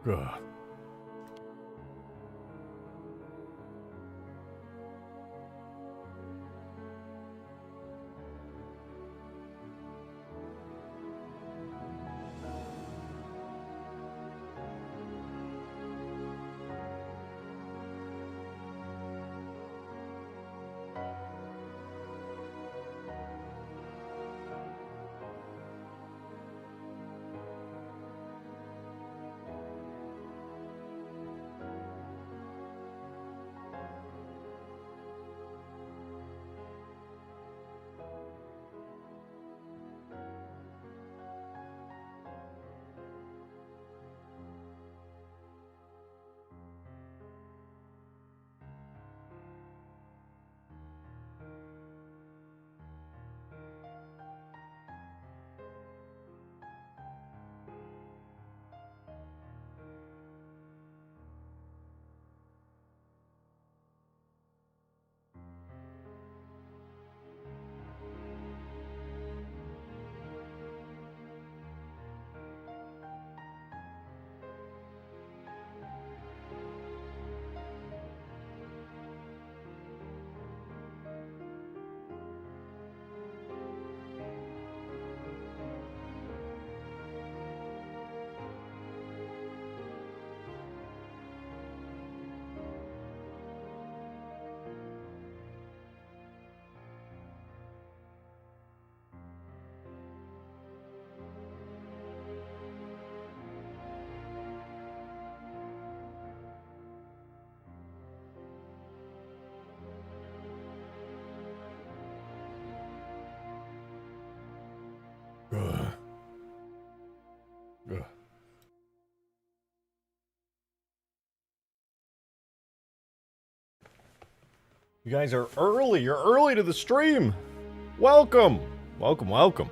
Ugh. Ugh. Ugh. You guys are early. You're early to the stream. Welcome. Welcome, welcome.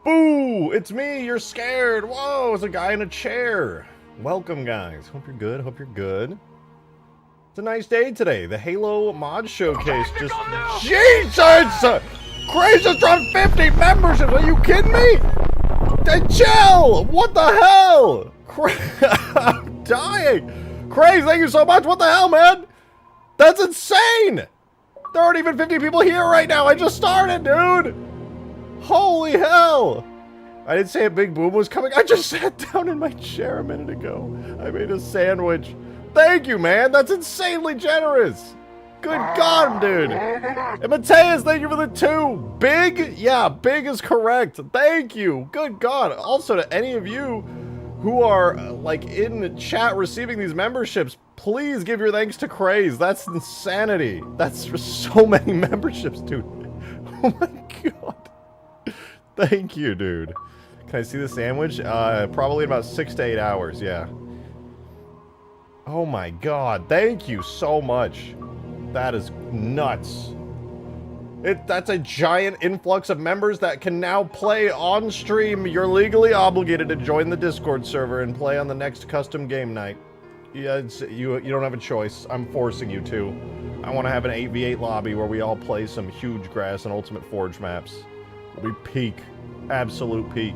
Boo! It's me. You're scared. Whoa, it's a guy in a chair. Welcome, guys. Hope you're good. Hope you're good. It's a nice day today. The Halo mod showcase just... Jesus! Craze just dropped 50 memberships. Are you kidding me? Chill! What the hell? I'm dying. Craze, thank you so much. What the hell, man? That's insane. There aren't even 50 people here right now. I just started, dude. Holy hell. I didn't say a big boom was coming. I just sat down in my chair a minute ago. I made a sandwich. Thank you, man. That's insanely generous. Good God, dude. And Mateus, thank you for the 2. Big? Yeah, big is correct. Thank you. Good God. Also, to any of you who are, like, in chat receiving these memberships, please give your thanks to Craze. That's insanity. That's so many memberships, dude. Oh, my God. Thank you, dude. Can I see the sandwich? Probably in about 6 to 8 hours, yeah. Oh my God, thank you so much. That is nuts. That's a giant influx of members that can now play on stream. You're legally obligated to join the Discord server and play on the next custom game night. Yeah, you don't have a choice. I'm forcing you to. I want to have an 8v8 lobby where we all play some huge grass and Ultimate Forge maps. We peak. Absolute peak.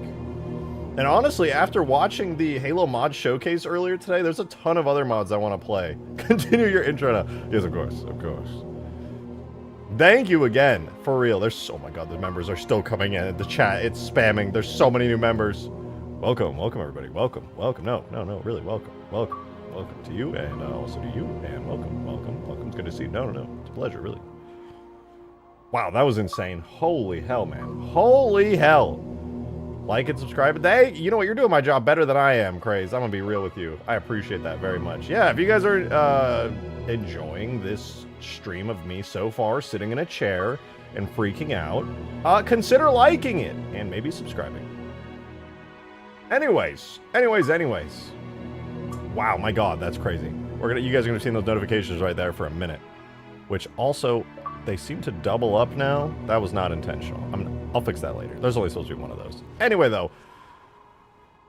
And honestly, after watching the Halo mod showcase earlier today, there's a ton of other mods I want to play. Continue your intro now. Yes, of course, of course. Thank you again, for real. There's, oh my God, the members are still coming in. The chat, it's spamming. There's so many new members. Welcome, welcome everybody. Welcome, welcome. No, really, welcome, welcome. Welcome to you, and also to you, and welcome, welcome, welcome. It's good to see you. No, it's a pleasure, really. Wow, that was insane. Holy hell, man. Holy hell. Like and subscribe. You know what? You're doing my job better than I am, Craze. I'm gonna be real with you. I appreciate that very much. Yeah, if you guys are enjoying this stream of me so far, sitting in a chair and freaking out, consider liking it and maybe subscribing. Anyways. Wow, my God, that's crazy. You guys are gonna see those notifications right there for a minute. Which also, they seem to double up now. That was not intentional. I'll fix that later. There's only supposed to be one of those. Anyway, though.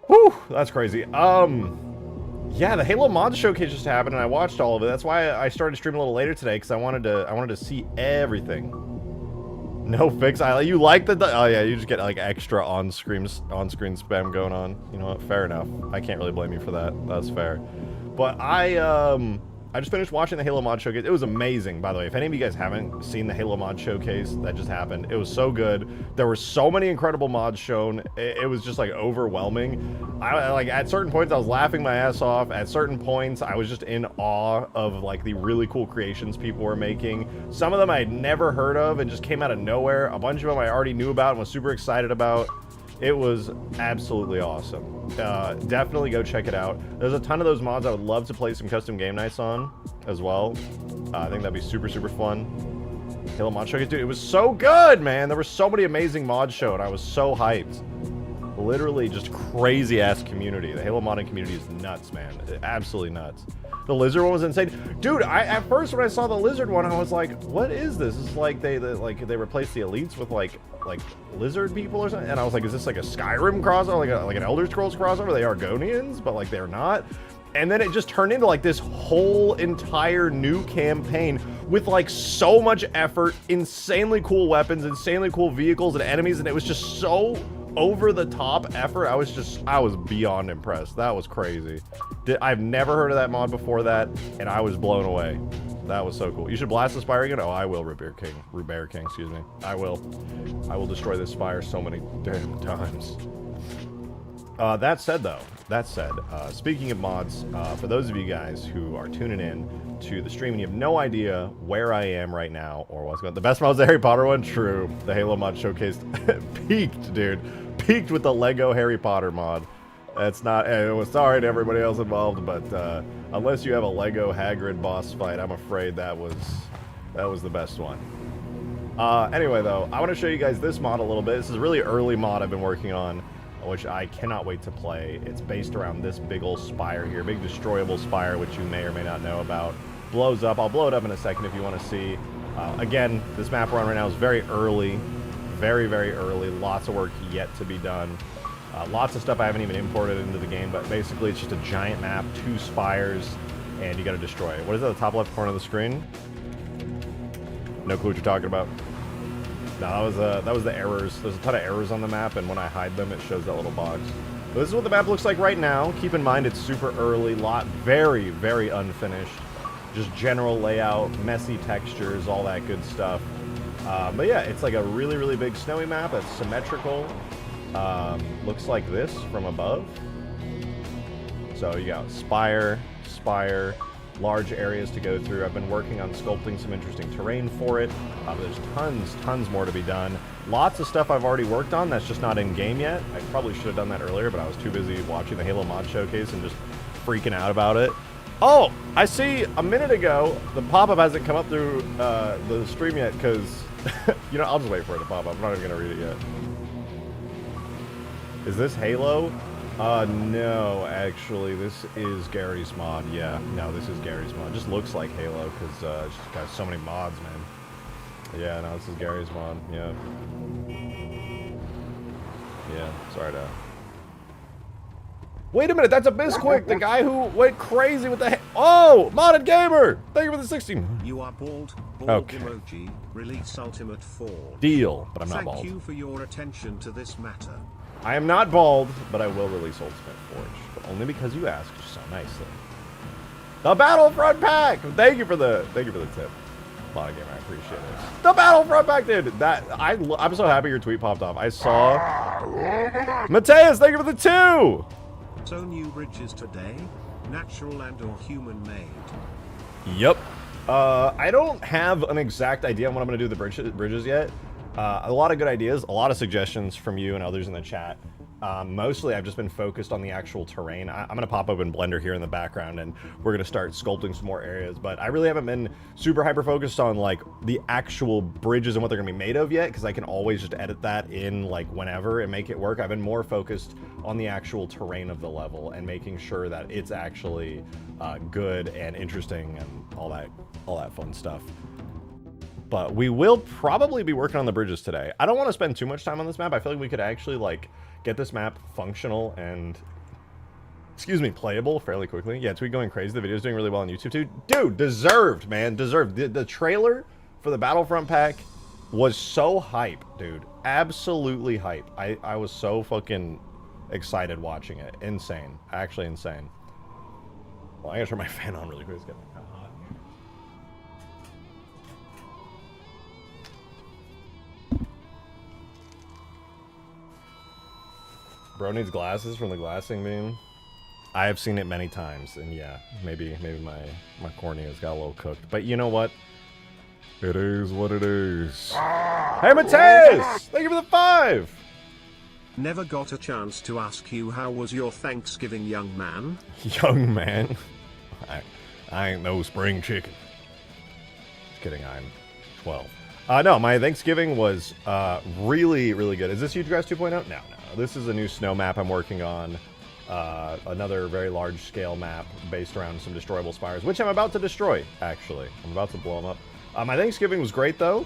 Whew, that's crazy. Yeah, the Halo mod showcase just happened, and I watched all of it. That's why I started streaming a little later today, because I wanted to see everything. No fix. You like the... Oh, yeah, you just get, like, extra on-screen spam going on. You know what? Fair enough. I can't really blame you for that. That's fair. But I just finished watching the Halo mod showcase. It was amazing, by the way. If any of you guys haven't seen the Halo mod showcase that just happened, it was so good. There were so many incredible mods shown. It was just like overwhelming. Like at certain points, I was laughing my ass off. At certain points, I was just in awe of like the really cool creations people were making. Some of them I had never heard of and just came out of nowhere. A bunch of them I already knew about and was super excited about. It was absolutely awesome. Definitely go check it out. There's a ton of those mods I would love to play some custom game nights on as well. I think that'd be super, super fun. Halo mod showcase, dude, it was so good, man. There were so many amazing mods shown. I was so hyped. Literally just crazy-ass community. The Halo modding community is nuts, man. Absolutely nuts. The lizard one was insane. Dude, at first when I saw the lizard one, I was like, what is this? This is like they replaced the elites with like lizard people or something. And I was like, is this like a Skyrim crossover, like an Elder Scrolls crossover? They are Argonians, but like they're not. And then it just turned into like this whole entire new campaign with like so much effort, insanely cool weapons, insanely cool vehicles and enemies, and it was just so over the top effort. I was beyond impressed. That was crazy. I've never heard of that mod before that, and I was blown away. That was so cool. You should blast the spire again. Oh, I will, Root Bear King, excuse me. I will destroy this spire so many damn times. That said, speaking of mods, for those of you guys who are tuning in to the stream and you have no idea where I am right now or what's going on, the best mod was the Harry Potter one. True. The Halo mod showcased peaked, dude. Peaked with the Lego Harry Potter mod. That's not, sorry to everybody else involved, but unless you have a Lego Hagrid boss fight, I'm afraid that was the best one. Anyway, though, I want to show you guys this mod a little bit. This is a really early mod I've been working on, which I cannot wait to play. It's based around this big old spire here, big destroyable spire, which you may or may not know about. Blows up. I'll blow it up in a second if you want to see. Again, this map we're on right now is very early. Very, very early. Lots of work yet to be done. Lots of stuff I haven't even imported into the game, but basically it's just a giant map, 2 spires, and you gotta destroy it. What is that, the top left corner of the screen? No clue what you're talking about. No, that was the errors. There's a ton of errors on the map, and when I hide them, it shows that little box. But this is what the map looks like right now. Keep in mind it's super early, very, very unfinished. Just general layout, messy textures, all that good stuff. But yeah, it's like a really, really big snowy map. It's symmetrical. Looks like this from above. So you got spire, large areas to go through. I've been working on sculpting some interesting terrain for it. There's tons more to be done. Lots of stuff I've already worked on that's just not in game yet. I probably should have done that earlier, but I was too busy watching the Halo mod showcase and just freaking out about it. Oh, I see a minute ago, the pop-up hasn't come up through the stream yet because, you know, I'll just wait for it to pop up. I'm not even going to read it yet. Is this Halo? No, actually, this is Gary's mod. Yeah, no, this is Gary's mod. It just looks like Halo because it's just got so many mods, man. Yeah, no, this is Gary's mod. Yeah. Yeah, sorry to... Wait a minute, that's a Bisquick, the guy who went crazy with the... Oh, Modded Gamer! Thank you for the 16. You are bald okay. Emoji, release Ultimate 4. Deal, but I'm not bald. Thank you for your attention to this matter. I am not bald, but I will release Ultimate Forge. But only because you asked so nicely. The Battlefront Pack! Thank you for the tip. Modded Gamer, I appreciate it. The Battlefront Pack, dude! I'm so happy your tweet popped off. I saw... Mateus, thank you for the 2! So new bridges today, natural and or human made. Yep. I don't have an exact idea on what I'm going to do with the bridges yet. A lot of good ideas, a lot of suggestions from you and others in the chat. Mostly I've just been focused on the actual terrain. I'm going to pop open Blender here in the background and we're going to start sculpting some more areas, but I really haven't been super hyper focused on like the actual bridges and what they're going to be made of yet, because I can always just edit that in like whenever and make it work. I've been more focused on the actual terrain of the level and making sure that it's actually good and interesting and all that fun stuff. But we will probably be working on the bridges today. I don't want to spend too much time on this map. I feel like we could actually like get this map functional and, excuse me, playable fairly quickly. Yeah, Tweet going crazy. The video's doing really well on YouTube too. Dude, deserved, man, deserved. The trailer for the Battlefront pack was so hype, dude. Absolutely hype. I was so fucking excited watching it. Insane. Actually insane. Well, I gotta turn my fan on really quick. It's getting kind of hot here. Bro needs glasses from the glassing beam. I have seen it many times, and yeah, maybe my cornea's got a little cooked. But you know what? It is what it is. Hey, Mateus! Thank you for the 5! Never got a chance to ask you how was your Thanksgiving, young man? Young man? I ain't no spring chicken. Just kidding, I'm 12. No, my Thanksgiving was really, really good. Is this Huge Grass 2.0? No. This is a new snow map I'm working on. Another very large-scale map based around some destroyable spires, which I'm about to destroy, actually. I'm about to blow them up. My Thanksgiving was great, though.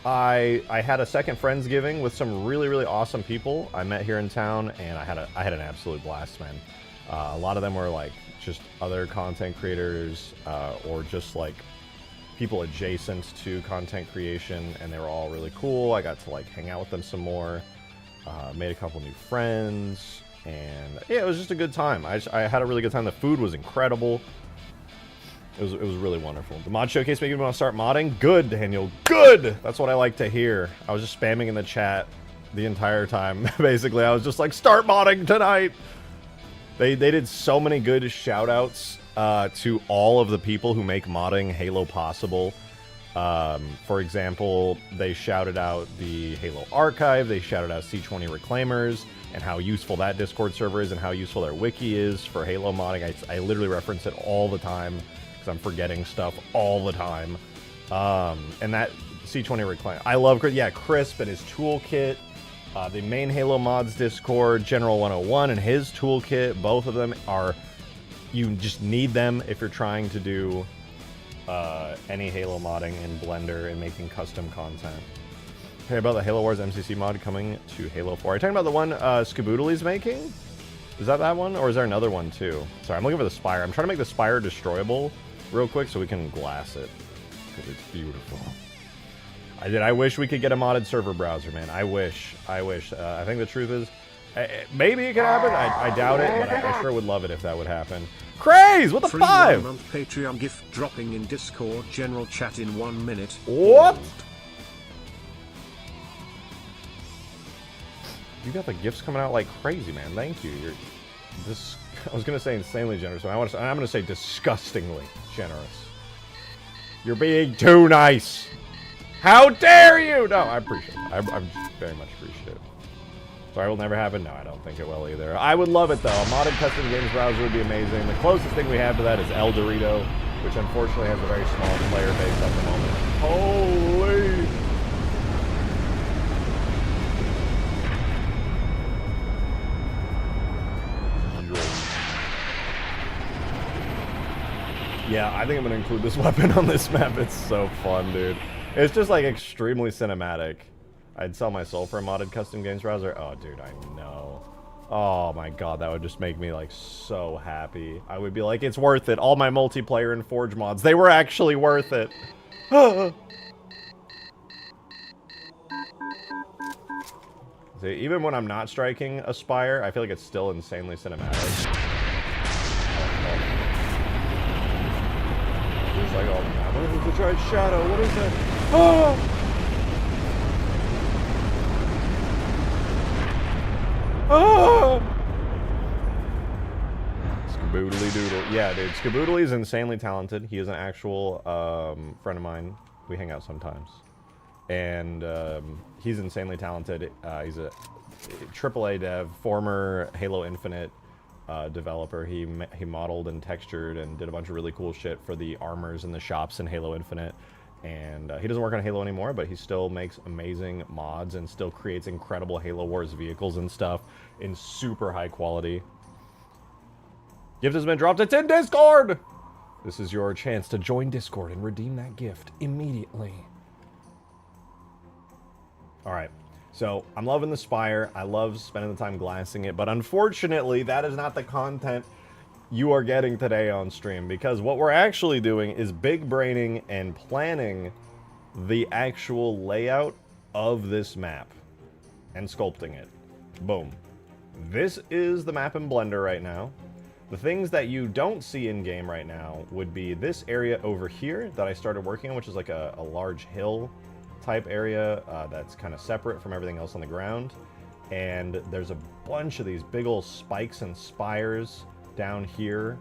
I had a second Friendsgiving with some really, really awesome people I met here in town, and I had an absolute blast, man. A lot of them were, like, just other content creators, or just, like, people adjacent to content creation, and they were all really cool. I got to, like, hang out with them some more. Made a couple new friends, and yeah, it was just a good time. I had a really good time. The food was incredible. It was really wonderful. The mod showcase making me want to start modding. Good, Daniel. Good. That's what I like to hear. I was just spamming in the chat the entire time. Basically, I was just like, start modding tonight. They did so many good shout outs to all of the people who make modding Halo possible. For example, they shouted out the Halo Archive, they shouted out C20 Reclaimers, and how useful that Discord server is, and how useful their wiki is for Halo modding. I literally reference it all the time, because I'm forgetting stuff all the time. And that C20 Reclaim, I love, yeah, Crisp and his toolkit, the main Halo mods Discord, General 101 and his toolkit, both of them are, you just need them if you're trying to do any Halo modding in Blender and making custom content. Hey, about the Halo Wars MCC mod coming to Halo 4. Are you talking about the one Skaboodle's making? Is that one? Or is there another one too? Sorry, I'm looking for the Spire. I'm trying to make the Spire destroyable real quick so we can glass it. Because it's beautiful. I wish we could get a modded server browser, man. I wish. I think the truth is, maybe it could happen. I doubt it, but I sure would love it if that would happen. Craze! What the 5? 1-month Patreon gift dropping in Discord general chat in 1 minute. What? You got the gifts coming out like crazy, man. Thank you. You're this. I was gonna say insanely generous, but I'm gonna say disgustingly generous. You're being too nice. How dare you? No, I appreciate it. I'm very much appreciative. Sorry, it will never happen? No, I don't think it will either. I would love it, though. A modded custom games browser would be amazing. The closest thing we have to that is El Dorito, which unfortunately has a very small player base at the moment. Holy! Yeah, I think I'm going to include this weapon on this map. It's so fun, dude. It's just, like, extremely cinematic. I'd sell my soul for a modded custom games browser. Oh, dude, I know. Oh, my God, that would just make me, like, so happy. I would be like, it's worth it. All my multiplayer and Forge mods, they were actually worth it. See, even when I'm not striking a Spire, I feel like it's still insanely cinematic. It's like, oh, my God, what is the charged shadow? What is that? Oh! Oh! Skaboodly doodle. Yeah, dude, Skaboodly is insanely talented. He is an actual friend of mine. We hang out sometimes. And he's insanely talented. He's a AAA dev, former Halo Infinite developer. He modeled and textured and did a bunch of really cool shit for the armors and the shops in Halo Infinite. And he doesn't work on Halo anymore, but he still makes amazing mods and still creates incredible Halo Wars vehicles and stuff in super high quality. Gift has been dropped. It's in Discord! This is your chance to join Discord and redeem that gift immediately. Alright, so I'm loving the Spire. I love spending the time glassing it, but unfortunately, that is not the content you are getting today on stream, because what we're actually doing is big braining and planning the actual layout of this map and sculpting it. Boom. This is the map in Blender right now. The things that you don't see in game right now would be this area over here that I started working on, which is like a large hill type area that's kind of separate from everything else on the ground. And there's a bunch of these big old spikes and spires down here,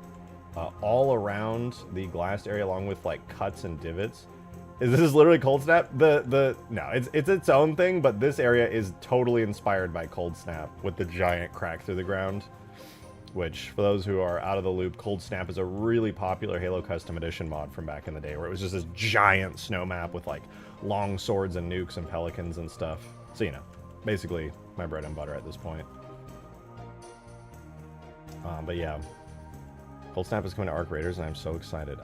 all around the glass area, along with like cuts and divots. This is literally Cold Snap. No, it's its own thing, but this area is totally inspired by Cold Snap with the giant crack through the ground. Which, for those who are out of the loop, Cold Snap is a really popular Halo Custom Edition mod from back in the day, where it was just this giant snow map with like long swords and nukes and Pelicans and stuff. So, you know, basically my bread and butter at this point. But yeah, Cold Snap is coming to Arc Raiders, and I'm so excited.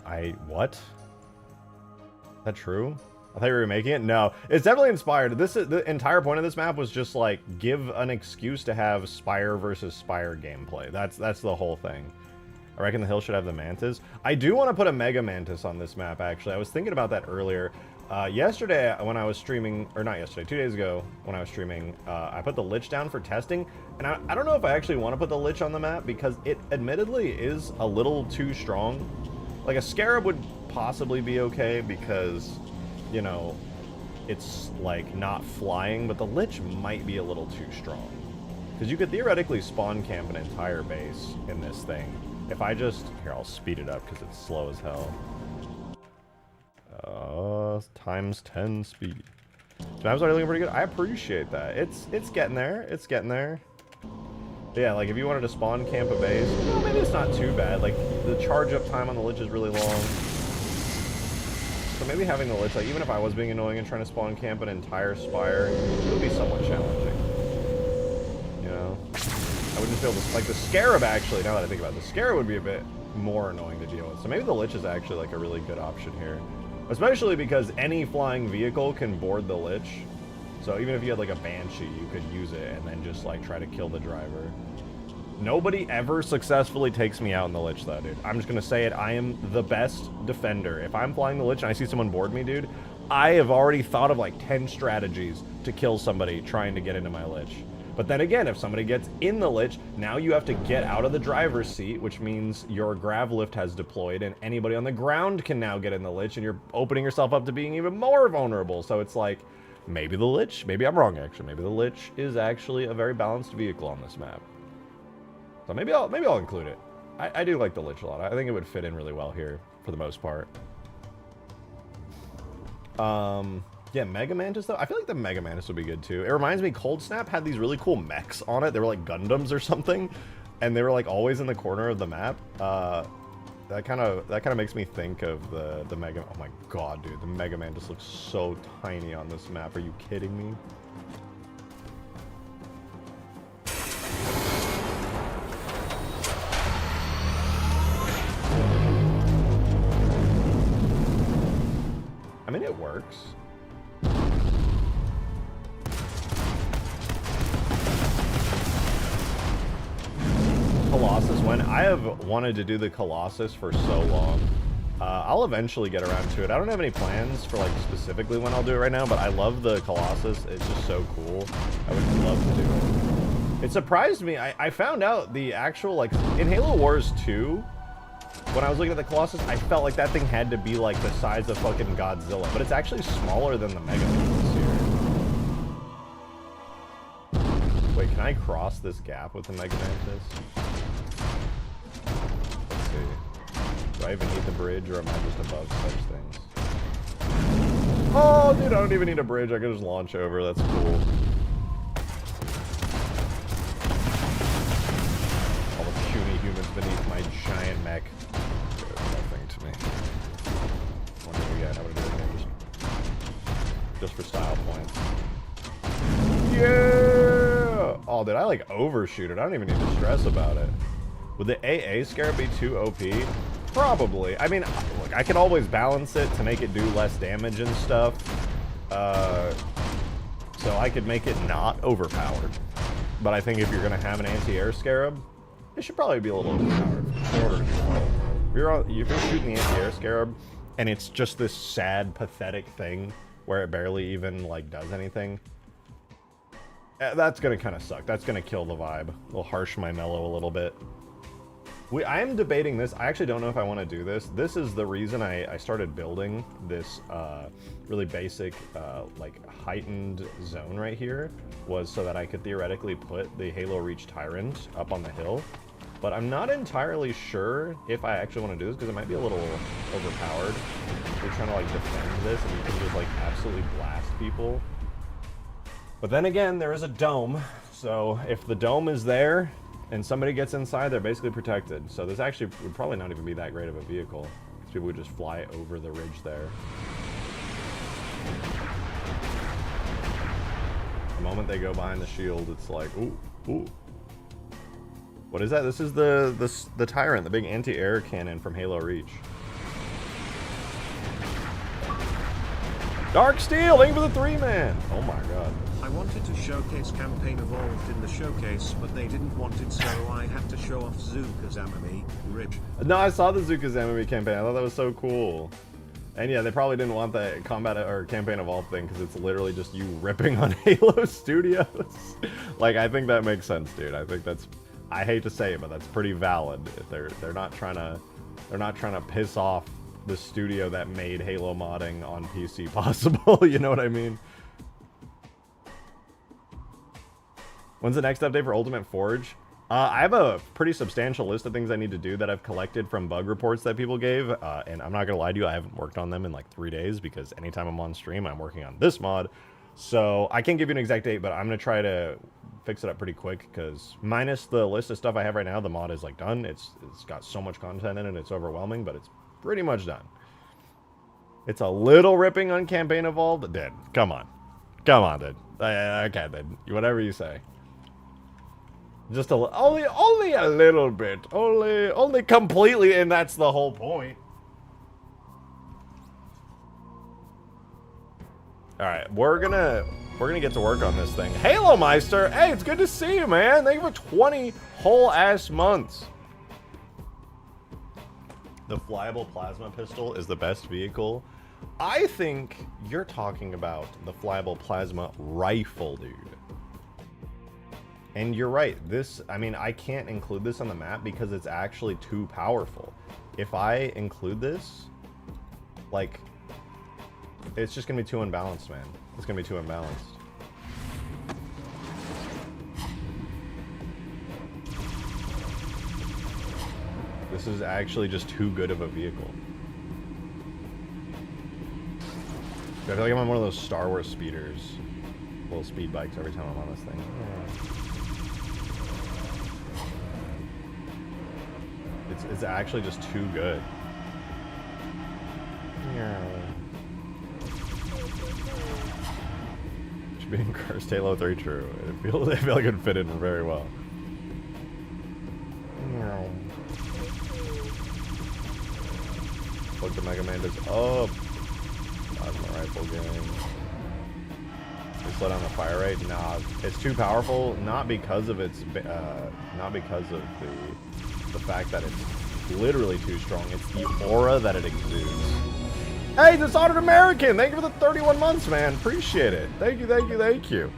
What? Is that true? I thought you were remaking it? No, it's definitely inspired. The entire point of this map was just like give an excuse to have Spire versus Spire gameplay. That's the whole thing. I reckon the hill should have the mantis. I do want to put a Mega Mantis on this map, actually. I was thinking about that earlier. Yesterday when I was streaming, or not yesterday, 2 days ago when I was streaming, I put the Lich down for testing, and I don't know if I actually want to put the Lich on the map because it admittedly is a little too strong. Like a Scarab would possibly be okay because, you know, it's like not flying, but the Lich might be a little too strong. Because you could theoretically spawn camp an entire base in this thing. If I just, here, I'll speed it up because it's slow as hell. Times 10 speed. Maps are looking pretty good. I appreciate that. It's getting there. It's getting there. But yeah, like if you wanted to spawn camp a base, well, maybe it's not too bad. Like the charge up time on the Lich is really long. So maybe having the Lich, like even if I was being annoying and trying to spawn camp an entire Spire, it would be somewhat challenging. You know? I wouldn't feel this, like the Scarab actually, now that I think about it, the Scarab would be a bit more annoying to deal with. So maybe the Lich is actually like a really good option here. Especially because any flying vehicle can board the Lich. So even if you had like a Banshee, you could use it and then just like try to kill the driver. Nobody ever successfully takes me out in the Lich though, dude. I'm just gonna say it, I am the best defender. If I'm flying the Lich and I see someone board me, dude, I have already thought of like 10 strategies to kill somebody trying to get into my Lich. But then again, if somebody gets in the Lich, now you have to get out of the driver's seat, which means your grav lift has deployed, and anybody on the ground can now get in the Lich, and you're opening yourself up to being even more vulnerable. So it's like, maybe the Lich, maybe I'm wrong actually, maybe the Lich is actually a very balanced vehicle on this map. So maybe I'll include it. I do like the Lich a lot. I think it would fit in really well here, for the most part. Yeah, Mega Mantis though. I feel like the Mega Mantis would be good too. It reminds me, Cold Snap had these really cool mechs on it. They were like Gundams or something, and they were like always in the corner of the map. That kind of makes me think of the Mega. Oh my god, dude, the Mega Mantis looks so tiny on this map. Are you kidding me? I mean, it works. Colossus, when I have wanted to do the Colossus for so long. I'll eventually get around to it. I don't have any plans for like specifically when I'll do it right now, but I love the Colossus. It's just so cool. I would love to do it. It surprised me. I found out the actual, like, in Halo Wars 2, when I was looking at the Colossus, I felt like that thing had to be like the size of fucking Godzilla, but it's actually smaller than the Mega Mantis here. Wait, can I cross this gap with the Mega Mantis? Let's see. Do I even need the bridge, or am I just above such things? Oh, dude, I don't even need a bridge. I can just launch over. That's cool. All the puny humans beneath my giant mech. Nothing to me. What do we get? I would do it just for style points. Yeah! Oh, did I like overshoot it? I don't even need to stress about it. Would the AA Scarab be too OP? Probably. I mean, look, I can always balance it to make it do less damage and stuff. So I could make it not overpowered. But I think if you're going to have an anti-air Scarab, it should probably be a little overpowered in order to do well. If you're shooting the anti-air Scarab, and it's just this sad, pathetic thing where it barely even, like, does anything. That's gonna kind of suck. That's gonna kill the vibe. It'll harsh my mellow a little bit. I am debating this. I actually don't know if I want to do this. This is the reason I started building this really basic, like, heightened zone right here, was so that I could theoretically put the Halo Reach Tyrant up on the hill. But I'm not entirely sure if I actually want to do this, because it might be a little overpowered. We're trying to, like, defend this, and you can just, like, absolutely blast people. But then again, there is a dome, so if the dome is there, and somebody gets inside, they're basically protected. So this actually would probably not even be that great of a vehicle, because people would just fly over the ridge there. The moment they go behind the shield, it's like, ooh, ooh. What is that? This is the Tyrant, the big anti-air cannon from Halo Reach. Dark Steel, thank you for the 3-man. Oh my god. I wanted to showcase Campaign Evolved in the showcase, but they didn't want it, so I had to show off Zuka's Amami, Rich. No, I saw the Zuka's Amami campaign. I thought that was so cool. And yeah, they probably didn't want the combat or Campaign Evolved thing, because it's literally just you ripping on Halo Studios. Like, I think that makes sense, dude. I think that's, I hate to say it, but that's pretty valid. They're not trying to piss off the studio that made Halo modding on PC possible. You know what I mean? When's the next update for Ultimate Forge? I have a pretty substantial list of things I need to do that I've collected from bug reports that people gave, and I'm not gonna lie to you, I haven't worked on them in like 3 days, because anytime I'm on stream, I'm working on this mod. So I can't give you an exact date, but I'm gonna try to fix it up pretty quick, because minus the list of stuff I have right now, the mod is like done. It's got so much content in it, it's overwhelming, but it's pretty much done. It's a little ripping on Campaign Evolved, dude. Come on, dude. Okay, dude. Whatever you say. Just only a little bit, only completely, and that's the whole point. All right, we're gonna get to work on this thing. Halo Meister, hey, it's good to see you, man. Thank you for 20 whole ass months. The flyable plasma pistol is the best vehicle. I think you're talking about the flyable plasma rifle, dude. And you're right, this, I mean, I can't include this on the map because it's actually too powerful. If I include this, like, it's just gonna be too unbalanced, man. It's gonna be too unbalanced. This is actually just too good of a vehicle. I feel like I'm on one of those Star Wars speeders. Little speed bikes every time I'm on this thing. Yeah. It's actually just too good. Yeah. Should be in Cursed Halo 3, true. I feel like it would fit in very well. Yeah. Look, the Mega Man does up. Plasma rifle game. They slow down the fire rate. Nah, it's too powerful. Not because of its, not because of the fact that it's literally too strong. It's the aura that it exudes. Hey, Dishonored American! Thank you for the 31 months, man. Appreciate it. Thank you, thank you, thank you.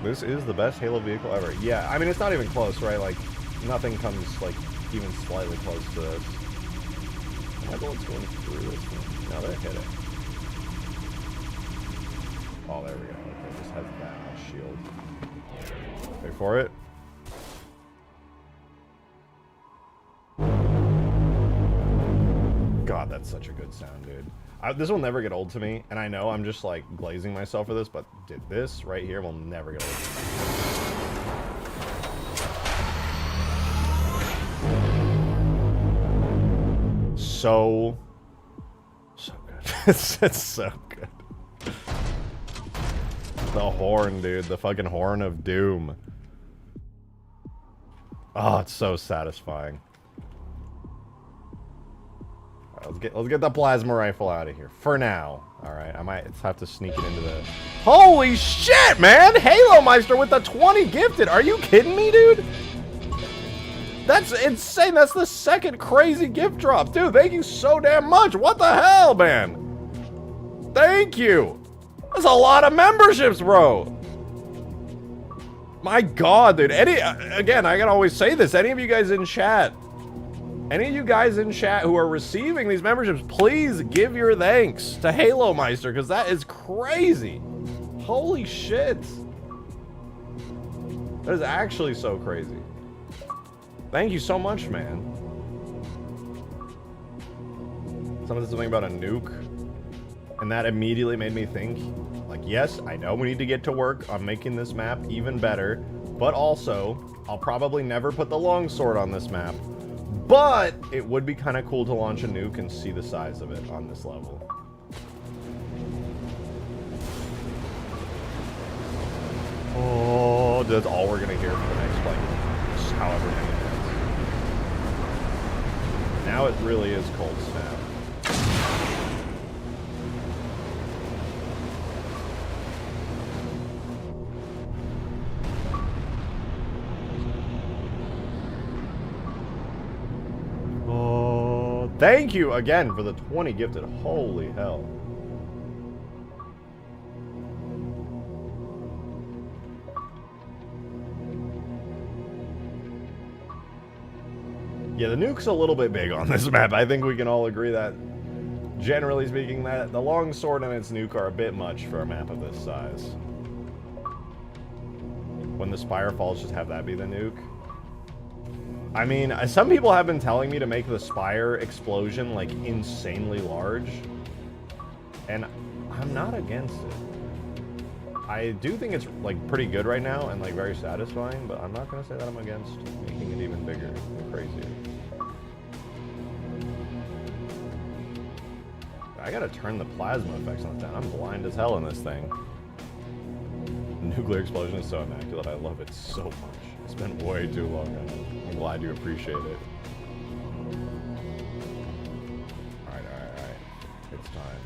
This is the best Halo vehicle ever. Yeah, I mean, it's not even close, right? Like, nothing comes, like, even slightly close to this. My bullet's going through this thing. No, they hit it. Oh, there we go. Okay, this has that much shield. Wait for it. God, that's such a good sound, dude. This will never get old to me, and I know I'm just like glazing myself for this, but dude, this right here will never get old to me. So good. It's so good. The horn, dude. The fucking horn of doom. Oh, it's so satisfying. Let's get the plasma rifle out of here for now. All right, I might have to sneak it into the. Holy shit, man! Halo Meister with the 20 gifted. Are you kidding me, dude? That's insane. That's the second crazy gift drop. Dude, thank you so damn much. What the hell, man? Thank you. That's a lot of memberships, bro. My God, dude. Again, I gotta always say this. Any of you guys in chat who are receiving these memberships, please give your thanks to Halo Meister, because that is crazy. Holy shit. That is actually so crazy. Thank you so much, man. Someone said something about a nuke, and that immediately made me think, like, yes, I know we need to get to work on making this map even better, but also, I'll probably never put the longsword on this map, but it would be kind of cool to launch a nuke and see the size of it on this level. Oh, that's all we're gonna hear for the next, like, however many minutes. Now it really is cold snap. Oh, thank you again for the 20 gifted. Holy hell. Yeah, the nuke's a little bit big on this map. I think we can all agree that, generally speaking, that the longsword and its nuke are a bit much for a map of this size. When the spire falls, just have that be the nuke. I mean, some people have been telling me to make the spire explosion, like, insanely large. And I'm not against it. I do think it's, like, pretty good right now and, like, very satisfying, but I'm not going to say that I'm against making it even bigger and crazier. I gotta turn the plasma effects on down. I'm blind as hell in this thing. The nuclear explosion is so immaculate. I love it so much. It's been way too long now. I'm glad you appreciate it. Alright. It's time.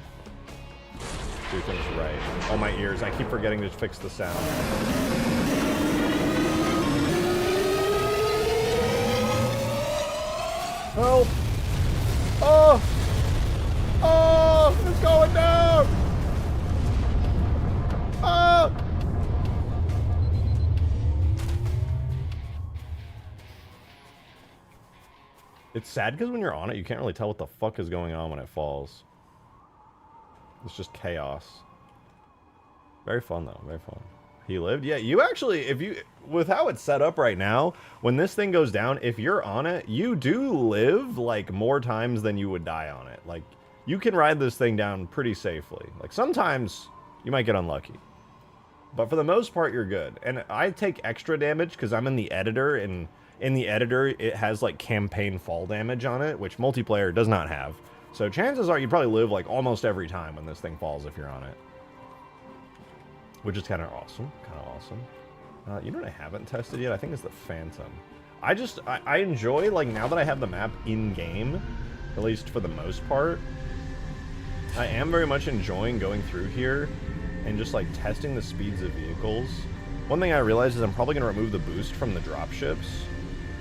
Do things right. Oh, my ears. I keep forgetting to fix the sound. Help! Oh! Oh! It's going down! Oh! It's sad because when you're on it, you can't really tell what the fuck is going on when it falls. It's just chaos. Very fun, though. Very fun. He lived? Yeah, you actually, with how it's set up right now, when this thing goes down, if you're on it, you do live, like, more times than you would die on it. Like, you can ride this thing down pretty safely. Like, sometimes you might get unlucky. But for the most part, you're good. And I take extra damage because I'm in the editor, and in the editor, it has, like, campaign fall damage on it, which multiplayer does not have. So chances are you probably live, like, almost every time when this thing falls if you're on it. Which is kind of awesome. You know what I haven't tested yet? I think it's the Phantom. I enjoy, like, now that I have the map in-game, at least for the most part, I am very much enjoying going through here and just, like, testing the speeds of vehicles. One thing I realized is I'm probably going to remove the boost from the dropships.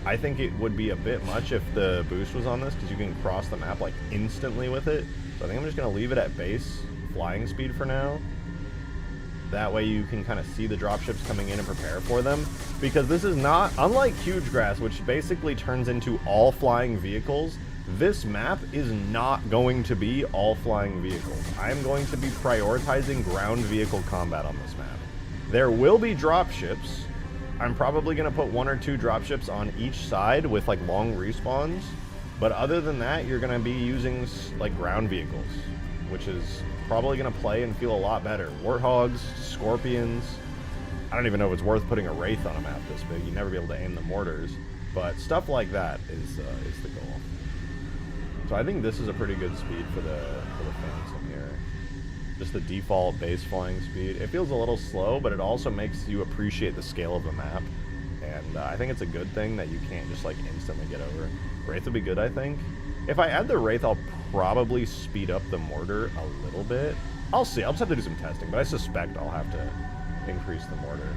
I think it would be a bit much if the boost was on this, because you can cross the map, like, instantly with it. So I think I'm just going to leave it at base flying speed for now. That way you can kind of see the dropships coming in and prepare for them. Because this is not, unlike Huge Grass, which basically turns into all flying vehicles, this map is not going to be all flying vehicles. I'm going to be prioritizing ground vehicle combat on this map. There will be dropships. I'm probably going to put 1 or 2 dropships on each side with, like, long respawns. But other than that, you're going to be using, like, ground vehicles, which is probably going to play and feel a lot better. Warthogs, Scorpions. I don't even know if it's worth putting a Wraith on a map this big. You'd never be able to aim the mortars. But stuff like that is the goal. So I think this is a pretty good speed for the Phantom here. Just the default base flying speed. It feels a little slow, but it also makes you appreciate the scale of the map. And I think it's a good thing that you can't just, like, instantly get over. Wraith would be good, I think. If I add the Wraith, I'll probably speed up the mortar a little bit. I'll see. I'll just have to do some testing, but I suspect I'll have to increase the mortar.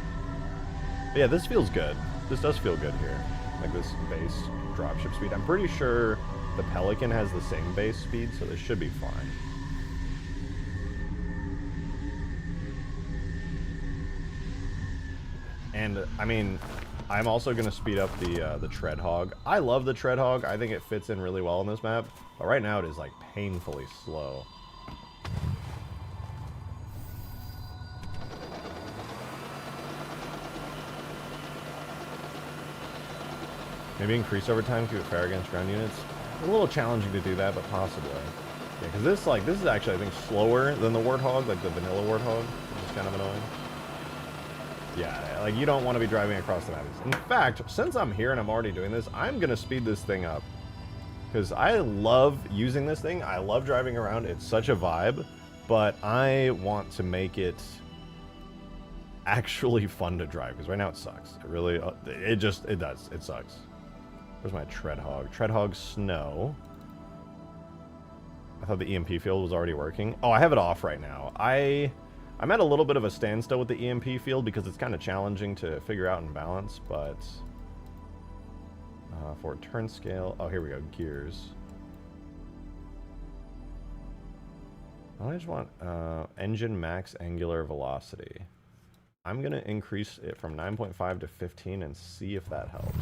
But yeah, this feels good. This does feel good here. like this base dropship speed. I'm pretty sure the Pelican has the same base speed, so this should be fine. And I mean, I'm also going to speed up the Tread Hog. I love the Tread Hog. I think it fits in really well on this map, but right now it is like painfully slow. Maybe increase over time to keep it fair against ground units. A little challenging to do that, but possibly. Yeah, because this is actually, I think, slower than the Warthog, like the vanilla Warthog, which is kind of annoying. Yeah, like you don't want to be driving across the map. In fact, since I'm here and I'm already doing this, I'm going to speed this thing up. Because I love using this thing. I love driving around. It's such a vibe. But I want to make it actually fun to drive. Because right now it sucks. It really, it does. It sucks. Where's my Tread Hog? Tread Hog Snow. I thought the EMP field was already working. Oh, I have it off right now. I'm at a little bit of a standstill with the EMP field because it's kind of challenging to figure out and balance, but for turn scale, oh, here we go, gears. I just want engine max angular velocity. I'm going to increase it from 9.5 to 15 and see if that helps.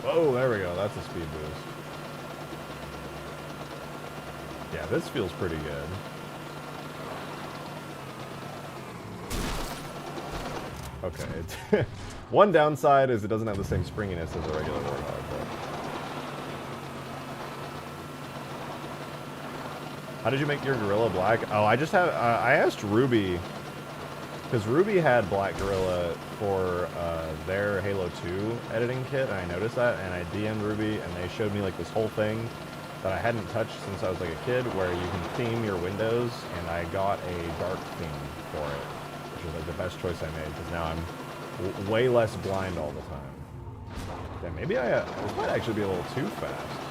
Oh, there we go. That's a speed boost. Yeah, this feels pretty good. Okay. One downside is it doesn't have the same springiness as a regular Warthog. But... How did you make your Gorilla black? Oh, I just have... I asked Ruby... Because Ruby had Black Gorilla for their Halo 2 editing kit, and I noticed that, and I DM'd Ruby, and they showed me like this whole thing that I hadn't touched since I was like a kid, where you can theme your windows, and I got a dark theme for it, which was like the best choice I made, because now I'm way less blind all the time. Yeah, maybe this might actually be a little too fast.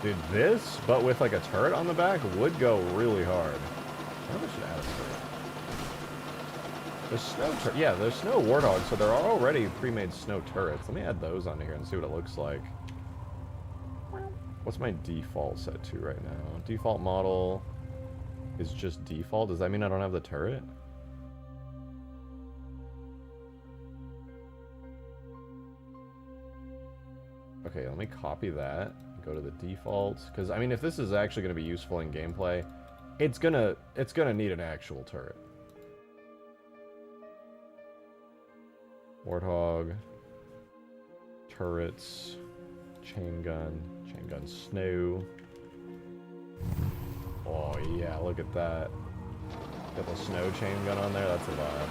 Dude, this, but with like a turret on the back, would go really hard. I wonder if I should add a turret. There's snow yeah, there's snow Warthogs, so there are already pre-made snow turrets. Let me add those on here and see what it looks like. What's my default set to right now? Default model is just default. Does that mean I don't have the turret? Okay, let me copy that. Go to the defaults, because I mean, if this is actually going to be useful in gameplay, it's gonna need an actual turret. Warthog, turrets, chain gun snow. Oh yeah, look at that. Got the snow chain gun on there. That's a vibe.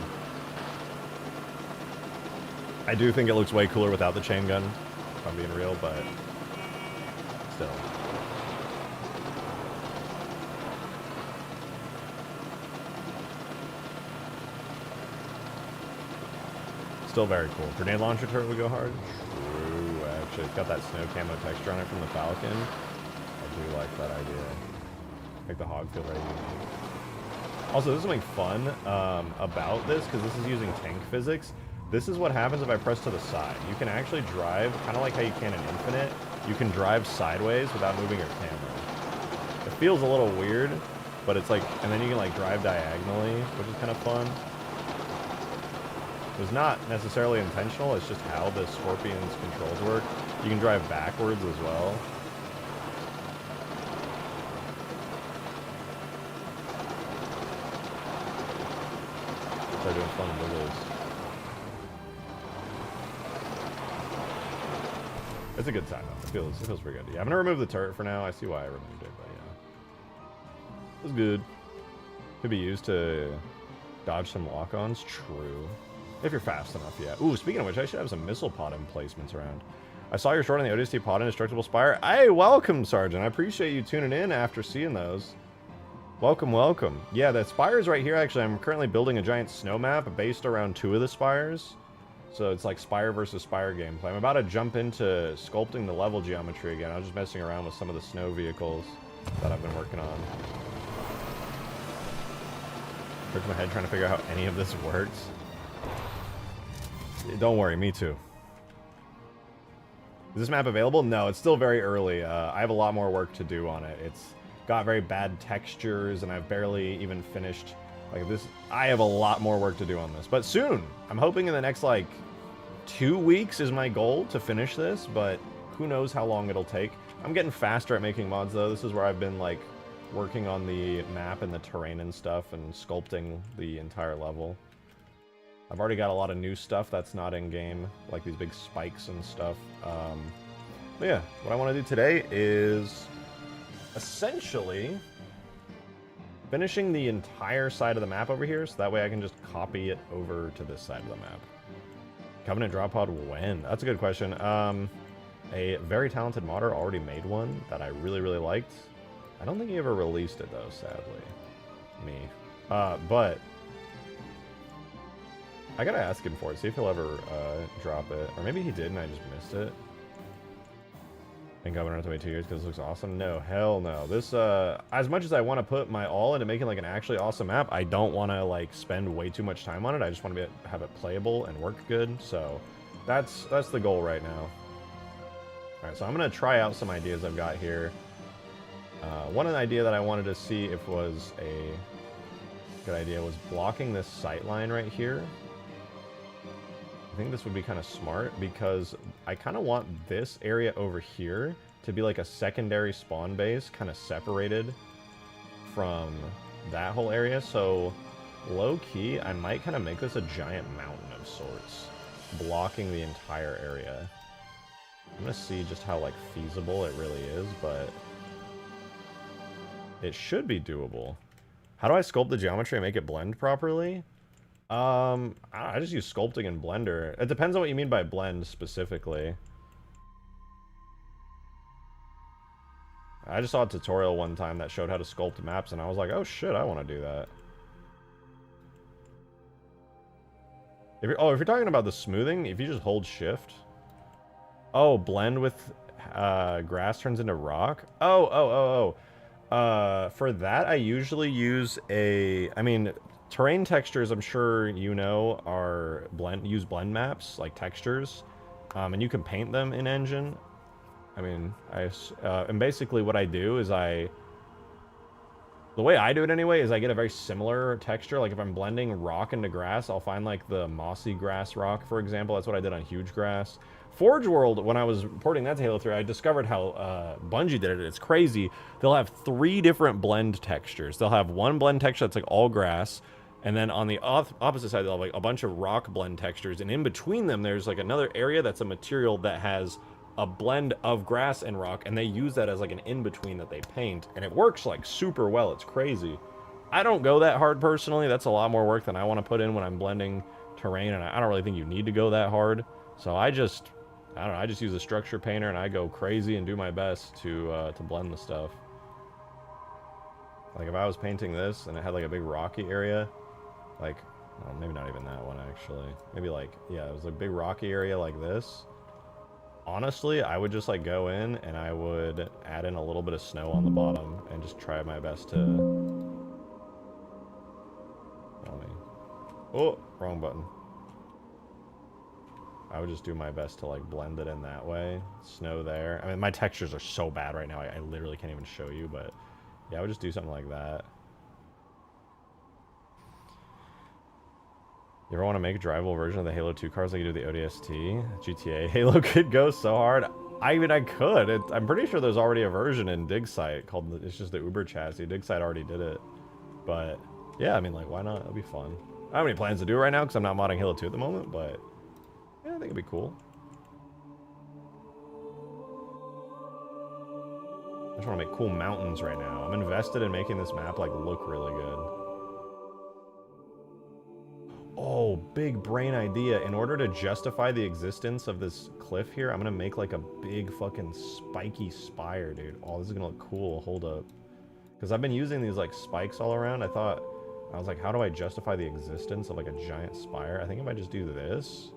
I do think it looks way cooler without the chain gun, if I'm being real, but still. Still very cool. Grenade launcher turret would go hard. True, actually. It's got that snow camo texture on it from the Falcon. I do like that idea. Make the hog feel very unique. Also, there's something fun about this, because this is using tank physics. This is what happens if I press to the side. You can actually drive, kind of like how you can in Infinite, you can drive sideways without moving your camera. It feels a little weird, but it's like, and then you can like drive diagonally, which is kind of fun. It's not necessarily intentional, it's just how the Scorpion's controls work. You can drive backwards as well. Start doing fun wiggles. It's a good time though. It feels pretty good. Yeah, I'm gonna remove the turret for now. I see why I removed it, but yeah. It was good. Could be used to dodge some lock-ons. True. If you're fast enough, yeah. Ooh, speaking of which, I should have some missile pod emplacements around. I saw your short on the ODST pod Indestructible Spire. Hey, welcome, Sergeant. I appreciate you tuning in after seeing those. Welcome, welcome. Yeah, the spires right here, actually, I'm currently building a giant snow map based around 2 of the spires. So it's like spire versus spire gameplay. I'm about to jump into sculpting the level geometry again. I was just messing around with some of the snow vehicles. that I've been working on. Hurts my head trying to figure out how any of this works. Don't worry, me too. Is this map available? No, it's still very early. I have a lot more work to do on it. It's got very bad textures, and I've barely even finished like this. I have a lot more work to do on this, but soon. I'm hoping in the next like 2 weeks is my goal to finish this, but who knows how long it'll take. I'm getting faster at making mods though. This is where I've been like working on the map and the terrain and stuff and sculpting the entire level. I've already got a lot of new stuff that's not in game, like these big spikes and stuff. But yeah, what I want to do today is essentially finishing the entire side of the map over here, so that way I can just copy it over to this side of the map. Covenant drop pod when? That's a good question. A very talented modder already made one that I really, really liked. I don't think he ever released it though, sadly. Me. But I gotta ask him for it, see if he'll ever drop it. Or maybe he did and I just missed it. And Covenant have to wait 2 years because it looks awesome. No, hell no. This, as much as I want to put my all into making like an actually awesome map, I don't want to like spend way too much time on it. I just want to have it playable and work good. So that's the goal right now. All right, so I'm gonna try out some ideas I've got here. One idea that I wanted to see if was a good idea was blocking this sight line right here. I think this would be kind of smart because I kind of want this area over here to be like a secondary spawn base, kind of separated from that whole area. So low-key, I might kind of make this a giant mountain of sorts, blocking the entire area. I'm gonna see just how like feasible it really is, but it should be doable. How do I sculpt the geometry and make it blend properly? I just use sculpting in Blender. It depends on what you mean by blend specifically. I just saw a tutorial one time that showed how to sculpt maps, and I was like, oh shit, I want to do that. If you're talking about the smoothing, if you just hold shift. Oh, blend with grass turns into rock? For that, I usually use terrain textures, I'm sure you know, are use blend maps, like textures, and you can paint them in Engine. And basically what I do is the way I do it anyway is I get a very similar texture. Like if I'm blending rock into grass, I'll find like the mossy grass rock, for example. That's what I did on Huge Grass. Forge World, when I was porting that to Halo 3, I discovered how Bungie did it. It's crazy. They'll have 3 different blend textures. They'll have one blend texture that's like all grass, and then on the opposite side, they'll have like a bunch of rock blend textures, and in between them, there's like another area that's a material that has a blend of grass and rock, and they use that as like an in-between that they paint, and it works like super well. It's crazy. I don't go that hard personally. That's a lot more work than I want to put in when I'm blending terrain, and I don't really think you need to go that hard. So I just use a structure painter and I go crazy and do my best to blend the stuff. Like if I was painting this and it had like a big rocky area, like, well, maybe not even that one actually. Maybe like, yeah, it was a big rocky area like this. Honestly, I would just like go in and I would add in a little bit of snow on the bottom and just try my best to... Oh, wrong button. I would just do my best to like blend it in that way. Snow there. I mean, my textures are so bad right now, I literally can't even show you, but yeah, I would just do something like that. You ever want to make a drivable version of the Halo 2 cars like you do the ODST? GTA Halo could go so hard. I mean, I could. I'm pretty sure there's already a version in DigSite called, it's just the Uber chassis. DigSite already did it. But yeah, I mean, like, why not? It'll be fun. I don't have any plans to do it right now because I'm not modding Halo 2 at the moment, but yeah, I think it'd be cool. I just want to make cool mountains right now. I'm invested in making this map like look really good. Oh, big brain idea. In order to justify the existence of this cliff here, I'm gonna make like a big fucking spiky spire, dude. Oh, this is gonna look cool. Hold up. Because I've been using these like spikes all around. I was like, how do I justify the existence of like a giant spire? I think if I just do this,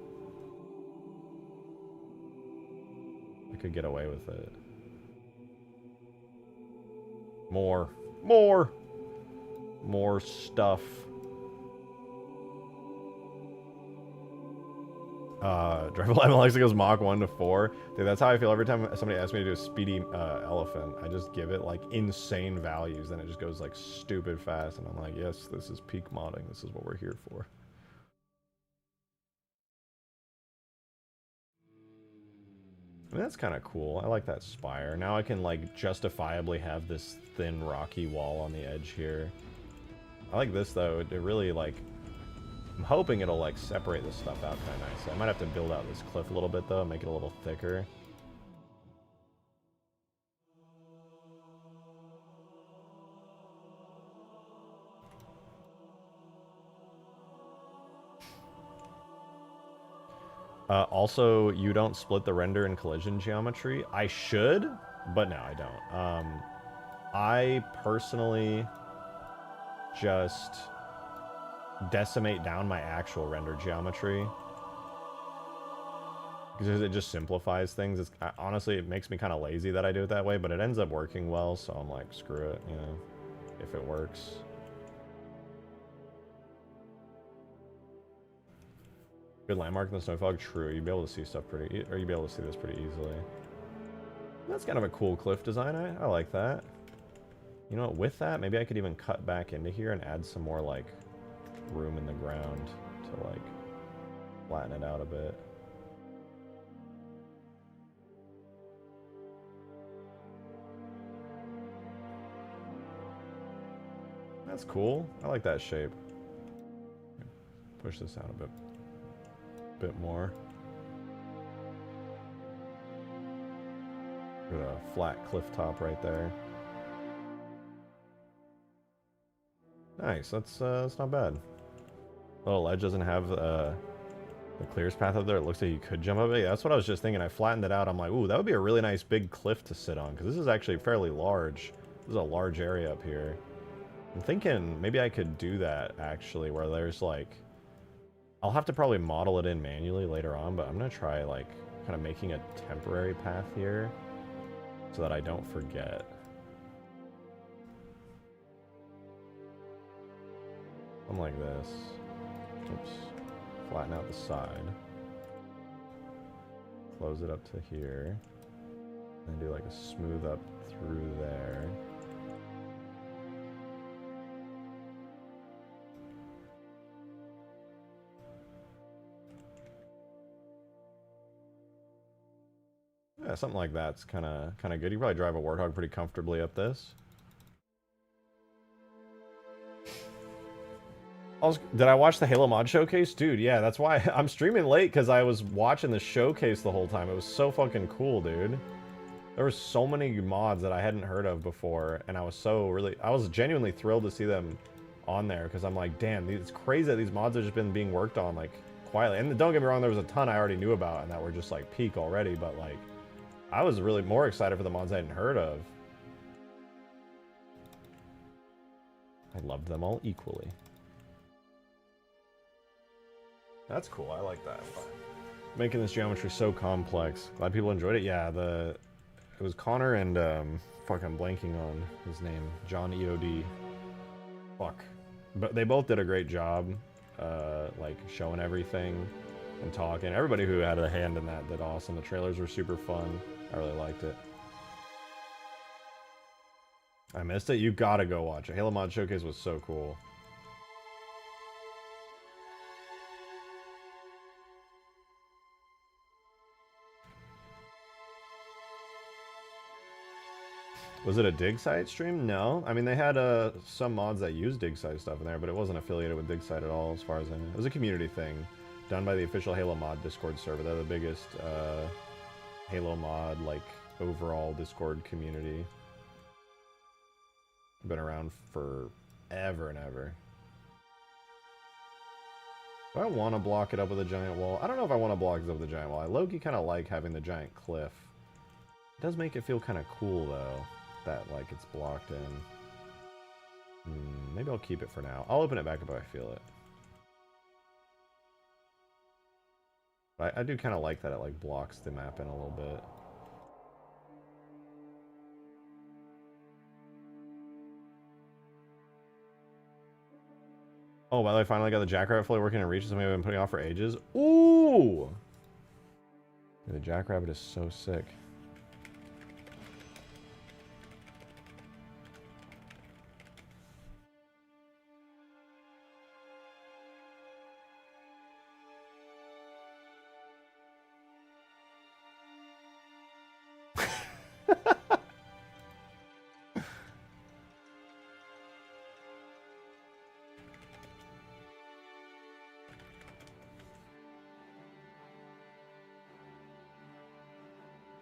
I could get away with it. More stuff. Drivable MLX goes Mach 1 to 4. Dude, that's how I feel every time somebody asks me to do a speedy elephant. I just give it like insane values, and it just goes like stupid fast, and I'm like, yes, this is peak modding. This is what we're here for. I mean, that's kind of cool. I like that spire. Now I can like justifiably have this thin rocky wall on the edge here. I like this though. It really like, I'm hoping it'll like separate this stuff out kind of nicely. I might have to build out this cliff a little bit though, make it a little thicker. Also, you don't split the render and collision geometry. I should, but no, I don't. I personally just decimate down my actual render geometry because it just simplifies things. Honestly, it makes me kind of lazy that I do it that way, but it ends up working well, so I'm like, screw it, you know, if it works. Good landmark in the snow fog. True, you'd be able to see stuff pretty, or you'd be able to see this pretty easily. That's kind of a cool cliff design. I like that. You know what? With that, maybe I could even cut back into here and add some more like room in the ground to like flatten it out a bit. That's cool. I like that shape. Push this out a bit more. Got a flat cliff top right there. Nice. That's not bad. Oh, ledge doesn't have the clearest path up there. It looks like you could jump up it. Yeah, that's what I was just thinking. I flattened it out. I'm like, ooh, that would be a really nice big cliff to sit on because this is actually fairly large. This is a large area up here. I'm thinking maybe I could do that actually, where there's like, I'll have to probably model it in manually later on, but I'm gonna try like kind of making a temporary path here so that I don't forget. Something like this. Oops. Flatten out the side. Close it up to here. And do like a smooth up through there. Yeah, something like that's kind of good. You can probably drive a Warthog pretty comfortably up this. Did I watch the Halo mod showcase? Dude, yeah, that's why I'm streaming late, because I was watching the showcase the whole time. It was so fucking cool, dude. There were so many mods that I hadn't heard of before, and I was genuinely thrilled to see them on there, because I'm like, damn, it's crazy that these mods have just been being worked on, like, quietly. And don't get me wrong, there was a ton I already knew about, and that were just, like, peak already, but, like, I was really more excited for the mods I hadn't heard of. I loved them all equally. That's cool. I like that. Making this geometry so complex. Glad people enjoyed it. Yeah, it was Connor and fuck, I'm blanking on his name. John EOD. Fuck. But they both did a great job, like showing everything and talking. Everybody who had a hand in that did awesome. The trailers were super fun. I really liked it. I missed it. You gotta go watch it. Halo Mod Showcase was so cool. Was it a dig site stream? No. I mean, they had some mods that use dig site stuff in there, but it wasn't affiliated with dig site at all, as far as I know. It was a community thing done by the official Halo Mod Discord server. They're the biggest Halo Mod, like, overall Discord community. Been around forever and ever. Do I want to block it up with a giant wall? I don't know if I want to block it up with a giant wall. I low-key kind of like having the giant cliff. It does make it feel kind of cool, though, that, like, it's blocked in. Maybe I'll keep it for now. I'll open it back up if I feel it. But I do kind of like that it, like, blocks the map in a little bit. Oh, by the way, I finally got the Jackrabbit fully working in Reach, something I've been putting off for ages. Ooh! The Jackrabbit is so sick.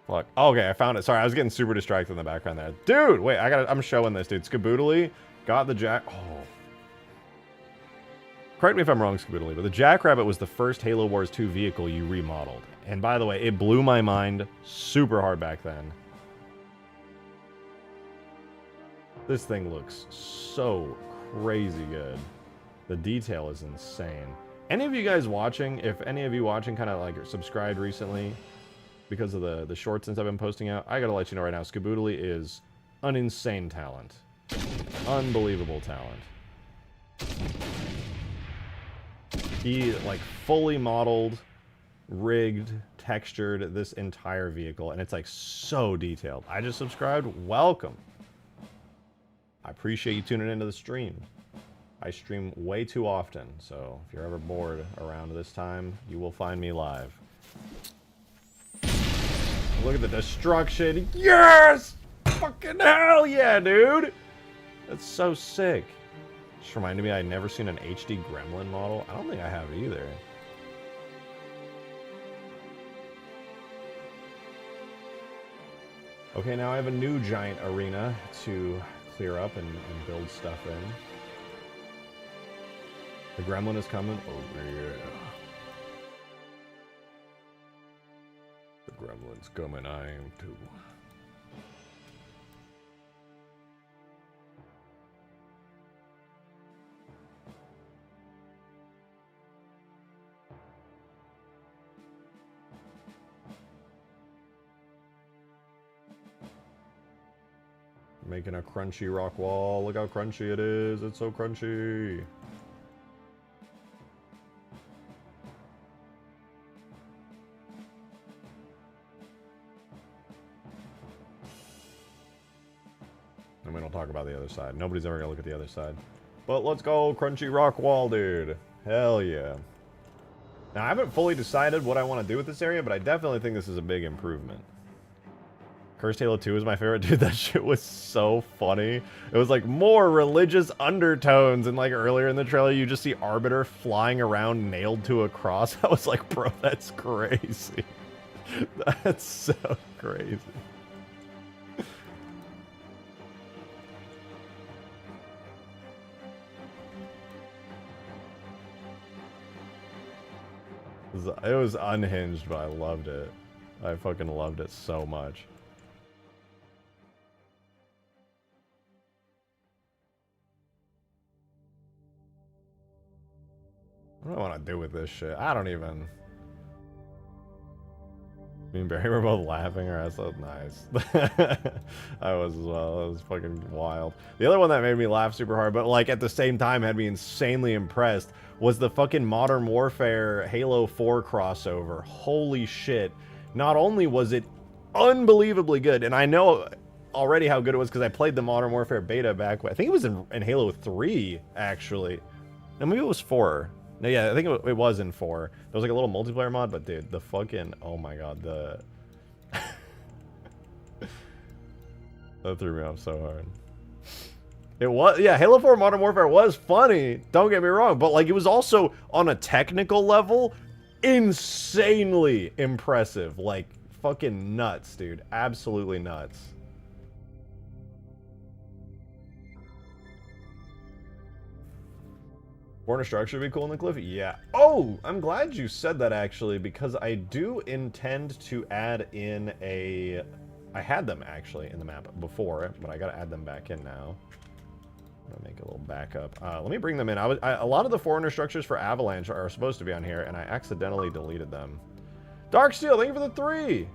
Look. Oh, okay, I found it. Sorry, I was getting super distracted in the background there. Dude, wait, I'm showing this, dude. Skaboodly got the Oh. Correct me if I'm wrong, Skaboodly, but the Jackrabbit was the first Halo Wars 2 vehicle you remodeled. And by the way, it blew my mind super hard back then. This thing looks so crazy good. The detail is insane. Any of you guys watching, if any of you watching kind of like subscribed recently, because of the shorts since I've been posting out, I gotta let you know right now, Skaboodly is an insane talent. Unbelievable talent. He, like, fully modeled, rigged, textured this entire vehicle, and it's, like, so detailed. I just subscribed. Welcome. I appreciate you tuning into the stream. I stream way too often, so if you're ever bored around this time, you will find me live. Look at the destruction. Yes! Fucking hell yeah, dude! That's so sick. Just reminded me I'd never seen an HD Gremlin model. I don't think I have either. Okay, now I have a new giant arena to clear up and build stuff in. The Gremlin is coming. Oh, yeah. The Gremlin's coming, I am too. Making a crunchy rock wall. Look how crunchy it is. It's so crunchy. And we don't talk about the other side. Nobody's ever gonna look at the other side. But let's go, crunchy rock wall, dude. Hell yeah. Now, I haven't fully decided what I want to do with this area, but I definitely think this is a big improvement. Cursed Halo 2 is my favorite. Dude, that shit was so funny. It was like more religious undertones, and like earlier in the trailer, you just see Arbiter flying around nailed to a cross. I was like, bro, that's crazy. That's so crazy. It was unhinged, but I loved it. I fucking loved it so much. What do I want to do with this shit? I don't even... Me and Barry were both laughing. Alright, so nice. I was as well. It was fucking wild. The other one that made me laugh super hard, but like at the same time had me insanely impressed, was the fucking Modern Warfare Halo 4 crossover. Holy shit. Not only was it unbelievably good, and I know already how good it was because I played the Modern Warfare beta back, I think it was in Halo 3, actually. No, maybe it was 4. No, yeah, I think it was in 4. There was like a little multiplayer mod, but dude, the fucking, oh my god, the... That threw me off so hard. It was, yeah, Halo 4 Modern Warfare was funny, don't get me wrong, but like it was also, on a technical level, insanely impressive. Like, fucking nuts, dude. Absolutely nuts. Forerunner structure would be cool in the cliff? Yeah. Oh, I'm glad you said that, actually, because I do intend to add in a... I had them, actually, in the map before, but I gotta add them back in now. I'm gonna make a little backup. Let me bring them in. A lot of the Forerunner structures for Avalanche are supposed to be on here, and I accidentally deleted them. Darksteel, thank you for the 3!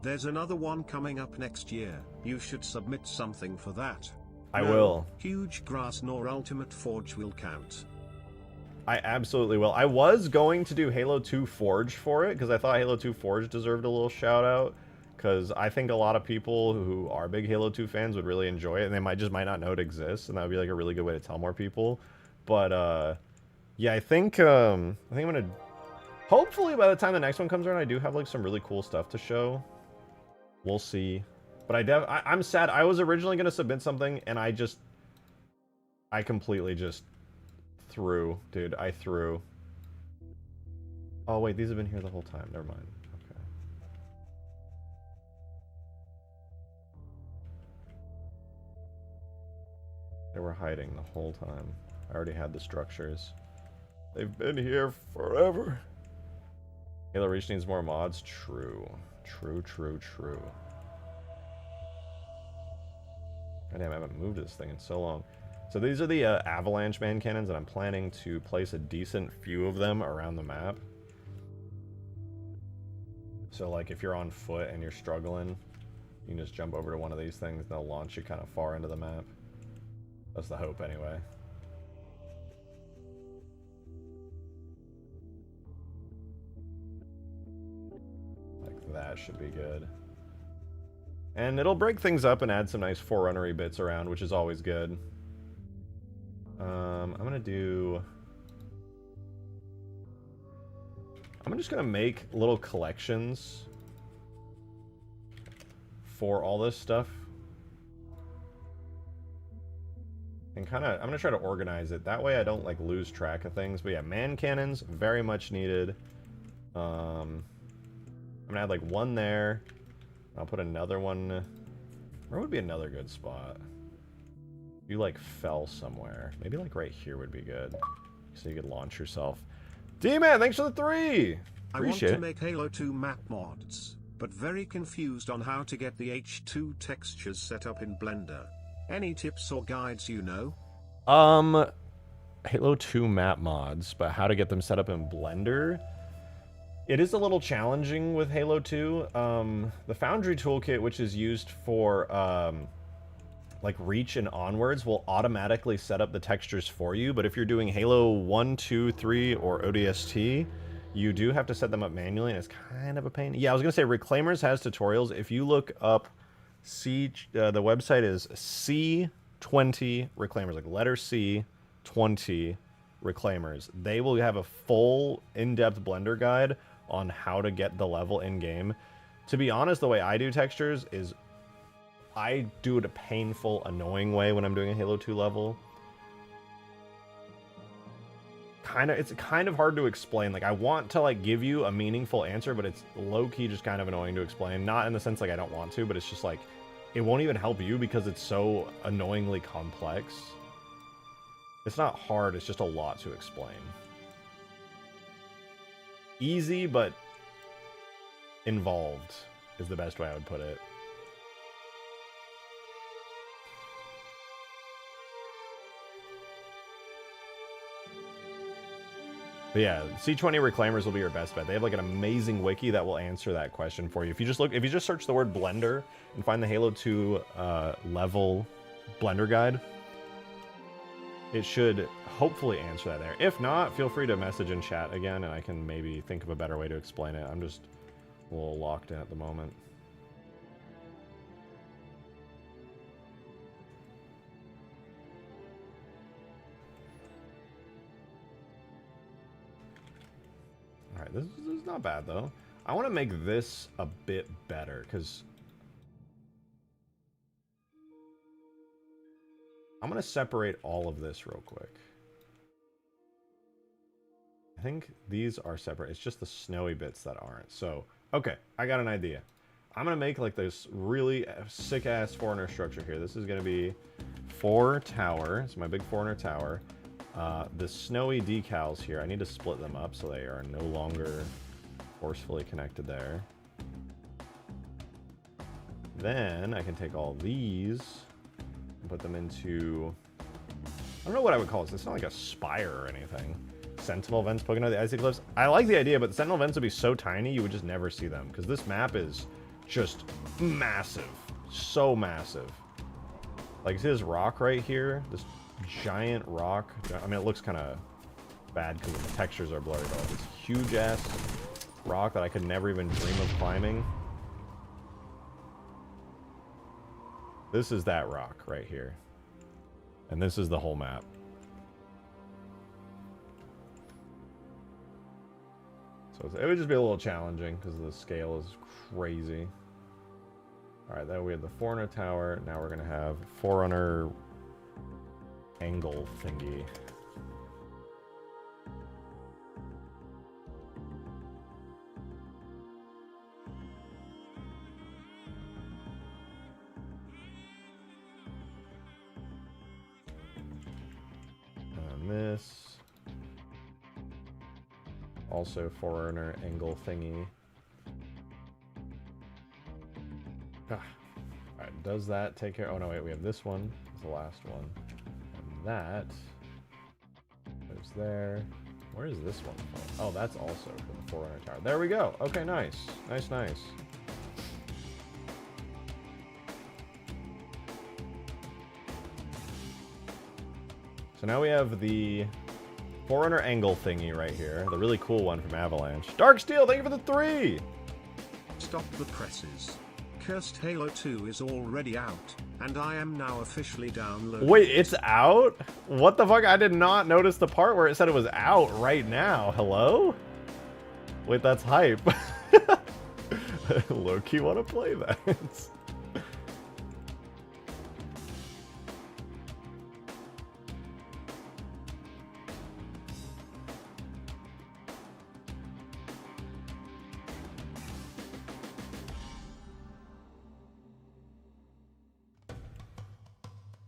There's another one coming up next year. You should submit something for that. I will. Huge grass nor Ultimate Forge will count. I absolutely will. I was going to do Halo 2 Forge for it, because I thought Halo 2 Forge deserved a little shout out. Because I think a lot of people who are big Halo 2 fans would really enjoy it, and they might not know it exists, and that would be like a really good way to tell more people. But yeah, I think I'm gonna. Hopefully, by the time the next one comes around, I do have like some really cool stuff to show. We'll see. But I'm sad. I was originally gonna submit something, and I completely just threw, dude. I threw. Oh wait, these have been here the whole time. Never mind. Okay. They were hiding the whole time. I already had the structures. They've been here forever. Halo Reach needs more mods. True. True, true, true. God damn, I haven't moved this thing in so long. So these are the avalanche man cannons, and I'm planning to place a decent few of them around the map. So like if you're on foot and you're struggling, you can just jump over to one of these things and they'll launch you kind of far into the map. That's the hope anyway. Like that should be good. And it'll break things up and add some nice Forerunner-y bits around, which is always good. I'm just gonna make little collections for all this stuff. And I'm gonna try to organize it. That way I don't like lose track of things. But yeah, man cannons, very much needed. I'm gonna add like one there. I'll put another one. Where would be another good spot? You like fell somewhere. Maybe like right here would be good. So you could launch yourself. D-Man, thanks for the 3! Appreciate it. I want to make Halo 2 map mods, but very confused on how to get the H2 textures set up in Blender. Any tips or guides you know? Halo 2 map mods, but how to get them set up in Blender? It is a little challenging with Halo 2. The Foundry toolkit, which is used for like Reach and onwards, will automatically set up the textures for you. But if you're doing Halo 1, 2, 3, or ODST, you do have to set them up manually, and it's kind of a pain. Yeah, I was gonna say Reclaimers has tutorials. If you look up the website is C20 Reclaimers, like letter C 20 Reclaimers. They will have a full in-depth Blender guide on how to get the level in game. To be honest, the way I do textures is I do it a painful, annoying way when I'm doing a Halo 2 level. It's kind of hard to explain. Like, I want to like give you a meaningful answer, but it's low-key just kind of annoying to explain. Not in the sense like I don't want to, but it's just like it won't even help you because it's so annoyingly complex. It's not hard, it's just a lot to explain. Easy, but involved is the best way I would put it. But yeah, C20 Reclaimers will be your best bet. They have like an amazing wiki that will answer that question for you. If you just search the word Blender and find the Halo 2 level Blender guide, it should hopefully answer that there. If not, feel free to message in chat again, and I can maybe think of a better way to explain it. I'm just a little locked in at the moment. Alright, this is not bad, though. I want to make this a bit better, because I'm going to separate all of this real quick. I think these are separate. It's just the snowy bits that aren't. So, okay, I got an idea. I'm going to make like this really sick-ass Forerunner structure here. This is going to be 4 tower. It's my big Forerunner tower. The snowy decals here, I need to split them up so they are no longer forcefully connected there. Then I can take all these and put them into, I don't know what I would call this. It's not like a spire or anything. Sentinel vents poking out the icy cliffs. I like the idea, but the Sentinel vents would be so tiny you would just never see them because this map is just massive. So massive. Like, see this rock right here? This giant rock. I mean, it looks kind of bad because the textures are blurry, though. This huge-ass rock that I could never even dream of climbing. This is that rock right here. And this is the whole map. So it would just be a little challenging because the scale is crazy. Alright, then we have the Forerunner tower. Now we're going to have Forerunner angle thingy. And this. Also Forerunner angle thingy. Alright, does that take care? Oh no, wait, we have this one. It's the last one. And that goes there. Where is this one from? Oh, that's also for the Forerunner tower. There we go. Okay, nice. Nice, nice. So now we have the Forerunner angle thingy right here. The really cool one from Avalanche. Darksteel, thank you for the 3! Stop the presses. Cursed Halo 2 is already out, and I am now officially downloading. Wait, it's out? What the fuck? I did not notice the part where it said it was out right now. Hello? Wait, that's hype. Low-key want to play that.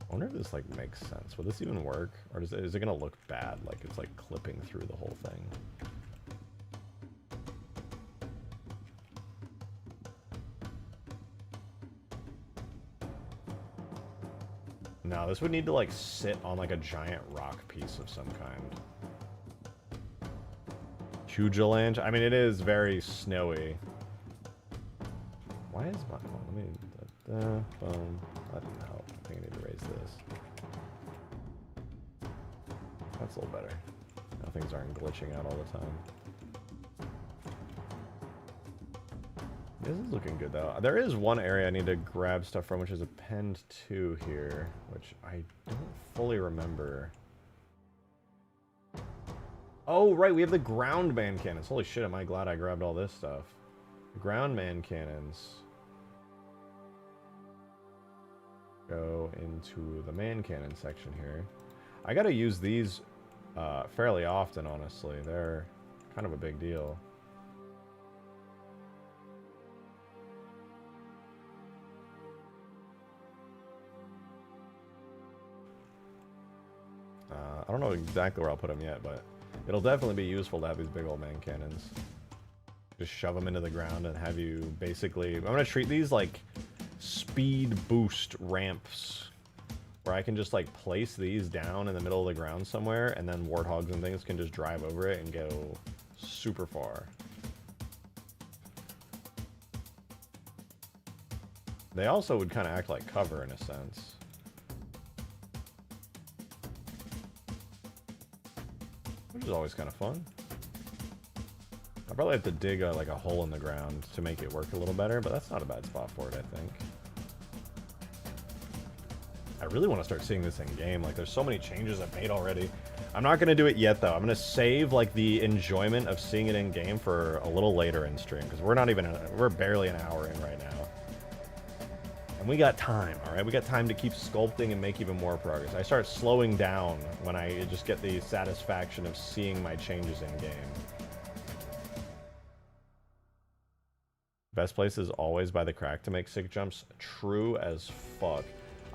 I wonder if this like makes sense. Will this even work, or is it gonna look bad? Like it's like clipping through the whole thing. No, this would need to like sit on like a giant rock piece of some kind. Hugelange. I mean, it is very snowy. Why is my? Oh, let me. Boom. That didn't help. I think I need to raise this. That's a little better. Now things aren't glitching out all the time. This is looking good though. There is one area I need to grab stuff from, which is append 2 here, which I don't fully remember. Oh, right, we have the ground man cannons. Holy shit, am I glad I grabbed all this stuff. Ground man cannons go into the man cannon section here. I gotta use these fairly often, honestly. They're kind of a big deal. I don't know exactly where I'll put them yet, but it'll definitely be useful to have these big old man cannons. Just shove them into the ground and have you basically... I'm gonna treat these like speed boost ramps, where I can just like place these down in the middle of the ground somewhere, and then warthogs and things can just drive over it and go super far. They also would kind of act like cover in a sense. Which is always kind of fun. I'll probably have to dig like a hole in the ground to make it work a little better, but that's not a bad spot for it, I think. I really want to start seeing this in game. Like, there's so many changes I've made already. I'm not going to do it yet, though. I'm going to save like the enjoyment of seeing it in game for a little later in stream, because we're barely an hour in right now. And we got time, all right? We got time to keep sculpting and make even more progress. I start slowing down when I just get the satisfaction of seeing my changes in game. Best place is always by the crack to make sick jumps. True as fuck.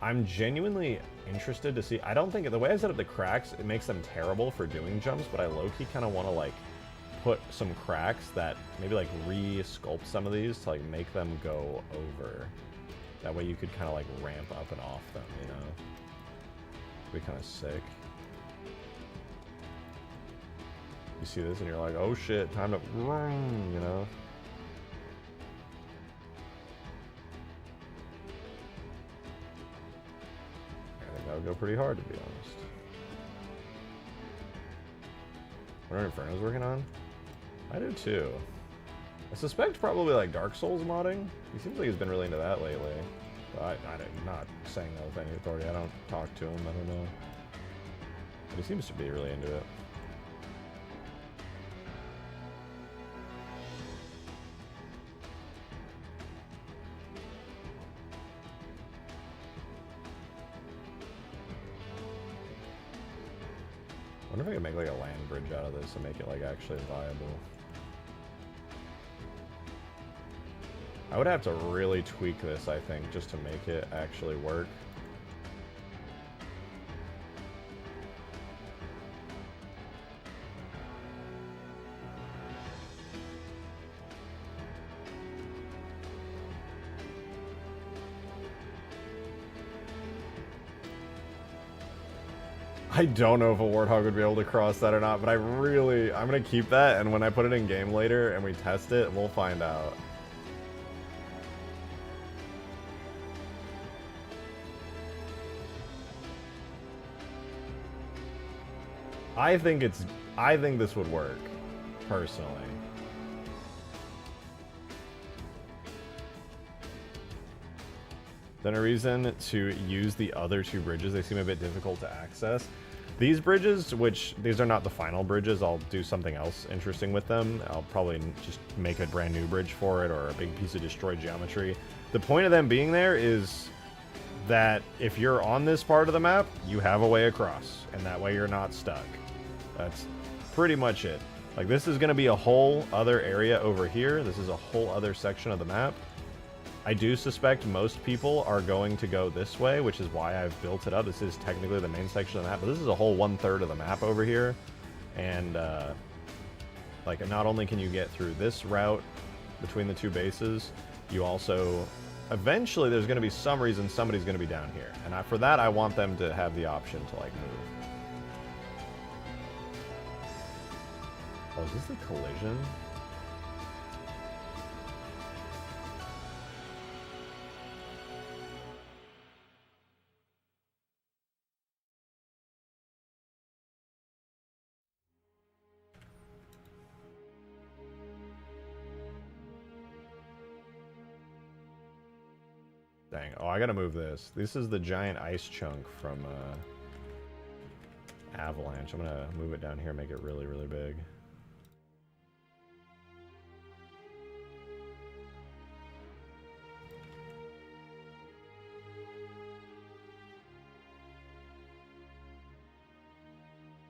I'm genuinely interested to see. I don't think, the way I set up the cracks, it makes them terrible for doing jumps, but I low-key kind of want to like put some cracks that maybe like re-sculpt some of these to like make them go over. That way you could kind of like ramp up and off them, you know? It'd be kind of sick. You see this and you're like, oh shit, time to, you know? I think that would go pretty hard, to be honest. What are Inferno's working on? I do too. I suspect probably like Dark Souls modding. He seems like he's been really into that lately. But I'm not saying that with any authority. I don't talk to him. I don't know. But he seems to be really into it. I wonder if I could make like a land bridge out of this and make it like actually viable. I would have to really tweak this, I think, just to make it actually work. I don't know if a Warthog would be able to cross that or not, but I'm gonna keep that, and when I put it in game later and we test it, we'll find out. I think this would work, personally. Then a reason to use the other two bridges, they seem a bit difficult to access. These bridges, which these are not the final bridges, I'll do something else interesting with them. I'll probably just make a brand new bridge for it or a big piece of destroyed geometry. The point of them being there is that if you're on this part of the map, you have a way across, and that way you're not stuck. That's pretty much it. Like, this is going to be a whole other area over here. This is a whole other section of the map. I do suspect most people are going to go this way, which is why I've built it up. This is technically the main section of the map, but this is a whole 1/3 of the map over here. And, like, not only can you get through this route between the two bases, you also... Eventually, there's going to be some reason somebody's going to be down here. And for that, I want them to have the option to, like, move. Oh, is this the collision? Dang. Oh, I gotta move this. This is the giant ice chunk from Avalanche. I'm gonna move it down here and make it really, really big.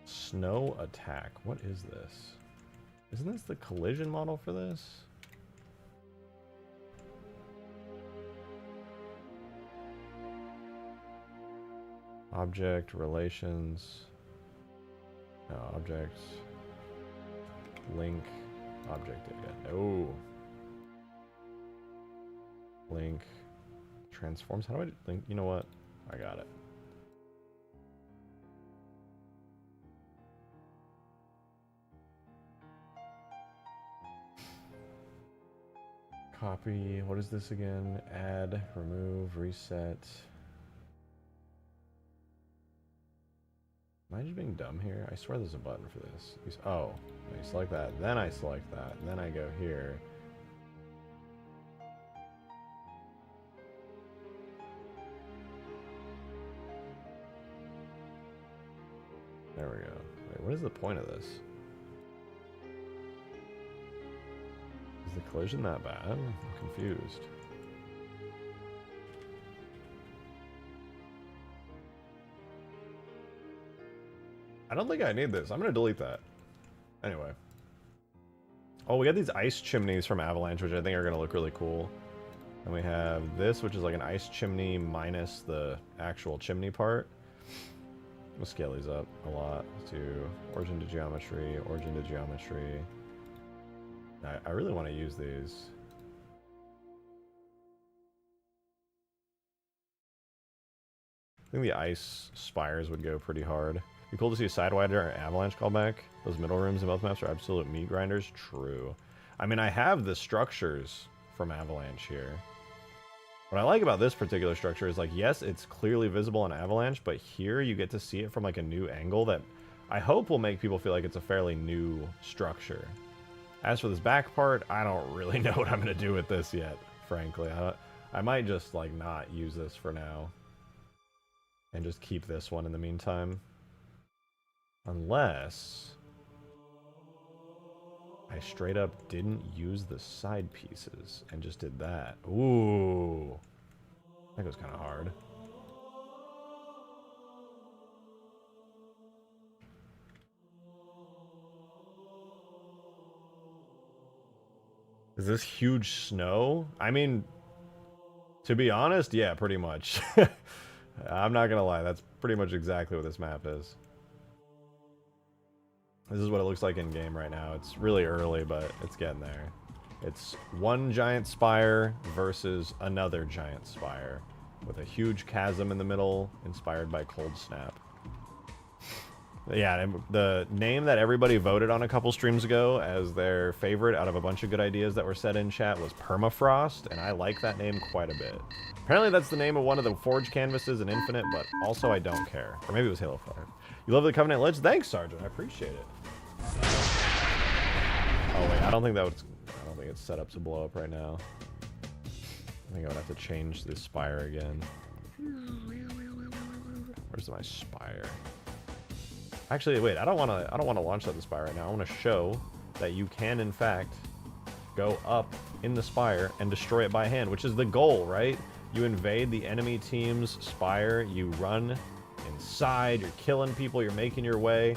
Snow attack. What is this? Isn't this the collision model for this? Object, relations. No, objects. Link. Object data. No. Link. Transforms. How do I link? You know what? I got it. Copy. What is this again? Add, remove, reset. Am I just being dumb here? I swear there's a button for this. Oh, I select that, then I select that, and then I go here. There we go. Wait, what is the point of this? Is the collision that bad? I'm confused. I don't think I need this. I'm going to delete that. Anyway. Oh, we got these ice chimneys from Avalanche, which I think are going to look really cool. And we have this, which is like an ice chimney minus the actual chimney part. We'll scale these up a lot to origin to geometry, origin to geometry. I really want to use these. I think the ice spires would go pretty hard. Be cool to see a Sidewinder or Avalanche callback. Those middle rooms in both maps are absolute meat grinders. True. I mean, I have the structures from Avalanche here. What I like about this particular structure is, like, yes, it's clearly visible on Avalanche, but here you get to see it from, like, a new angle that I hope will make people feel like it's a fairly new structure. As for this back part, I don't really know what I'm going to do with this yet, frankly. I might just, like, not use this for now. And just keep this one in the meantime. Unless I straight up didn't use the side pieces and just did that. Ooh. That goes kind of hard. Is this huge snow? I mean, to be honest, yeah, pretty much. I'm not gonna lie, that's pretty much exactly what this map is. This is what it looks like in game right now. It's really early, but it's getting there. It's one giant spire versus another giant spire with a huge chasm in the middle inspired by Cold Snap. Yeah, the name that everybody voted on a couple streams ago as their favorite out of a bunch of good ideas that were said in chat was Permafrost, and I like that name quite a bit. Apparently that's the name of one of the Forge canvases in Infinite, but also I don't care. Or maybe it was Halo 5. You love the Covenant Ledge? Thanks, Sergeant. I appreciate it. Oh wait, I don't think it's set up to blow up right now. I think I would have to change this spire again. Where's my spire? Actually, wait, I don't want to launch that the spire right now. I want to show that you can, in fact, go up in the spire and destroy it by hand, which is the goal, right? You invade the enemy team's spire, you run inside, you're killing people, you're making your way.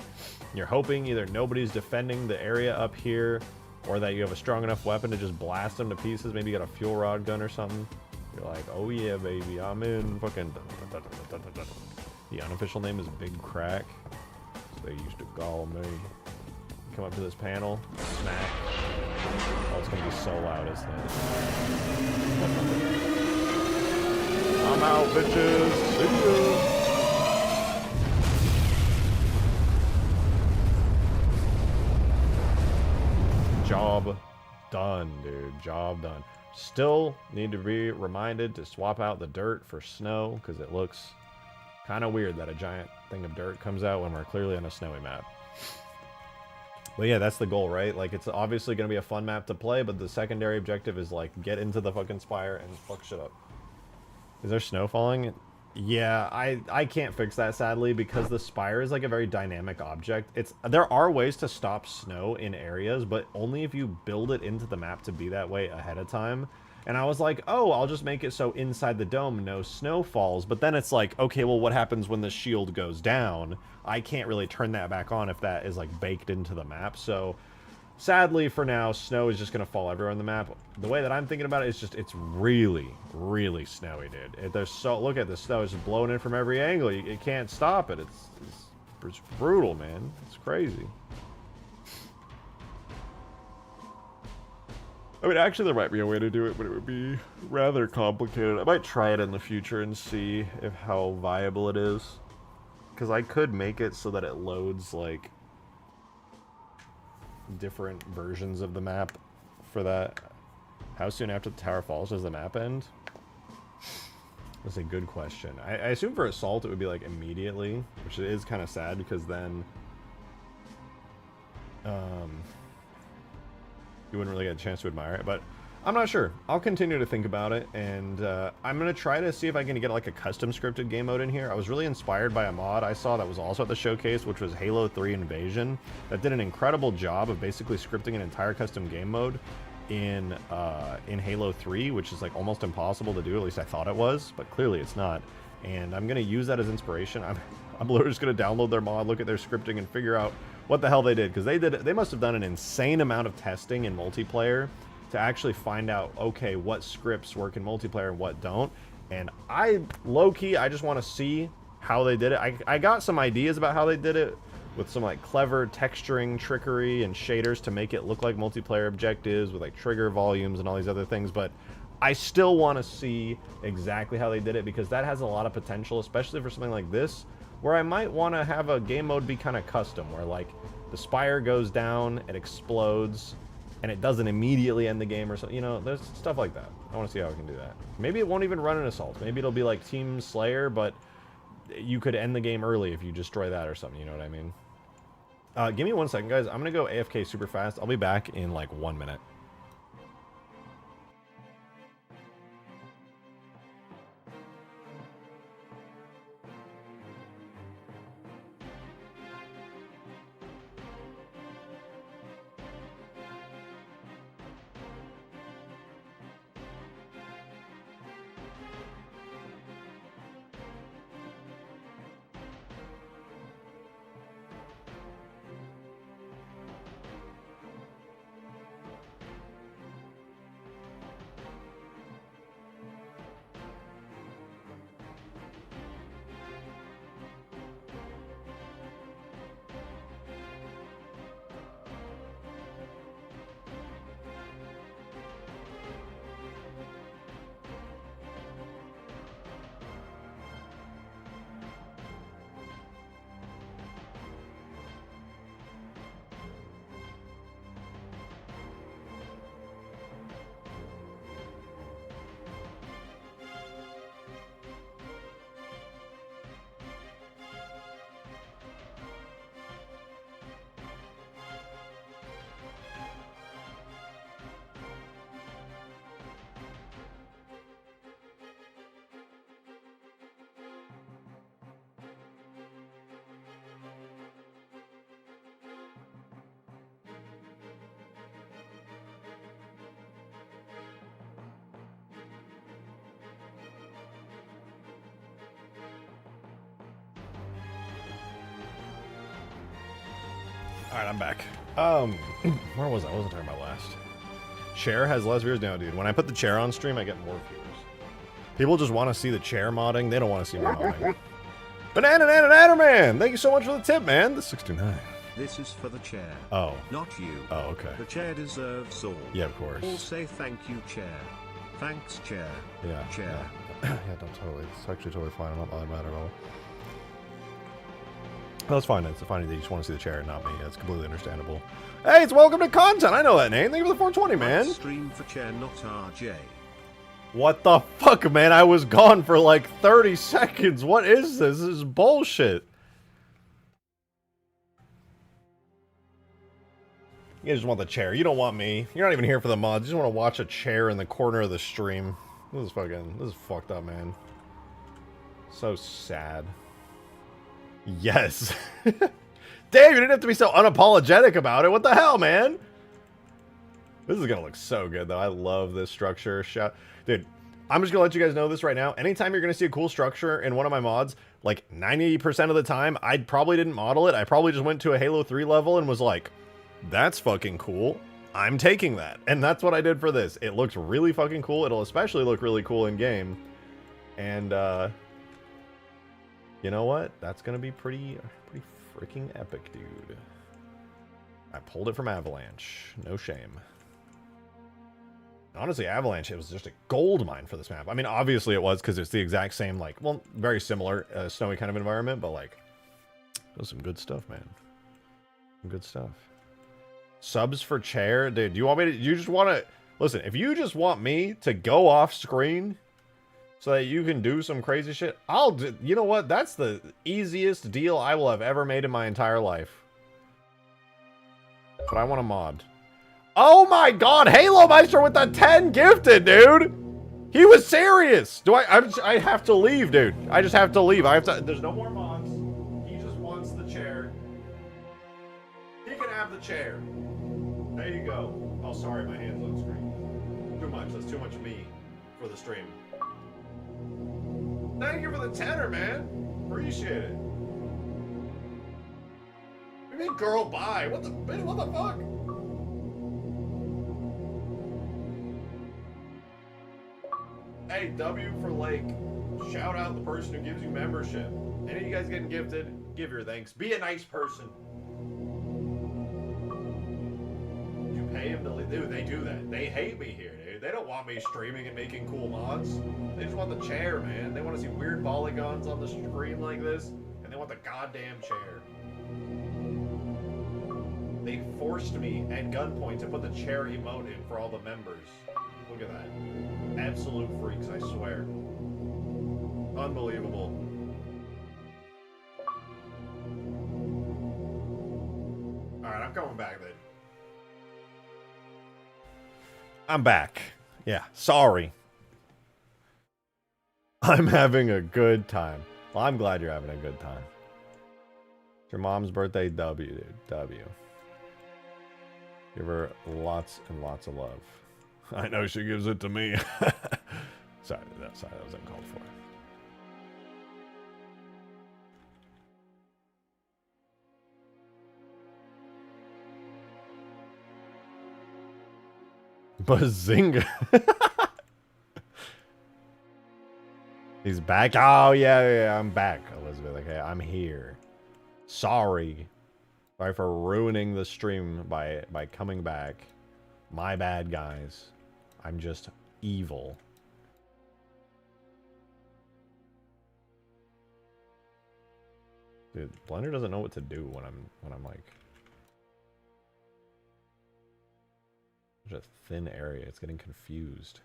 You're hoping either nobody's defending the area up here, or that you have a strong enough weapon to just blast them to pieces. Maybe you got a fuel rod gun or something. You're like, oh yeah, baby, I'm in fucking... The unofficial name is Big Crack. They used to call me. Come up to this panel, smack. Oh, it's gonna be so loud, isn't it? I'm out, bitches. See ya. Job done, dude. Job done. Still need to be reminded to swap out the dirt for snow, because it looks kind of weird that a giant thing of dirt comes out when we're clearly on a snowy map. But yeah, that's the goal, right? Like, it's obviously going to be a fun map to play, but the secondary objective is, like, get into the fucking spire and fuck shit up. Is there snow falling? Yeah, I can't fix that, sadly, because the spire is, like, a very dynamic object. There are ways to stop snow in areas, but only if you build it into the map to be that way ahead of time. And I was like, oh, I'll just make it so inside the dome no snow falls. But then it's like, okay, well, what happens when the shield goes down? I can't really turn that back on if that is, like, baked into the map. So, sadly, for now, snow is just going to fall everywhere on the map. The way that I'm thinking about it is just, it's really, really snowy, dude. Look at the snow. It's just blowing in from every angle. You can't stop it. It's brutal, man. It's crazy. I mean, actually, there might be a way to do it, but it would be rather complicated. I might try it in the future and see how viable it is. Because I could make it so that it loads, like, different versions of the map for that. How soon after the tower falls does the map end? That's a good question. I assume for Assault it would be, like, immediately, which is kind of sad because then... you wouldn't really get a chance to admire it, but I'm not sure. I'll continue to think about it, and I'm going to try to see if I can get like a custom scripted game mode in here. I was really inspired by a mod I saw that was also at the showcase, which was Halo 3 Invasion, that did an incredible job of basically scripting an entire custom game mode in Halo 3, which is like almost impossible to do, at least I thought it was, but clearly it's not. And I'm going to use that as inspiration. I'm literally just going to download their mod, look at their scripting, and figure out what the hell they did, because they must have done an insane amount of testing in multiplayer to actually find out, okay, what scripts work in multiplayer and what don't. And low-key, I just want to see how they did it. I got some ideas about how they did it with some like clever texturing, trickery, and shaders to make it look like multiplayer objectives with like trigger volumes and all these other things, but I still want to see exactly how they did it, because that has a lot of potential, especially for something like this, where I might want to have a game mode be kind of custom, where like the spire goes down, it explodes, and it doesn't immediately end the game or something. You know, there's stuff like that. I want to see how I can do that. Maybe it won't even run an Assault. Maybe it'll be like Team Slayer, but you could end the game early if you destroy that or something, you know what I mean? Give me 1 second, guys. I'm gonna go AFK super fast. I'll be back in like 1 minute. Alright, I'm back. Where was I? What was I talking about last? Chair has less viewers now, dude. When I put the chair on stream, I get more viewers. People just want to see the chair modding. They don't want to see me modding. Banana Man! Thank you so much for the tip, man. The 69. This is for the chair. Oh. Not you. Oh, okay. The chair deserves all. Yeah, of course. All say thank you, chair. Thanks, chair. Yeah. Chair. Yeah, don't totally. It's actually totally fine. I'm not bothered by it at all. Well, that's fine. It's fine that you just want to see the chair and not me. That's completely understandable. Hey, it's welcome to content. I know that name. Thank you for the 420, man. Stream for chair, not RJ. What the fuck, man? I was gone for like 30 seconds. What is this? This is bullshit. You guys just want the chair. You don't want me. You're not even here for the mods. You just want to watch a chair in the corner of the stream. This is fucked up, man. So sad. Yes. Dave, you didn't have to be so unapologetic about it. What the hell, man? This is gonna look so good, though. I love this structure. Dude, I'm just gonna let you guys know this right now. Anytime you're gonna see a cool structure in one of my mods, like 90% of the time, I probably didn't model it. I probably just went to a Halo 3 level and was like, that's fucking cool. I'm taking that. And that's what I did for this. It looks really fucking cool. It'll especially look really cool in game. And, you know what? That's gonna be pretty freaking epic, dude. I pulled it from Avalanche. No shame. Honestly, Avalanche, it was just a gold mine for this map. I mean, obviously it was because it's the exact same, like, well, very similar snowy kind of environment, but like, it was some good stuff, man. Some good stuff. Subs for chair, dude. You want me to? You just want to listen? If you just want me to go off screen so that you can do some crazy shit, I'll do. You know what? That's the easiest deal I will have ever made in my entire life. But I want a mod. Oh my God, Halo Meister with the 10 gifted, dude. He was serious. Do I have to leave, dude. I just have to leave. I have to. There's no more mods. He just wants the chair. He can have the chair. There you go. Oh, sorry, my hand's on screen. Too much. That's too much of me for the stream. Thank you for the tenner, man. Appreciate it. What do you mean, girl, bye? What the fuck? Hey, W for Lake. Shout out the person who gives you membership. Any of you guys getting gifted, give your thanks. Be a nice person. You pay him to leave. Dude, they do that. They hate me here, dude. They don't want me streaming and making cool mods. They just want the chair, man. They want to see weird polygons on the screen like this, and they want the goddamn chair. They forced me at gunpoint to put the chair emote in for all the members. Look at that. Absolute freaks, I swear. Unbelievable. I'm coming back then. I'm back. Yeah, sorry. I'm having a good time. Well, I'm glad you're having a good time. It's your mom's birthday, W, dude. W. Give her lots and lots of love. I know she gives it to me. Sorry, that was uncalled for. Bazinga. He's back. Oh, yeah, I'm back, Elizabeth. Okay, I'm here. Sorry. Sorry for ruining the stream by coming back. My bad, guys. I'm just evil. Dude, Blender doesn't know what to do when I'm like such a thin area. It's getting confused.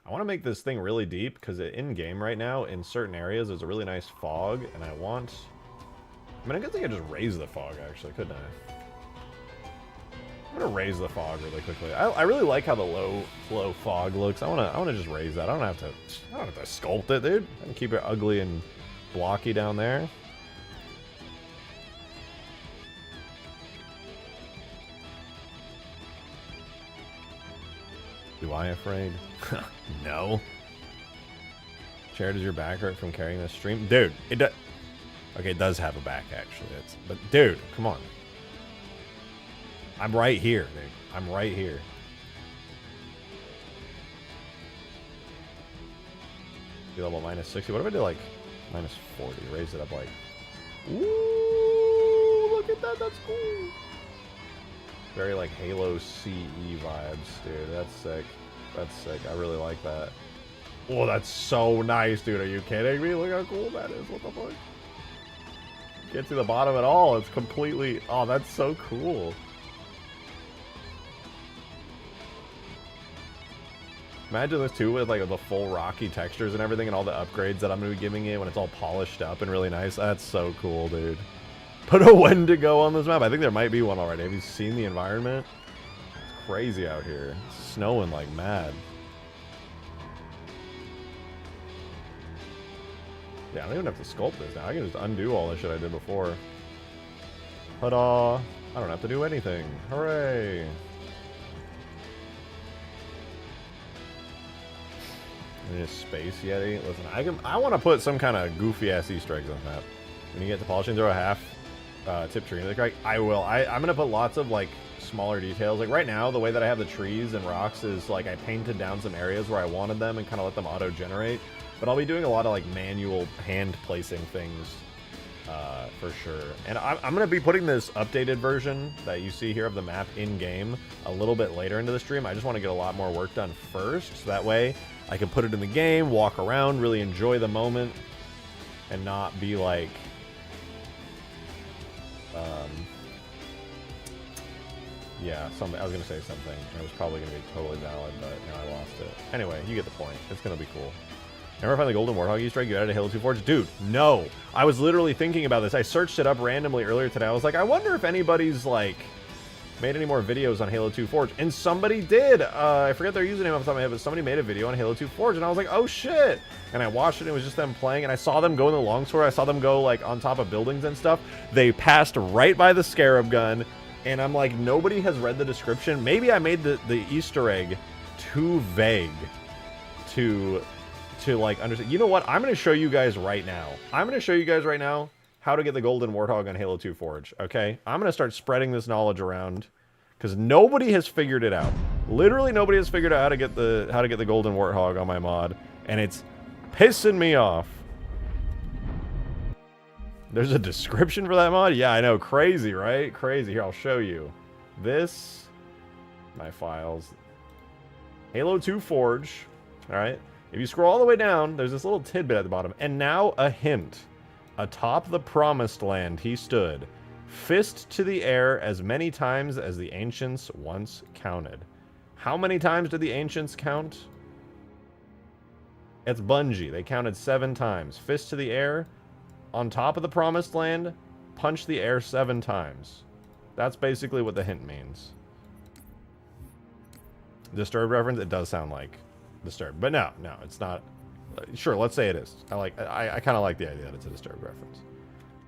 I want to make this thing really deep because in game right now, in certain areas, there's a really nice fog, and I mean, I guess I could just raise the fog, actually, couldn't I? I'm gonna raise the fog really quickly. I really like how the low flow fog looks. I wanna just raise that. I don't have to sculpt it, dude. I can keep it ugly and blocky down there. Do I afraid? No. Chair, does your back hurt from carrying this stream? Dude, it does. Okay, it does have a back, actually. But dude, come on. I'm right here, dude. I'm right here. Be level minus 60. What if I did like minus 40? Raise it up like. Ooh, look at that. That's cool. Very like Halo CE vibes, dude. That's sick. That's sick. I really like that. Oh, that's so nice, dude. Are you kidding me? Look how cool that is. What the fuck? Get to the bottom at all. It's completely. Oh, that's so cool. Imagine this too with like the full rocky textures and everything and all the upgrades that I'm going to be giving it when it's all polished up and really nice. That's so cool, dude. Put a Wendigo on this map. I think there might be one already. Have you seen the environment? It's crazy out here. It's snowing like mad. Yeah, I don't even have to sculpt this now. I can just undo all the shit I did before. Ta-da! I don't have to do anything. Hooray! And just Space Yeti. Listen, I want to put some kind of goofy ass Easter eggs on the map. When you get to polishing, throw a half tip tree. Like, I will. I'm gonna put lots of like smaller details. Like right now, the way that I have the trees and rocks is like I painted down some areas where I wanted them and kind of let them auto-generate. But I'll be doing a lot of like manual hand placing things for sure. And I'm gonna be putting this updated version that you see here of the map in game a little bit later into the stream. I just want to get a lot more work done first, so that way I can put it in the game, walk around, really enjoy the moment, and not be like. Yeah, something. I was gonna say something. It was probably gonna be totally valid, but now I lost it. Anyway, you get the point. It's gonna be cool. Never find the golden warthog Easter egg you added to Halo 2 Forge? Dude, no. I was literally thinking about this. I searched it up randomly earlier today. I was like, I wonder if anybody's like made any more videos on Halo 2 Forge, and somebody did. I forget their username off the top of my head, but somebody made a video on Halo 2 Forge, and I was like, oh shit. And I watched it, and it was just them playing, and I saw them go in the longsword. I saw them go like on top of buildings and stuff. They passed right by the Scarab gun. And I'm like, nobody has read the description. Maybe I made the Easter egg too vague to like understand. You know what? I'm going to show you guys right now. I'm going to show you guys right now how to get the golden warthog on Halo 2 Forge. Okay? I'm going to start spreading this knowledge around because nobody has figured it out. Literally nobody has figured out how to get the golden warthog on my mod, and it's pissing me off. There's a description for that mod? Yeah, I know. Crazy, right? Crazy. Here, I'll show you. This, my files. Halo 2 Forge. All right. If you scroll all the way down, there's this little tidbit at the bottom. And now a hint. Atop the promised land he stood, fist to the air as many times as the ancients once counted. How many times did the ancients count? It's Bungie. They counted 7 times. Fist to the air. On top of the promised land, punch the air 7 times. That's basically what the hint means. Disturbed reference? It does sound like Disturbed. But no, it's not. Sure, let's say it is. I kind of like the idea that it's a Disturbed reference.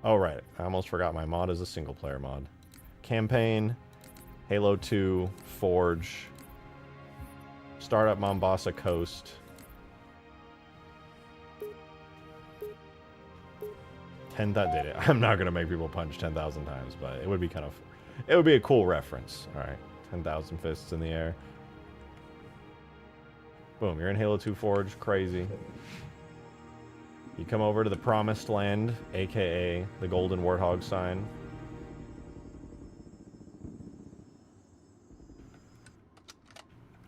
Oh, right. I almost forgot my mod is a single-player mod. Campaign, Halo 2, Forge, Startup Mombasa Coast. 10,000. I'm not going to make people punch 10,000 times, but it would be kind of... It would be a cool reference. All right. 10,000 fists in the air. Boom. You're in Halo 2 Forge. Crazy. You come over to the Promised Land, a.k.a. the Golden Warthog sign.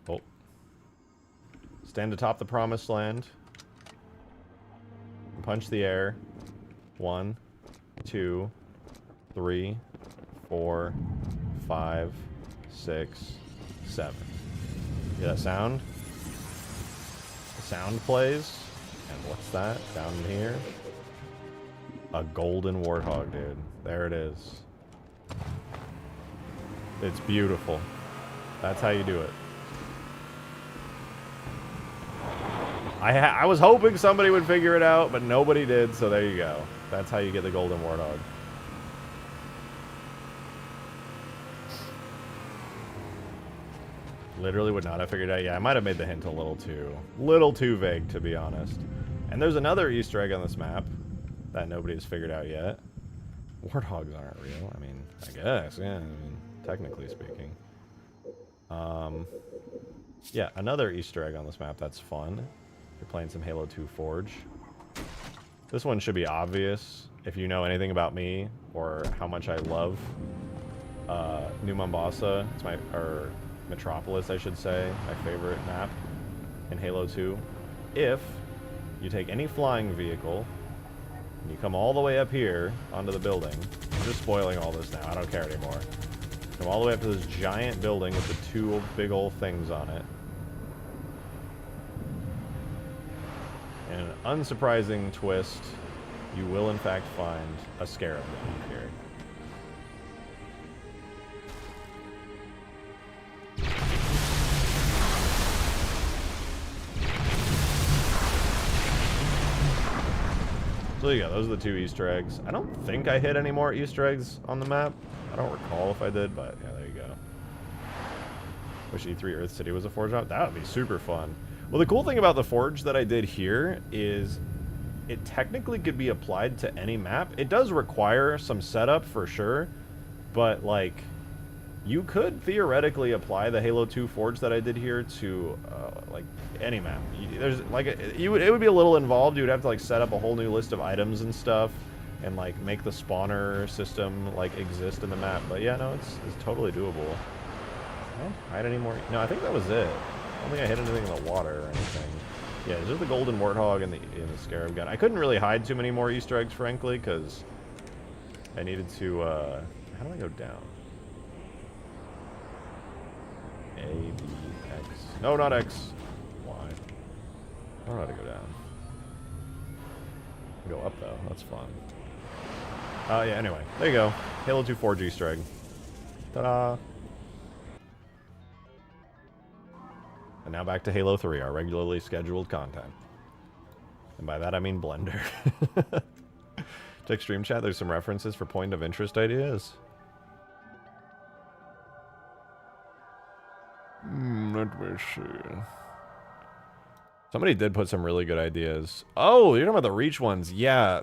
Oh. Stand atop the Promised Land. Punch the air. 1, 2, 3, 4, 5, 6, 7. Hear that sound? The sound plays. And what's that down here? A golden warthog, dude. There it is. It's beautiful. That's how you do it. I was hoping somebody would figure it out, but nobody did, so there you go. That's how you get the golden warthog. Literally would not have figured it out. Yeah, I might have made the hint a little too vague, to be honest. And there's another Easter egg on this map that nobody has figured out yet. Warthogs aren't real. I mean, I guess, yeah. I mean, technically speaking. Yeah, another Easter egg on this map that's fun. If you're playing some Halo 2 Forge. This one should be obvious if you know anything about me or how much I love New Mombasa. It's or Metropolis, I should say, my favorite map in Halo 2. If you take any flying vehicle and you come all the way up here onto the building, I'm just spoiling all this now, I don't care anymore. Come all the way up to this giant building with the two big old things on it. And an unsurprising twist, you will in fact find a Scarab down here. So yeah, those are the two Easter eggs. I don't think I hit any more Easter eggs on the map. I don't recall if I did, but yeah, there you go. Wish E3 Earth City was a Forge map. That would be super fun. Well, the cool thing about the Forge that I did here is it technically could be applied to any map. It does require some setup for sure, but like you could theoretically apply the Halo 2 Forge that I did here to like any map. There's like it would be a little involved. You would have to like set up a whole new list of items and stuff, and like make the spawner system like exist in the map. But yeah, no, it's totally doable. I don't hide anymore. No, I think that was it. I don't think I hit anything in the water or anything. Yeah, it's just the golden warthog and the Scarab gun. I couldn't really hide too many more Easter eggs, frankly, because I needed to. How do I go down? A, B, X. No, not X. Y. I don't know how to go down. Go up, though. That's fun. Yeah, anyway. There you go. Halo 2 Forge Easter egg. Ta-da! And now back to Halo 3, our regularly scheduled content. And by that, I mean Blender. Check stream chat. There's some references for point of interest ideas. Let me see. Somebody did put some really good ideas. Oh, you're talking about the Reach ones. Yeah,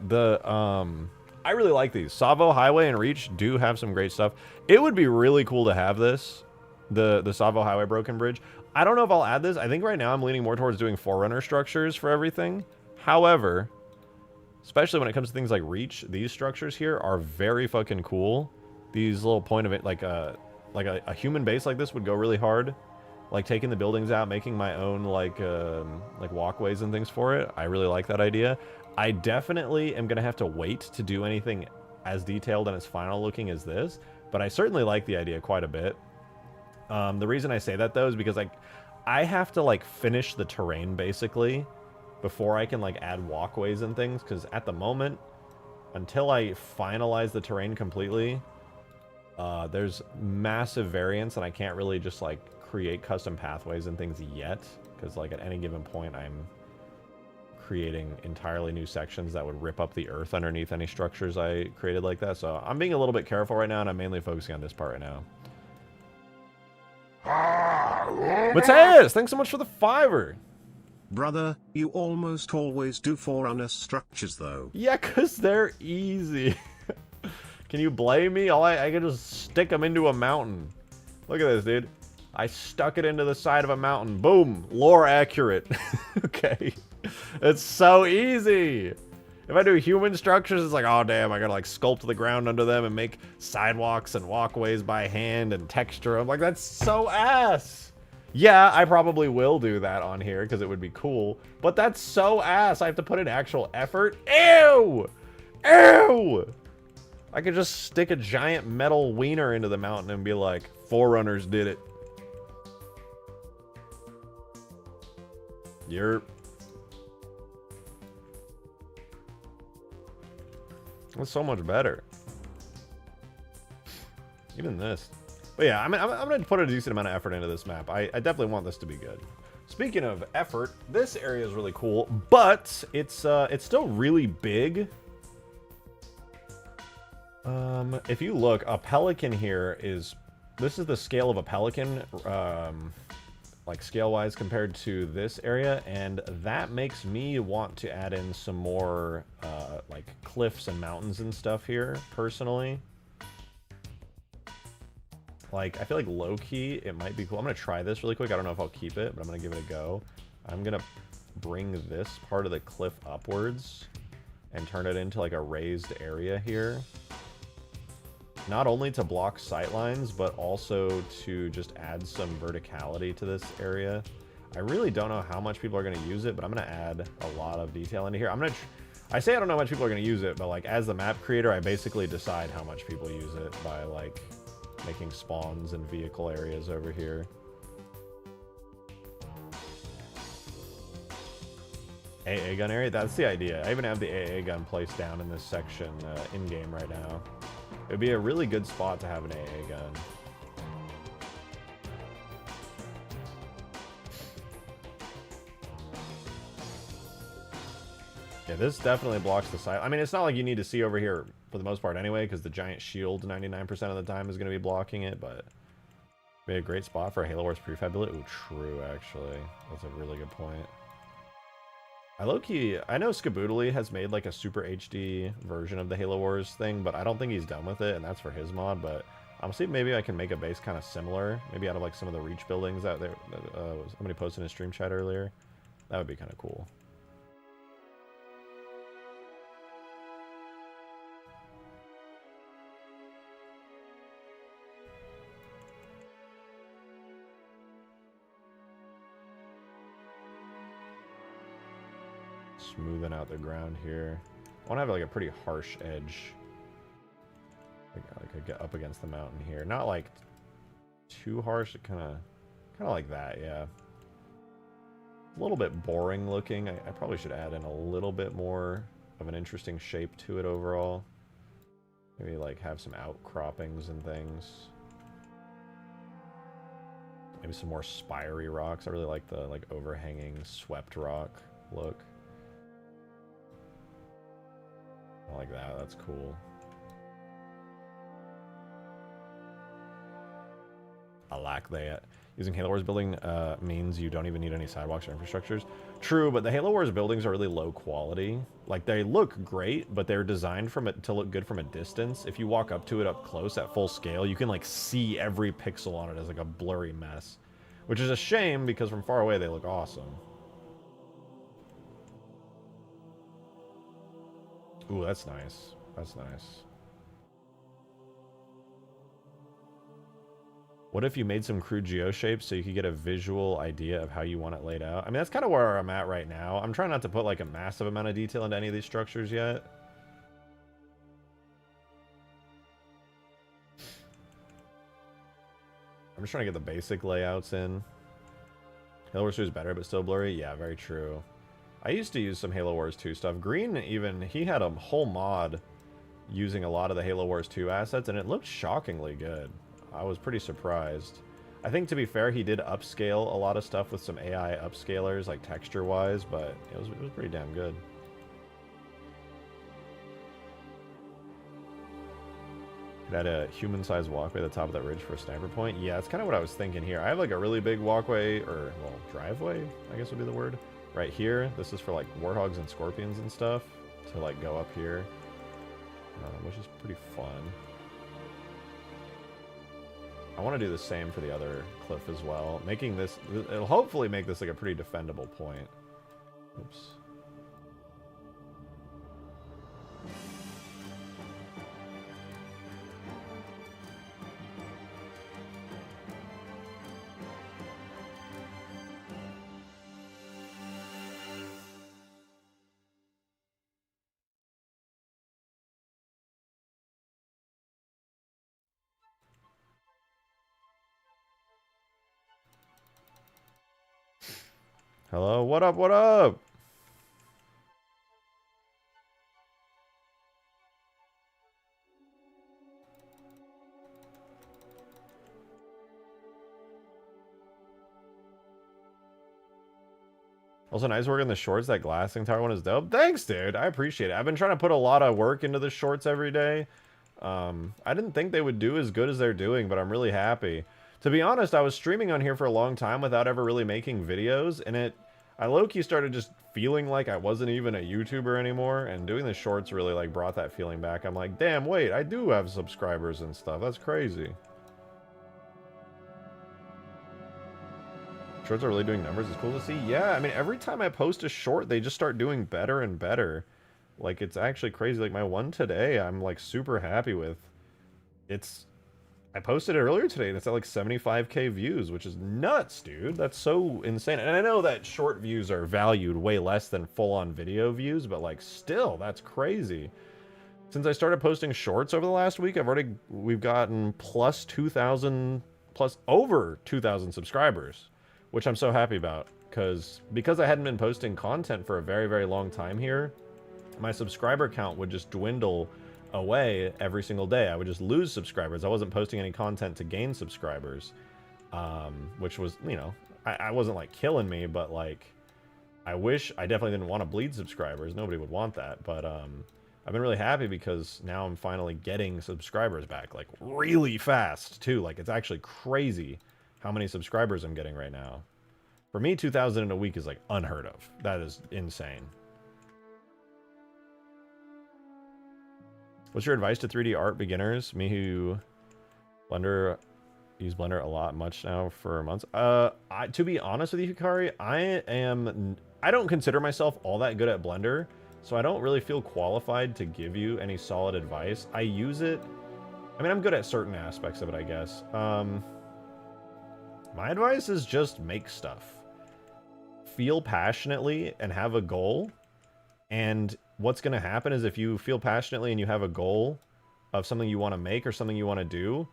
I really like these. Savo Highway and Reach do have some great stuff. It would be really cool to have this. The Savo Highway Broken Bridge. I don't know if I'll add this. I think right now I'm leaning more towards doing Forerunner structures for everything. However, especially when it comes to things like Reach, these structures here are very fucking cool. These little point of it, like a human base like this would go really hard. Like taking the buildings out, making my own like walkways and things for it. I really like that idea. I definitely am gonna have to wait to do anything as detailed and as final looking as this, but I certainly like the idea quite a bit. The reason I say that though is because I have to like finish the terrain basically before I can like add walkways and things, because at the moment, until I finalize the terrain completely, There's massive variance, and I can't really just like create custom pathways and things yet, because like at any given point I'm creating entirely new sections that would rip up the earth underneath any structures I created like that. So I'm being a little bit careful right now, and I'm mainly focusing on this part right now. Mateus, thanks so much for the $5. Brother, you almost always do Forerunner structures though. Yeah, because they're easy. Can you blame me? I can just stick them into a mountain. Look at this, dude. I stuck it into the side of a mountain. Boom. Lore accurate. Okay. It's so easy. If I do human structures, it's like, oh, damn, I gotta, like, sculpt the ground under them and make sidewalks and walkways by hand and texture. I'm like, that's so ass. Yeah, I probably will do that on here because it would be cool. But that's so ass. I have to put in actual effort. Ew! Ew! I could just stick a giant metal wiener into the mountain and be like, Forerunners did it. That's so much better. Even this. But yeah, I'm going to put a decent amount of effort into this map. I definitely want this to be good. Speaking of effort, this area is really cool, but it's still really big. If you look, a pelican here is... This is the scale of a pelican, like scale-wise compared to this area, and that makes me want to add in some more, like, cliffs and mountains and stuff here, personally. Like, I feel like low-key, it might be cool. I'm going to try this really quick. I don't know if I'll keep it, but I'm going to give it a go. I'm going to bring this part of the cliff upwards and turn it into, like, a raised area here. Not only to block sightlines, but also to just add some verticality to this area. I really don't know how much people are going to use it, but I'm going to add a lot of detail into here. I say I don't know how much people are going to use it, but like as the map creator, I basically decide how much people use it by like making spawns and vehicle areas over here. AA gun area? That's the idea. I even have the AA gun placed down in this section in-game right now. It would be a really good spot to have an AA gun. Yeah, this definitely blocks the sight. I mean, it's not like you need to see over here for the most part anyway, because the giant shield 99% of the time is going to be blocking it, but it'd be a great spot for a Halo Wars prefab build. Ooh, true, actually. That's a really good point. I know Skaboodly has made like a super HD version of the Halo Wars thing, but I don't think he's done with it, and that's for his mod, but I'm seeing maybe I can make a base kind of similar, maybe out of like some of the Reach buildings out there that somebody posted in a stream chat earlier. That would be kind of cool. Smoothing out the ground here. I want to have like a pretty harsh edge. Like I get up against the mountain here. Not like too harsh, kind of like that, yeah. A little bit boring looking. I probably should add in a little bit more of an interesting shape to it overall. Maybe like have some outcroppings and things. Maybe some more spiry rocks. I really like the like overhanging swept rock look. I like that, that's cool. I like that. Using Halo Wars building means you don't even need any sidewalks or infrastructures. True, but the Halo Wars buildings are really low quality. Like, they look great, but they're designed to look good from a distance. If you walk up to it up close at full scale, you can, like, see every pixel on it as, like, a blurry mess. Which is a shame, because from far away they look awesome. Ooh, that's nice. That's nice. What if you made some crude geoshapes so you could get a visual idea of how you want it laid out? I mean, that's kind of where I'm at right now. I'm trying not to put like a massive amount of detail into any of these structures yet. I'm just trying to get the basic layouts in. Halo Wars 2 is better, but still blurry? Yeah, very true. I used to use some Halo Wars 2 stuff. Green, even, he had a whole mod using a lot of the Halo Wars 2 assets, and it looked shockingly good. I was pretty surprised. I think, to be fair, he did upscale a lot of stuff with some AI upscalers, like texture-wise, but it was pretty damn good. Could add a human-sized walkway at the top of that ridge for a sniper point. Yeah, that's kind of what I was thinking here. I have like a really big walkway, or, well, driveway, I guess would be the word, right here. This is for like warthogs and scorpions and stuff to like go up here, which is pretty fun. I want to do the same for the other cliff as well. Making this, it'll hopefully make this like a pretty defendable point. Oops. Hello, what up, what up? Also, nice work on the shorts. That glassing tower one is dope. Thanks, dude. I appreciate it. I've been trying to put a lot of work into the shorts every day. I didn't think they would do as good as they're doing, but I'm really happy. To be honest, I was streaming on here for a long time without ever really making videos, and I low-key started just feeling like I wasn't even a YouTuber anymore, and doing the shorts really like brought that feeling back. I'm like, damn, wait, I do have subscribers and stuff. That's crazy. Shorts are really doing numbers. It's cool to see. Yeah, I mean, every time I post a short, they just start doing better and better. Like, it's actually crazy. Like, my one today, I'm, like, super happy with. I posted it earlier today, and it's at, like, 75K views, which is nuts, dude. That's so insane. And I know that short views are valued way less than full-on video views, but, like, still, that's crazy. Since I started posting shorts over the last week, we've gotten plus over 2,000 subscribers, which I'm so happy about, because I hadn't been posting content for a very, very long time here, my subscriber count would just dwindle away every single day. I would just lose subscribers. I wasn't posting any content to gain subscribers, which was, you know, I wasn't like killing me, but like, I definitely didn't want to bleed subscribers. Nobody would want that, but I've been really happy because now I'm finally getting subscribers back, like really fast too. Like, it's actually crazy how many subscribers I'm getting right now. For me, 2,000 in a week is like unheard of. That is insane. What's your advice to 3D art beginners? Me who use Blender a lot much now for months. To be honest with you, Hikari, I don't consider myself all that good at Blender, so I don't really feel qualified to give you any solid advice. I use it. I mean, I'm good at certain aspects of it, I guess. My advice is just make stuff. Feel passionately and have a goal. And what's going to happen is if you feel passionately and you have a goal of something you want to make or something you want to do,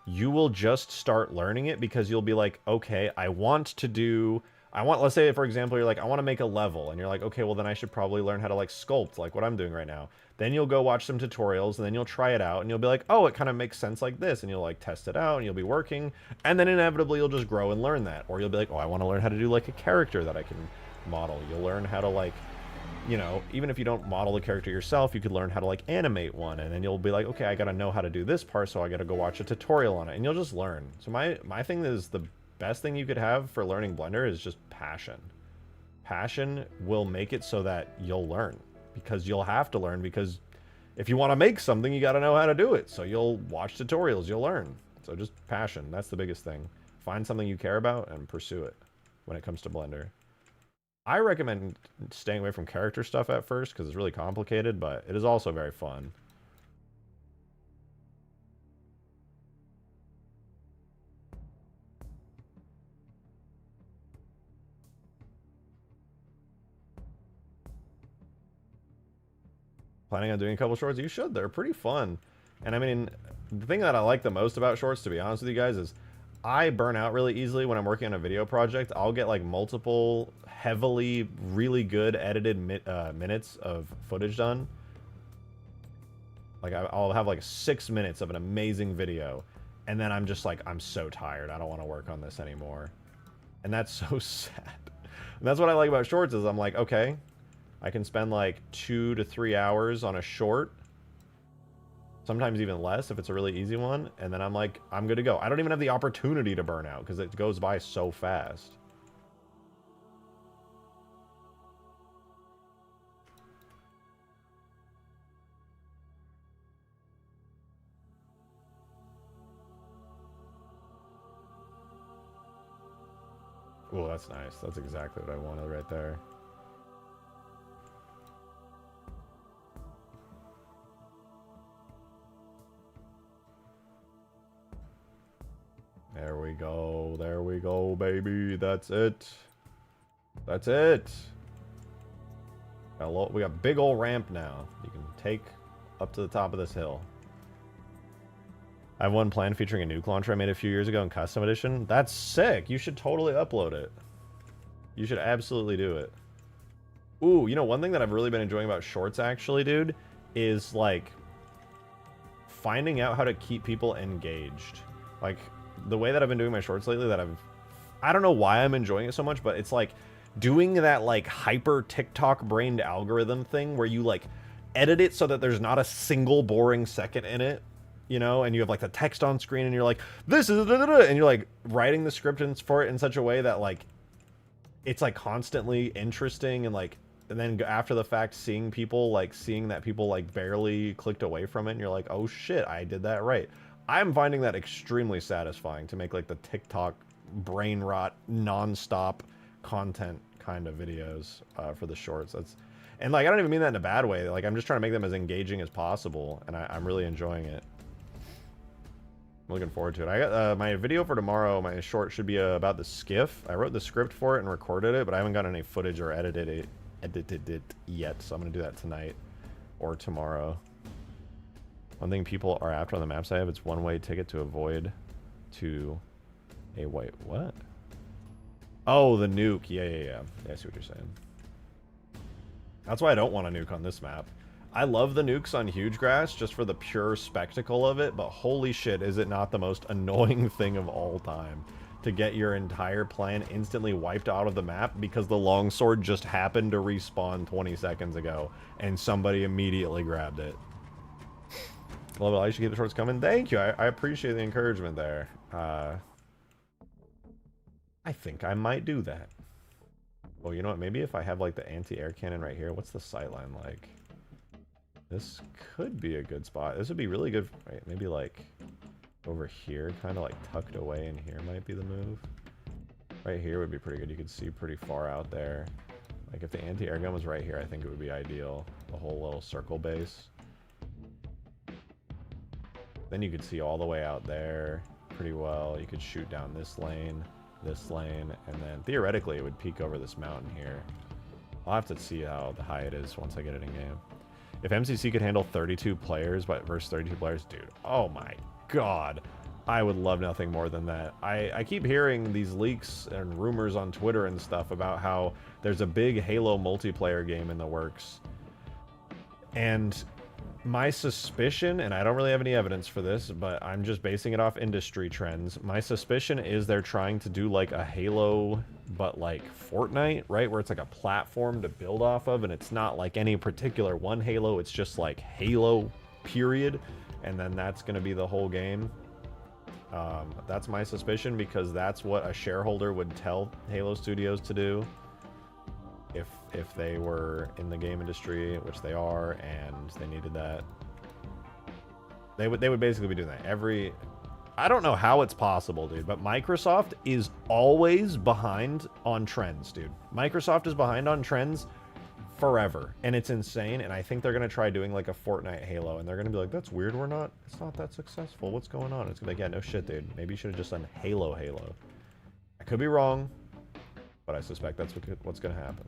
you will just start learning it because you'll be like, okay, let's say, for example, you're like, I want to make a level. And you're like, okay, well, then I should probably learn how to like sculpt, like what I'm doing right now. Then you'll go watch some tutorials and then you'll try it out and you'll be like, oh, it kind of makes sense like this. And you'll like test it out and you'll be working. And then inevitably you'll just grow and learn that. Or you'll be like, oh, I want to learn how to do like a character that I can model. You'll learn how to like, you know, even if you don't model the character yourself, you could learn how to like animate one. And then you'll be like, okay, I got to know how to do this part. So I got to go watch a tutorial on it. And you'll just learn. So my thing is the best thing you could have for learning Blender is just passion. Passion will make it so that you'll learn, because you'll have to learn, because if you want to make something, you got to know how to do it. So you'll watch tutorials, you'll learn. So just passion. That's the biggest thing. Find something you care about and pursue it when it comes to Blender. I recommend staying away from character stuff at first because it's really complicated, but it is also very fun. Planning on doing a couple shorts? You should. They're pretty fun. And I mean, the thing that I like the most about shorts, to be honest with you guys, is I burn out really easily when I'm working on a video project. I'll get like multiple heavily, really good edited minutes of footage done. Like, I'll have like 6 minutes of an amazing video, and then I'm just like, I'm so tired. I don't want to work on this anymore. And that's so sad. And that's what I like about shorts is I'm like, okay, I can spend like 2 to 3 hours on a short. Sometimes even less if it's a really easy one. And then I'm like, I'm good to go. I don't even have the opportunity to burn out because it goes by so fast. Oh, that's nice. That's exactly what I wanted right there. There we go. There we go, baby. That's it. That's it. We got a big old ramp now. You can take up to the top of this hill. I have one planned featuring a nuke launcher I made a few years ago in custom edition. That's sick. You should totally upload it. You should absolutely do it. Ooh, you know, one thing that I've really been enjoying about shorts, actually, dude, is, like, finding out how to keep people engaged. Like, the way that I've been doing my shorts lately, I don't know why I'm enjoying it so much, but it's, like, doing that, like, hyper TikTok-brained algorithm thing where you, like, edit it so that there's not a single boring second in it. You know, and you have like the text on screen and you're like, this is and you're like writing the script for it in such a way that like it's like constantly interesting and like, and then after the fact seeing that people like barely clicked away from it and you're like, oh shit, I did that right. I'm finding that extremely satisfying to make like the TikTok brain rot non-stop content kind of videos for the shorts. And like I don't even mean that in a bad way. Like I'm just trying to make them as engaging as possible, and I'm really enjoying it. Looking forward to it. I got my video for tomorrow. My short should be about the skiff. I wrote the script for it and recorded it, but I haven't got any footage or edited it yet. So I'm gonna do that tonight or tomorrow. One thing people are after on the maps I have, it's one-way ticket to avoid to a white what? Oh, the nuke. Yeah. I see what you're saying. That's why I don't want a nuke on this map. I love the nukes on huge grass just for the pure spectacle of it, but holy shit, is it not the most annoying thing of all time to get your entire plan instantly wiped out of the map because the longsword just happened to respawn 20 seconds ago and somebody immediately grabbed it. Love it. I should keep the shorts coming. Thank you. I appreciate the encouragement there. I think I might do that. Oh, you know what? Maybe if I have like the anti-air cannon right here, what's the sightline like? This could be a good spot. This would be really good. Right, maybe like over here, kind of like tucked away in here might be the move. Right here would be pretty good. You could see pretty far out there. Like if the anti-air gun was right here, I think it would be ideal. The whole little circle base. Then you could see all the way out there pretty well. You could shoot down this lane, and then theoretically it would peek over this mountain here. I'll have to see how high it is once I get it in game. If MCC could handle 32 players versus 32 players, dude, oh my god. I would love nothing more than that. I keep hearing these leaks and rumors on Twitter and stuff about how there's a big Halo multiplayer game in the works. And my suspicion, and I don't really have any evidence for this, but I'm just basing it off industry trends. My suspicion is they're trying to do like a Halo, but like Fortnite, right? Where it's like a platform to build off of, and it's not like any particular one Halo, it's just like Halo, period. And then that's going to be the whole game. That's my suspicion because that's what a shareholder would tell Halo Studios to do if they were in the game industry, which they are, and they needed that. They would basically be doing that. I don't know how it's possible, dude, but Microsoft is always behind on trends, dude. Microsoft is behind on trends forever, and it's insane, and I think they're going to try doing like a Fortnite Halo, and they're going to be like, that's weird, it's not that successful, what's going on? It's going to be like, yeah, no shit, dude. Maybe you should have just done Halo. I could be wrong, but I suspect that's what's going to happen.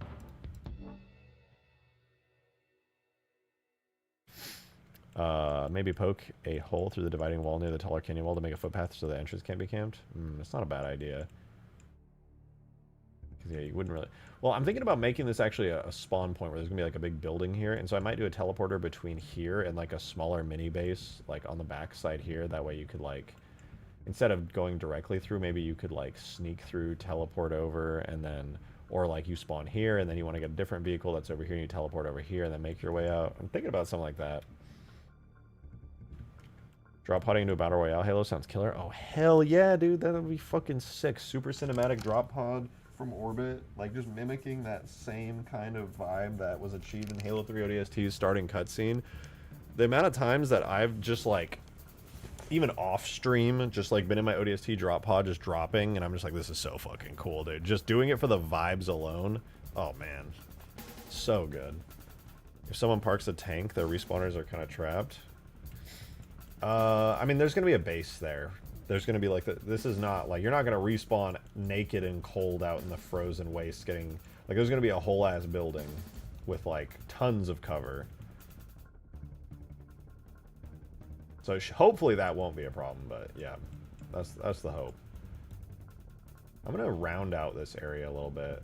Maybe poke a hole through the dividing wall near the taller canyon wall to make a footpath so the entrance can't be camped. That's not a bad idea. Because yeah, you wouldn't really... Well, I'm thinking about making this actually a spawn point where there's going to be like a big building here. And so I might do a teleporter between here and like a smaller mini base, like on the back side here. That way you could like, instead of going directly through, maybe you could like sneak through, teleport over, and then... Or like you spawn here and then you want to get a different vehicle that's over here and you teleport over here and then make your way out. I'm thinking about something like that. Drop podding into a battle royale Halo sounds killer. Oh hell yeah, dude, that would be fucking sick. Super cinematic drop pod from orbit, like just mimicking that same kind of vibe that was achieved in Halo 3 ODST's starting cutscene. The amount of times that I've just like, even off stream, just like been in my ODST drop pod just dropping, and I'm just like, this is so fucking cool, dude. Just doing it for the vibes alone. Oh man, so good. If someone parks a tank, their respawners are kind of trapped. I mean, there's going to be a base there. There's going to be like, this is not, like, you're not going to respawn naked and cold out in the frozen waste getting, like, there's going to be a whole ass building with, like, tons of cover. So hopefully that won't be a problem, but yeah, that's the hope. I'm going to round out this area a little bit.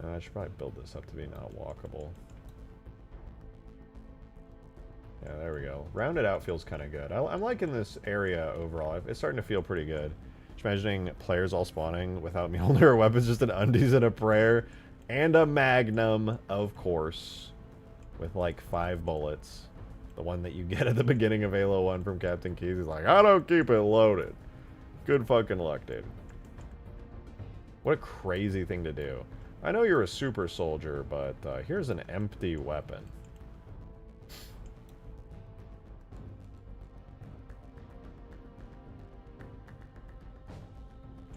I should probably build this up to be not walkable. Yeah, there we go. Rounded out feels kind of good. I'm liking this area overall. It's starting to feel pretty good. Just imagining players all spawning without me holding their weapons, just an undies and a prayer. And a magnum, of course. With like 5 bullets. The one that you get at the beginning of Halo 1 from Captain Keyes. He's like, I don't keep it loaded. Good fucking luck, dude. What a crazy thing to do. I know you're a super soldier, but here's an empty weapon.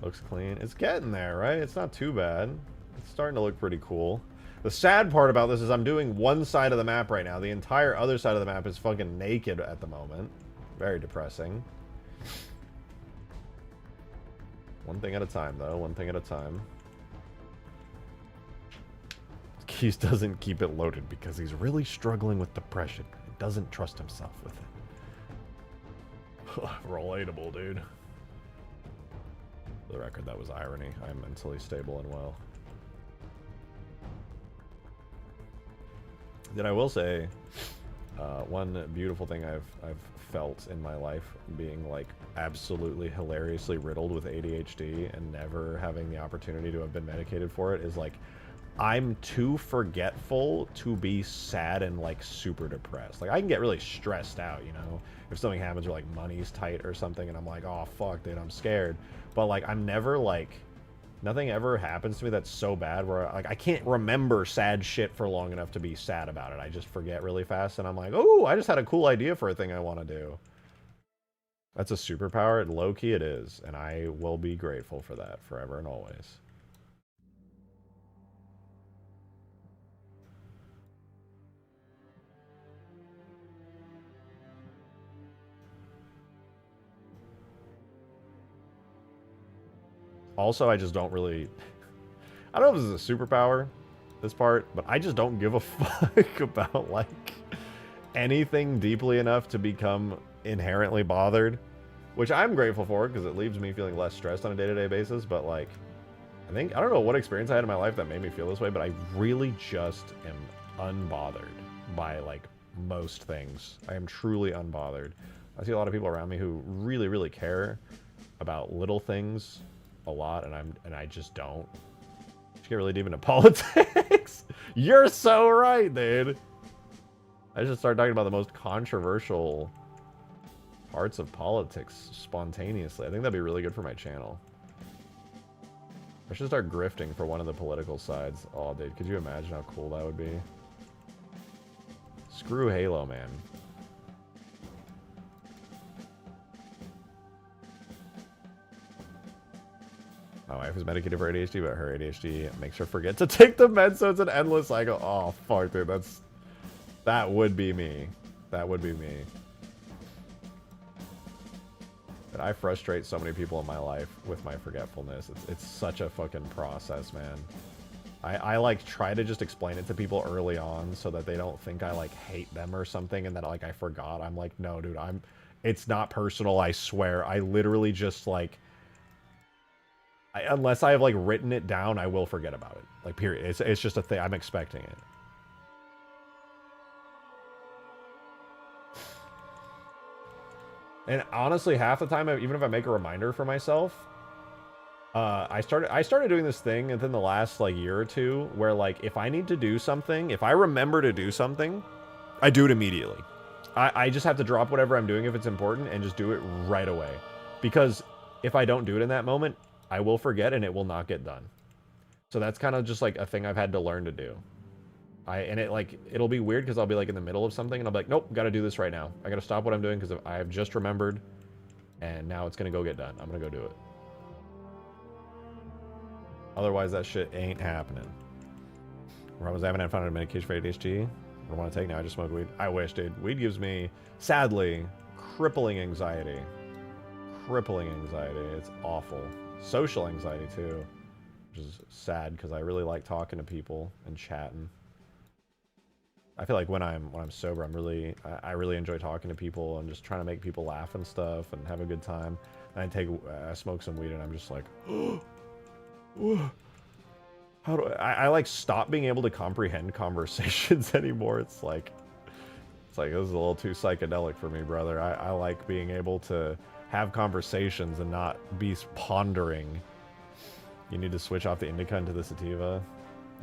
Looks clean. It's getting there, right? It's not too bad. It's starting to look pretty cool. The sad part about this is I'm doing one side of the map right now. The entire other side of the map is fucking naked at the moment. Very depressing. One thing at a time, though. One thing at a time. Keyes doesn't keep it loaded because he's really struggling with depression. He doesn't trust himself with it. Relatable, dude. For the record, that was irony. I'm mentally stable and well. Then I will say, one beautiful thing I've felt in my life, being like absolutely hilariously riddled with ADHD and never having the opportunity to have been medicated for it, is like, I'm too forgetful to be sad and like super depressed. Like I can get really stressed out, you know, if something happens or like money's tight or something and I'm like, oh fuck dude, I'm scared. But like I'm never like, nothing ever happens to me that's so bad where like I can't remember sad shit for long enough to be sad about it. I just forget really fast and I'm like, oh, I just had a cool idea for a thing I want to do. That's a superpower. Low key it is, and I will be grateful for that forever and always. Also, I just don't really... I don't know if this is a superpower, this part, but I just don't give a fuck about, like, anything deeply enough to become inherently bothered. Which I'm grateful for, because it leaves me feeling less stressed on a day-to-day basis, but, like, I don't know what experience I had in my life that made me feel this way, but I really just am unbothered by, like, most things. I am truly unbothered. I see a lot of people around me who really, really care about little things a lot, and I just don't. Just get really deep into politics. You're so right, dude. I should start talking about the most controversial parts of politics spontaneously. I think that'd be really good for my channel. I should start grifting for one of the political sides. Oh, dude, could you imagine how cool that would be? Screw Halo, man. My wife is medicated for ADHD, but her ADHD makes her forget to take the meds, so it's an endless cycle. Oh, fuck, dude. That would be me. That would be me. But I frustrate so many people in my life with my forgetfulness. It's such a fucking process, man. I like try to just explain it to people early on so that they don't think I like hate them or something and that like I forgot. I'm like, no, dude, it's not personal, I swear. I literally just like, unless I have like written it down, I will forget about it. Like, period. It's just a thing. I'm expecting it. And honestly, half the time, even if I make a reminder for myself, I started doing this thing within the last like year or two where like if I need to do something, if I remember to do something, I do it immediately. I just have to drop whatever I'm doing if it's important and just do it right away. Because if I don't do it in that moment, I will forget and it will not get done. So that's kind of just like a thing I've had to learn to do. It'll be weird because I'll be like in the middle of something and I'll be like, nope, gotta do this right now. I gotta stop what I'm doing because I have just remembered and now it's gonna go get done. I'm gonna go do it. Otherwise, that shit ain't happening. When I was having found a medication for ADHD, I don't want to take now. I just smoke weed. I wish, dude. Weed gives me, sadly, crippling anxiety. Crippling anxiety. It's awful. Social anxiety too, which is sad because I really like talking to people and chatting. I feel like when I'm sober, I really enjoy talking to people and just trying to make people laugh and stuff and have a good time. And I smoke some weed and I'm just like. How do I like stop being able to comprehend conversations anymore? It's like this is a little too psychedelic for me, brother. I like being able to have conversations and not be pondering. You need to switch off the indica into the sativa.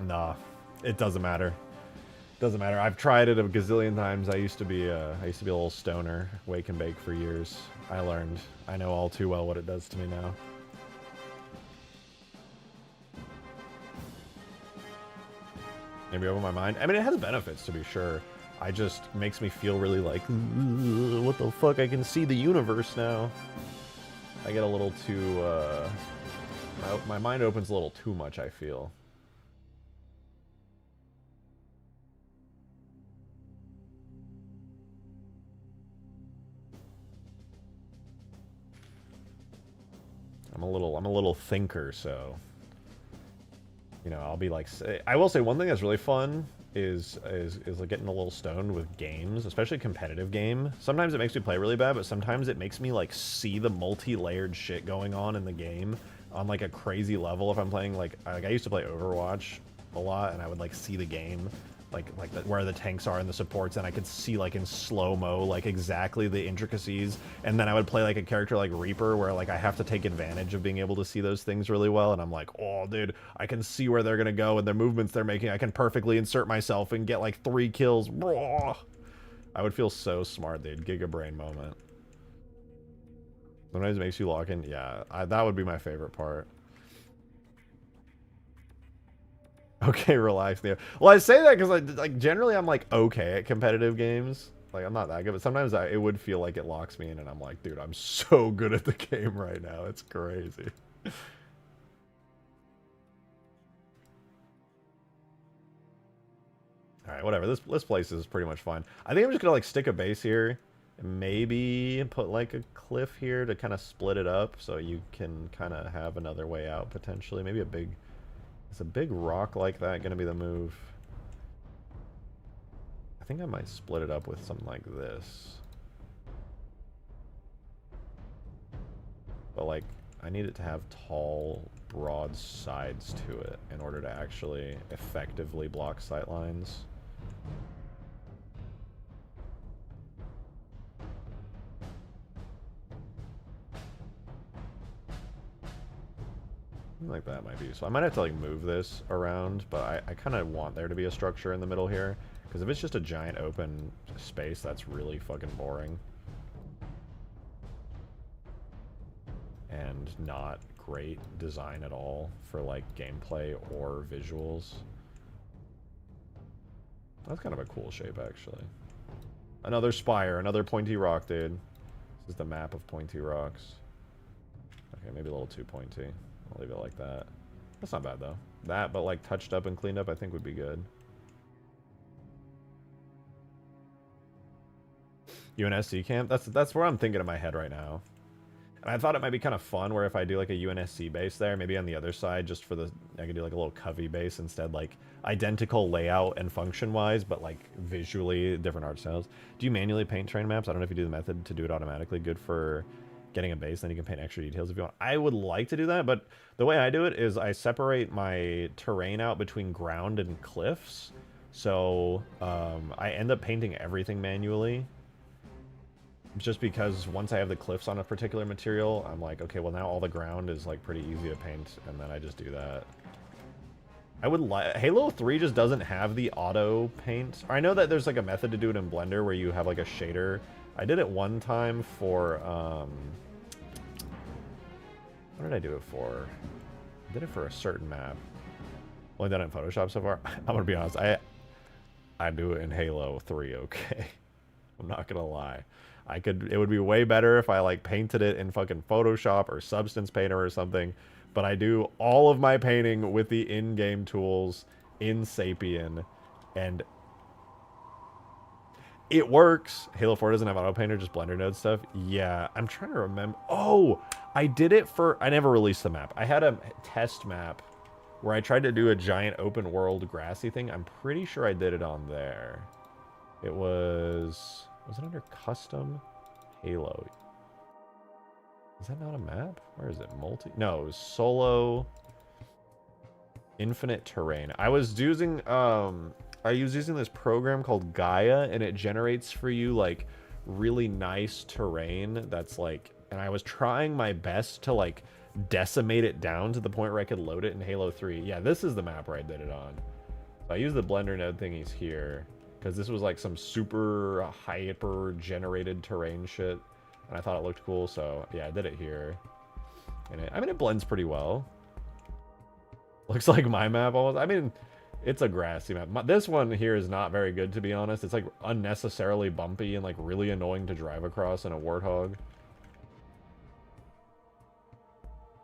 Nah, it doesn't matter. Doesn't matter. I've tried it a gazillion times. I used to be a little stoner, wake and bake for years. I learned. I know all too well what it does to me now. Maybe over my mind. I mean, it has benefits, to be sure. I just makes me feel really like, what the fuck? I can see the universe now. I get a little too, my mind opens a little too much, I feel. I'm a little thinker, so. You know, I'll be like, I will say one thing that's really fun is like getting a little stoned with games, especially competitive game. Sometimes it makes me play really bad, but sometimes it makes me like see the multi-layered shit going on in the game on like a crazy level. If I'm playing like I used to play Overwatch a lot, and I would like see the game where the tanks are and the supports, and I could see like in slow-mo like exactly the intricacies, and then I would play like a character like Reaper where like I have to take advantage of being able to see those things really well, and I'm like, oh dude, I can see where they're gonna go and their movements they're making. I can perfectly insert myself and get like 3 kills. I would feel so smart, dude. Giga brain moment. Sometimes it makes you lock in. Yeah, that would be my favorite part. Okay, relax, Neo. Well, I say that because like generally I'm like okay at competitive games. Like I'm not that good, but sometimes it would feel like it locks me in, and I'm like, dude, I'm so good at the game right now. It's crazy. All right, whatever. This place is pretty much fine. I think I'm just gonna like stick a base here, and maybe put like a cliff here to kind of split it up, so you can kind of have another way out potentially. Maybe a big. Is a big rock like that going to be the move? I think I might split it up with something like this. But like, I need it to have tall, broad sides to it in order to actually effectively block sight lines. Like that might be useful. I might have to like move this around, but I kind of want there to be a structure in the middle here, because if it's just a giant open space, that's really fucking boring and not great design at all for like gameplay or visuals. That's kind of a cool shape, actually. Another spire, another pointy rock, dude. This is the map of pointy rocks. Okay, maybe a little too pointy. I'll leave it like that. That's not bad though. That, but like touched up and cleaned up, I think would be good. UNSC camp? That's where I'm thinking in my head right now. And I thought it might be kind of fun where if I do like a UNSC base there, maybe on the other side, just for the, I could do like a little Covey base instead, like identical layout and function wise, but like visually different art styles. Do you manually paint terrain maps? I don't know if you do the method to do it automatically. Good for getting a base, then you can paint extra details if you want. I would like to do that, but the way I do it is I separate my terrain out between ground and cliffs. So I end up painting everything manually. Just because once I have the cliffs on a particular material, I'm like, okay, well now all the ground is like pretty easy to paint, and then I just do that. I would like Halo 3 just doesn't have the auto paint. I know that there's like a method to do it in Blender where you have like a shader. I did it one time for what did I do it for? I did it for a certain map. Only done it in Photoshop so far. I'm gonna be honest, I do it in Halo 3, okay. I'm not gonna lie. It would be way better if I like painted it in fucking Photoshop or Substance Painter or something, but I do all of my painting with the in-game tools in Sapien, and it works. Halo 4 doesn't have auto painter, just Blender node stuff. Yeah, I'm trying to remember. Oh, I did it for, I never released the map. I had a test map where I tried to do a giant open world grassy thing. I'm pretty sure I did it on there. It was it under custom Halo? Is that not a map? Where is it? Multi? No, it was solo infinite terrain. I was using this program called Gaia, and it generates for you like really nice terrain that's like, and I was trying my best to like decimate it down to the point where I could load it in Halo 3. Yeah, this is the map where I did it on. So I used the Blender node thingies here, because this was like some super hyper generated terrain shit, and I thought it looked cool, so yeah, I did it here. And I mean, it blends pretty well. Looks like my map almost. I mean, it's a grassy map. This one here is not very good, to be honest. It's like unnecessarily bumpy and like really annoying to drive across in a Warthog.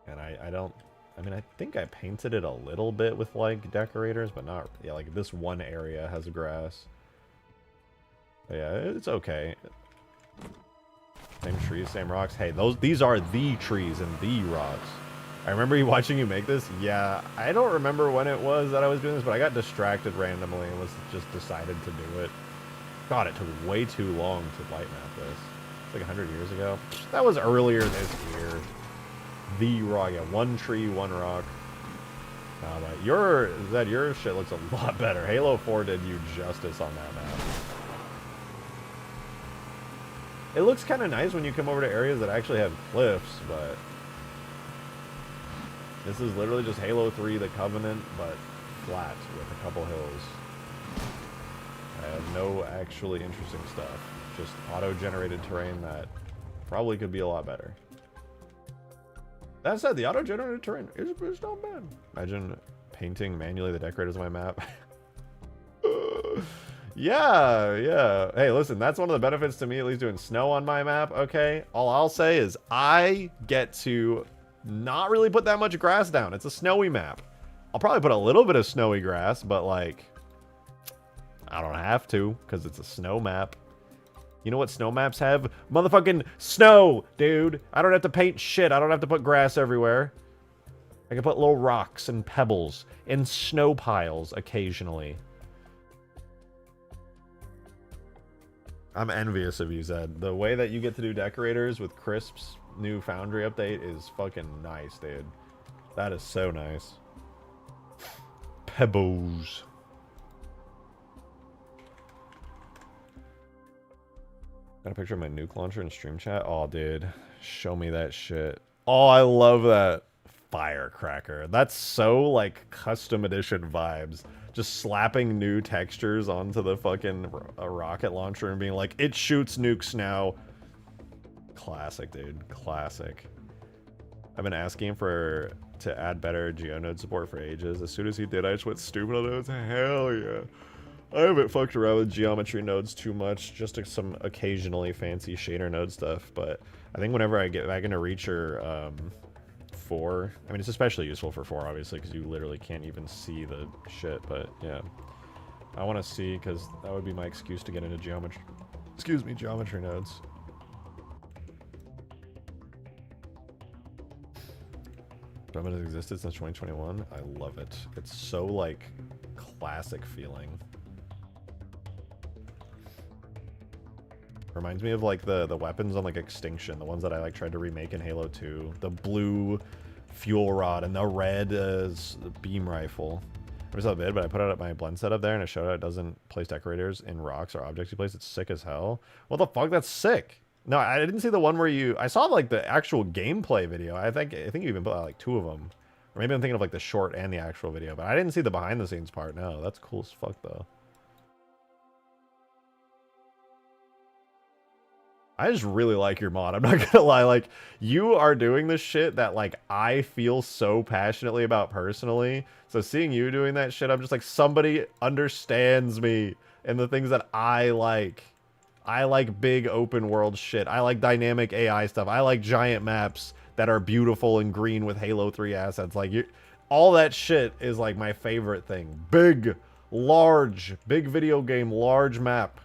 And I mean, I think I painted it a little bit with like decorators, but not, yeah, like this one area has grass. Yeah, it's okay. Same trees, same rocks. Hey, these are the trees and the rocks. I remember watching you make this. Yeah, I don't remember when it was that I was doing this, but I got distracted randomly and was just decided to do it. God, it took way too long to light map this. It's like 100 years ago. That was earlier this year. The rock, yeah, one tree, one rock. But your shit looks a lot better. Halo 4 did you justice on that map. It looks kind of nice when you come over to areas that actually have cliffs, but this is literally just Halo 3, the Covenant, but flat with a couple hills. I have no actually interesting stuff. Just auto-generated terrain that probably could be a lot better. That said, the auto-generated terrain is not bad. Imagine painting manually the decorators on my map. Yeah. Hey, listen, that's one of the benefits to me, at least doing snow on my map, okay? All I'll say is I get to not really put that much grass down. It's a snowy map. I'll probably put a little bit of snowy grass, but like, I don't have to because it's a snow map. You know what snow maps have? Motherfucking snow, dude. I don't have to paint shit. I don't have to put grass everywhere. I can put little rocks and pebbles and snow piles occasionally. I'm envious of you, Zed. The way that you get to do decorators with Crisp's new Foundry update is fucking nice, dude. That is so nice. Pebbles. Got a picture of my nuke launcher in stream chat? Oh, dude. Show me that shit. Oh, I love that. Firecracker. That's so, like, custom edition vibes. Just slapping new textures onto the fucking rocket launcher and being like, it shoots nukes now. Classic, dude. Classic. I've been asking to add better GeoNode support for ages. As soon as he did, I just went stupid on those. Hell yeah. I haven't fucked around with geometry nodes too much, just some occasionally fancy shader node stuff, but I think whenever I get back into Reacher 4. I mean, it's especially useful for 4, obviously, because you literally can't even see the shit, but yeah. I want to see, because that would be my excuse to get into geometry. Excuse me, geometry nodes. It has existed since 2021. I love it. It's so, like, classic feeling. Reminds me of, like, the weapons on, like, Extinction. The ones that I, like, tried to remake in Halo 2. The blue fuel rod and the red beam rifle. I saw a vid, but I put out my blend setup there, and it showed it doesn't place decorators in rocks or objects you place. It's sick as hell. What the fuck? That's sick. No, I didn't see the one where you... I saw, like, the actual gameplay video. I think you even put out, like, 2 of them. Or maybe I'm thinking of, like, the short and the actual video. But I didn't see the behind-the-scenes part. No, that's cool as fuck, though. I just really like your mod. I'm not gonna lie. Like, you are doing this shit that, like, I feel so passionately about personally. So seeing you doing that shit, I'm just like, somebody understands me and the things that I like. I like big open world shit. I like dynamic AI stuff. I like giant maps that are beautiful and green with Halo 3 assets. Like, all that shit is, like, my favorite thing. Big, large, big video game, large map.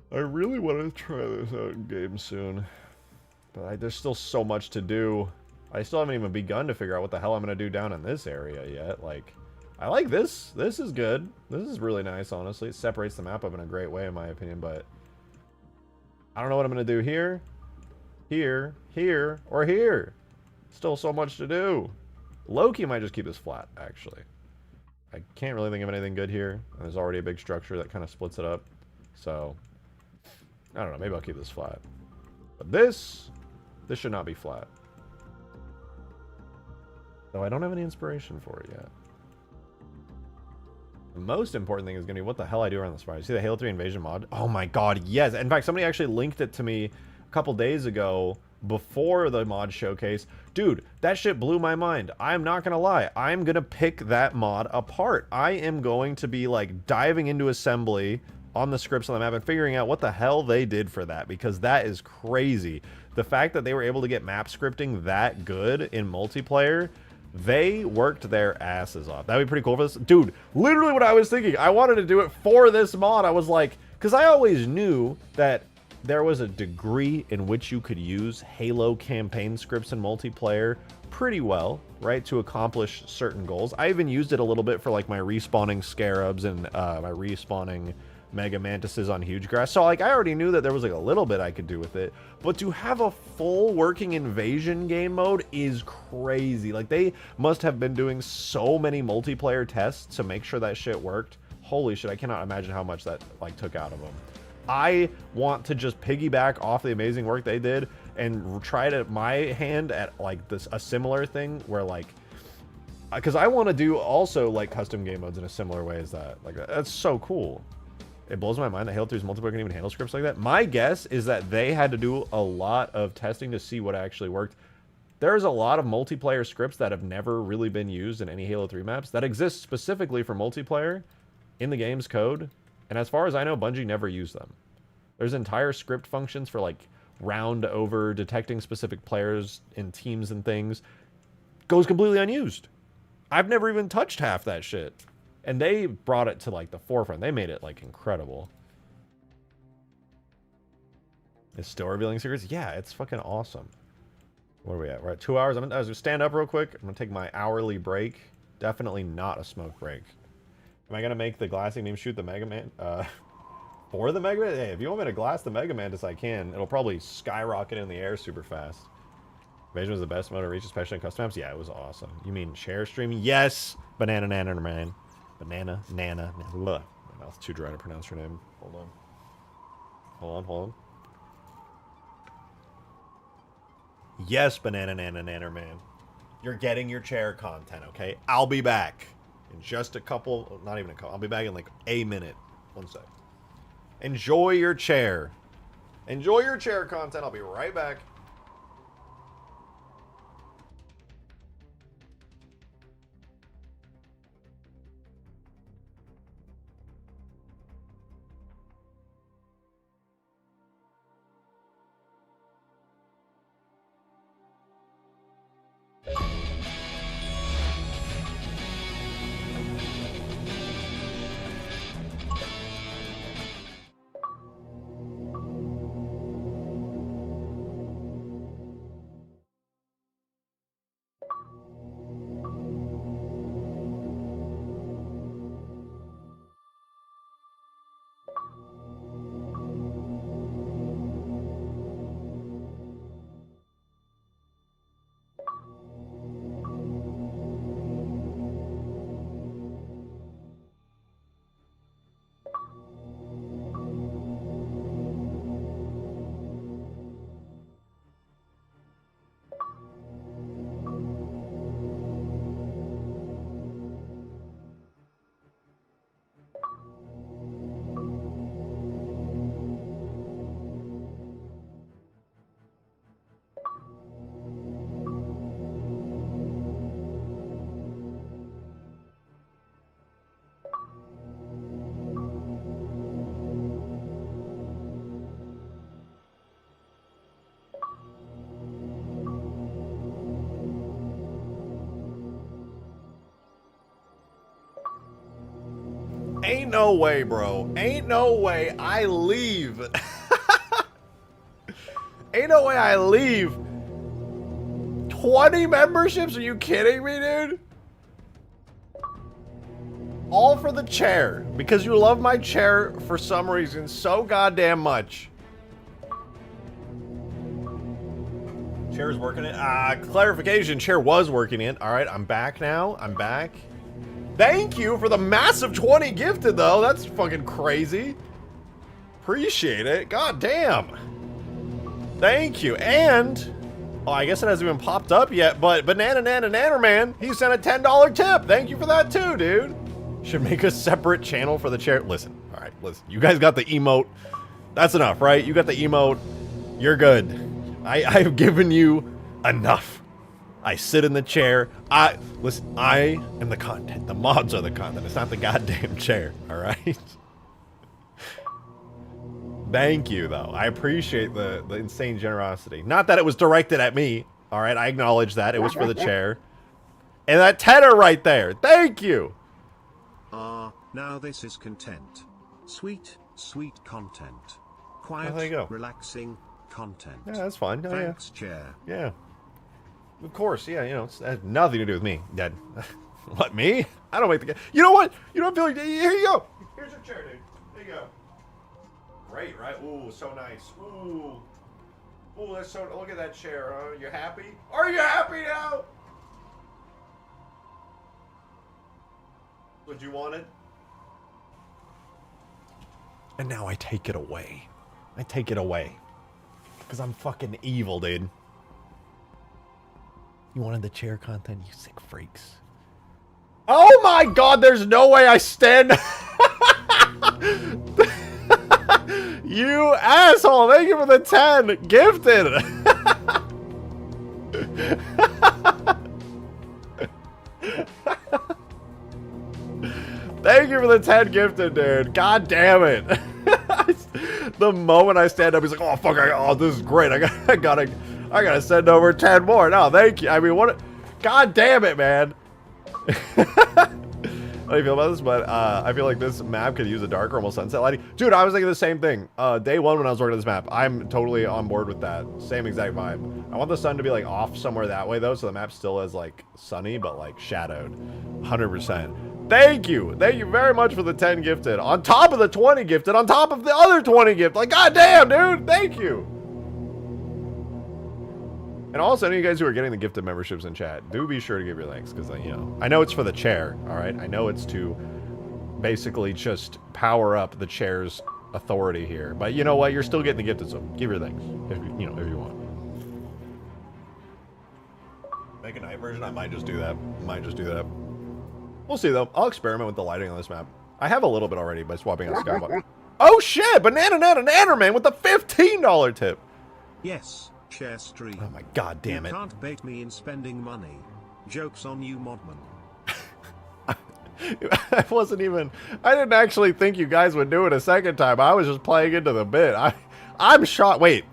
I really want to try this out in game soon. But there's still so much to do. I still haven't even begun to figure out what the hell I'm going to do down in this area yet. Like, I like this. This is good. This is really nice, honestly. It separates the map up in a great way, in my opinion, but I don't know what I'm going to do here, here, here, or here. Still so much to do. Loki might just keep this flat, actually. I can't really think of anything good here. And there's already a big structure that kind of splits it up. So, I don't know. Maybe I'll keep this flat. But this should not be flat. Though I don't have any inspiration for it yet. The most important thing is going to be what the hell I do around the spires. See the Halo 3 Invasion mod? Oh my god, yes. In fact, somebody actually linked it to me a couple days ago before the mod showcase. Dude, that shit blew my mind. I'm not going to lie. I'm going to pick that mod apart. I am going to be, like, diving into assembly on the scripts on the map and figuring out what the hell they did for that, because that is crazy. The fact that they were able to get map scripting that good in multiplayer, they worked their asses off. That'd be pretty cool for this. Dude, literally what I was thinking. I wanted to do it for this mod. I was like, because I always knew that there was a degree in which you could use Halo campaign scripts in multiplayer pretty well, right, to accomplish certain goals. I even used it a little bit for, like, my respawning Scarabs and my respawning Mega Mantises on huge grass. So, like, I already knew that there was, like, a little bit I could do with it. But to have a full working invasion game mode is crazy. Like, they must have been doing so many multiplayer tests to make sure that shit worked. Holy shit, I cannot imagine how much that, like, took out of them. I want to just piggyback off the amazing work they did and try to my hand at, like, a similar thing where, like, because I want to do also, like, custom game modes in a similar way as that. Like, that's so cool. It blows my mind that Halo 3's multiplayer can even handle scripts like that. My guess is that they had to do a lot of testing to see what actually worked. There's a lot of multiplayer scripts that have never really been used in any Halo 3 maps that exist specifically for multiplayer in the game's code. And as far as I know, Bungie never used them. There's entire script functions for, like, round over, detecting specific players in teams and things. Goes completely unused. I've never even touched half that shit. And they brought it to, like, the forefront. They made it, like, incredible. It's still revealing secrets? Yeah, it's fucking awesome. Where are we at? We're at 2 hours. I'm gonna stand up real quick. I'm gonna take my hourly break. Definitely not a smoke break. Am I gonna make the glassing beam shoot the Mega Man? For the Mega Man? Hey, if you want me to glass the Mega Mantis, I can. It'll probably skyrocket in the air super fast. Invasion was the best mode to reach, especially in custom maps. Yeah, it was awesome. You mean share streaming? Yes! Banana Nana Man. Banana Nana. Blah. My mouth's too dry to pronounce your name. Hold on. Hold on, hold on. Yes, Banana Nana Nanner Man. You're getting your chair content, okay? I'll be back in just a couple, not even a couple, I'll be back in like a minute. 1 sec. Enjoy your chair. Enjoy your chair content. I'll be right back. Ain't no way, bro. Ain't no way I leave. Ain't no way I leave 20 memberships? Are you kidding me, dude? All for the chair. Because you love my chair for some reason so goddamn much. Chair's working it. Clarification. Chair was working it. Alright, I'm back now. I'm back. Thank you for the massive 20 gifted, though. That's fucking crazy. Appreciate it. God damn. Thank you. And... oh, I guess it hasn't even popped up yet, but Banana Nana Nannerman, he sent a $10 tip. Thank you for that too, dude. Should make a separate channel for the chair. Listen, all right, listen. You guys got the emote. That's enough, right? You got the emote. You're good. I've given you enough. I sit in the chair. Listen, I am the content. The mods are the content. It's not the goddamn chair, all right? Thank you, though. I appreciate the insane generosity. Not that it was directed at me. All right, I acknowledge that. It was for the chair. And that tenor right there. Thank you. Now this is content. Sweet, sweet content. Quiet, there you go. relaxing content. Yeah, that's fine. Oh, Thanks, chair. Yeah. Of course, yeah, you know, it has nothing to do with me. Dad. What, me? I don't make the game. You know what? You don't feel like... here you go. Here's your chair, dude. There you go. Great, right? Ooh, so nice. Ooh. Ooh, that's so... look at that chair, huh? You happy? Are you happy now? Would you want it? And now I take it away. I take it away. Because I'm fucking evil, dude. You wanted the chair content, you sick freaks. Oh my god, there's no way I stand... You asshole! Thank you for the 10! Gifted! Thank you for the 10 gifted, dude. God damn it. The moment I stand up, he's like, oh fuck, oh this is great. I gotta send over 10 more. No, thank you. I mean, what? God damn it, man. How do you feel about this? But I feel like this map could use a darker, almost sunset lighting. Dude, I was thinking the same thing. Day one when I was working on this map, I'm totally on board with that. Same exact vibe. I want the sun to be like off somewhere that way though, so the map still is like sunny, but like shadowed. 100%. Thank you. Thank you very much for the 10 gifted. On top of the 20 gifted, on top of the other 20 gifted. Like, goddamn, dude. Thank you. And also, any of you guys who are getting the gifted memberships in chat, do be sure to give your thanks, because, you know, I know it's for the chair, all right? I know it's to basically just power up the chair's authority here. But you know what? You're still getting the gifted, so give your thanks, if you know, if you want. Make a night version? I might just do that. We'll see, though. I'll experiment with the lighting on this map. I have a little bit already by swapping out Skybox. Oh, shit! Banana Nana Nannerman with the $15 tip! Yes. Share stream. Oh my god damn it. You can't bait me in spending money. Joke's on you, Modman. I didn't actually think you guys would do it a second time. I was just playing into the bit. I'm shocked. Wait.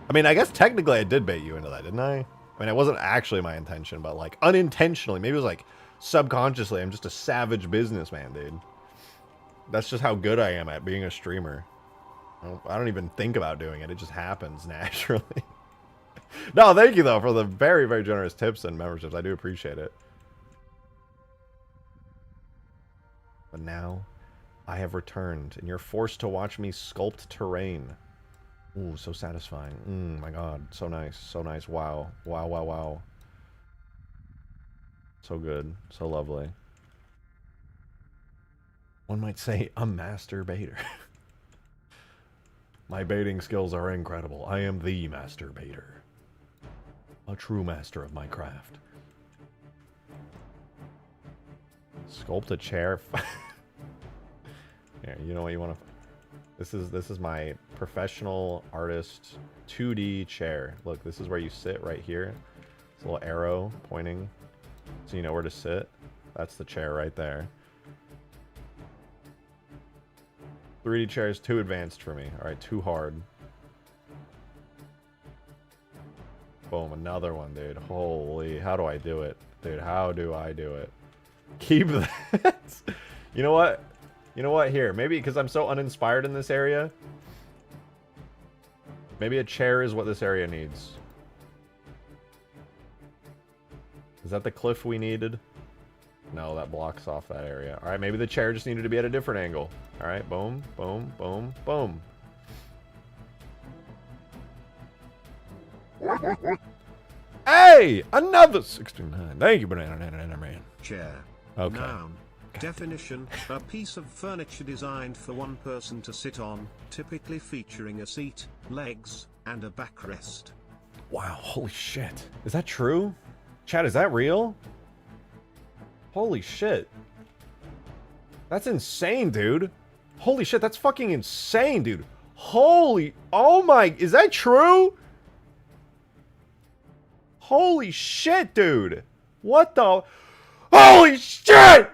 I mean, I guess technically I did bait you into that, didn't I? I mean, it wasn't actually my intention, but like unintentionally. Maybe it was like subconsciously. I'm just a savage businessman, dude. That's just how good I am at being a streamer. I don't even think about doing it. It just happens naturally. No, thank you, though, for the very, very generous tips and memberships. I do appreciate it. But now, I have returned, and you're forced to watch me sculpt terrain. Ooh, so satisfying. My god, so nice, so nice. Wow, wow, wow, wow. So good, so lovely. One might say, a master baiter. My baiting skills are incredible. I am the master baiter. A true master of my craft. Sculpt a chair. Yeah, you know what you want to... This is my professional artist 2D chair. Look, this is where you sit right here. It's a little arrow pointing, so you know where to sit. That's the chair right there. 3D chair is too advanced for me. Alright, too hard. Boom, another one, dude. Holy, how do I do it? Dude, how do I do it? Keep that. You know what? You know what? Here, maybe because I'm so uninspired in this area. Maybe a chair is what this area needs. Is that the cliff we needed? No, that blocks off that area. Alright, maybe the chair just needed to be at a different angle. Alright, boom, boom, boom, boom. Hey! Another 69. Thank you, Banana Man. Chair. Okay. Noun. Definition, a piece of furniture designed for one person to sit on, typically featuring a seat, legs, and a backrest. Wow, holy shit. Is that true? Chat, is that real? Holy shit. That's insane, dude. Holy shit, that's fucking insane, dude. Holy, oh my, is that true? Holy shit, dude. What the? Holy shit!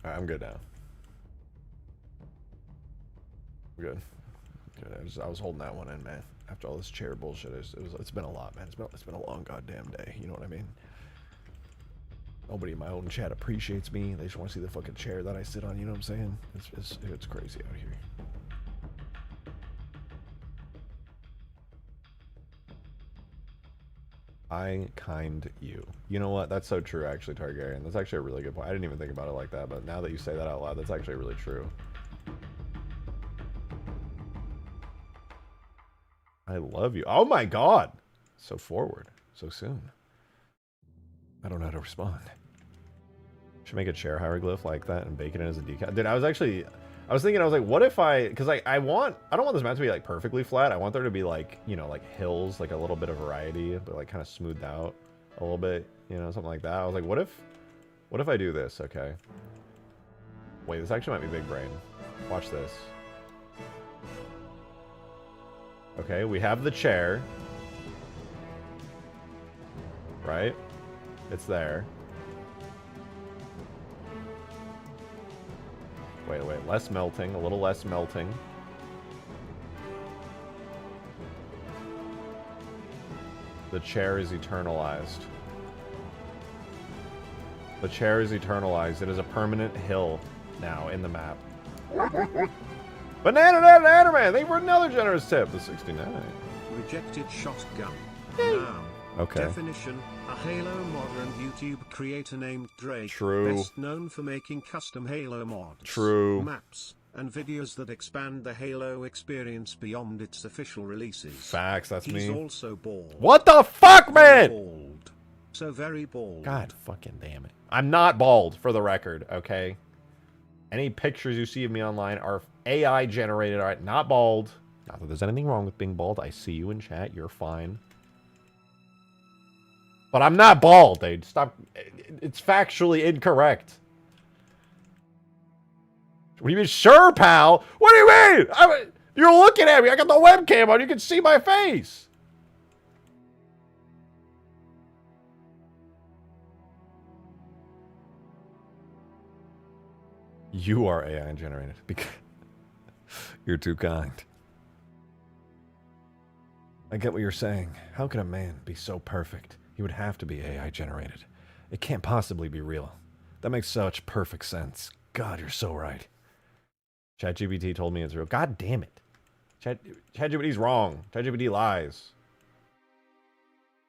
Alright, I'm good now. I'm good. I was holding that one in, man. After all this chair bullshit, it's been a lot, man. It's been a long goddamn day. You know what I mean? Nobody in my own chat appreciates me. They just want to see the fucking chair that I sit on. You know what I'm saying? It's crazy out here. I kind you. You know what? That's so true, actually, Targaryen. That's actually a really good point. I didn't even think about it like that, but now that you say that out loud, that's actually really true. I love you. Oh my god! So forward. So soon. I don't know how to respond. Should make a chair hieroglyph like that and bake it in as a decal. Dude, I was thinking, I was like, what if because I don't want this map to be like perfectly flat. I want there to be like, you know, like hills, like a little bit of variety, but like kind of smoothed out a little bit, you know, something like that. I was like, what if I do this? Okay. Wait, this actually might be big brain. Watch this. Okay, we have the chair. Right? It's there. Wait, less melting, a little less melting. The chair is eternalized. The chair is eternalized. It is a permanent hill now in the map. Banana Man, thank you for another generous tip. The 69. Rejected shotgun. Noun. Okay. Definition, a Halo modder and YouTube creator named Drake. True. Best known for making custom Halo mods. True. Maps, and videos that expand the Halo experience beyond its official releases. Facts, that's me. He's also bald. What the fuck, man? Bald. So very bald. God fucking damn it. I'm not bald, for the record, okay? Any pictures you see of me online are AI generated, alright? Not bald. Not that there's anything wrong with being bald. I see you in chat. You're fine. But I'm not bald, dude. Stop. It's factually incorrect. What do you mean? Sure, pal. What do you mean? You're looking at me. I got the webcam on. You can see my face. You are AI generated. Because you're too kind. I get what you're saying. How can a man be so perfect? He would have to be AI generated. It can't possibly be real. That makes such perfect sense. God, you're so right. ChatGPT told me it's real. God damn it. ChatGPT's wrong. ChatGPT lies.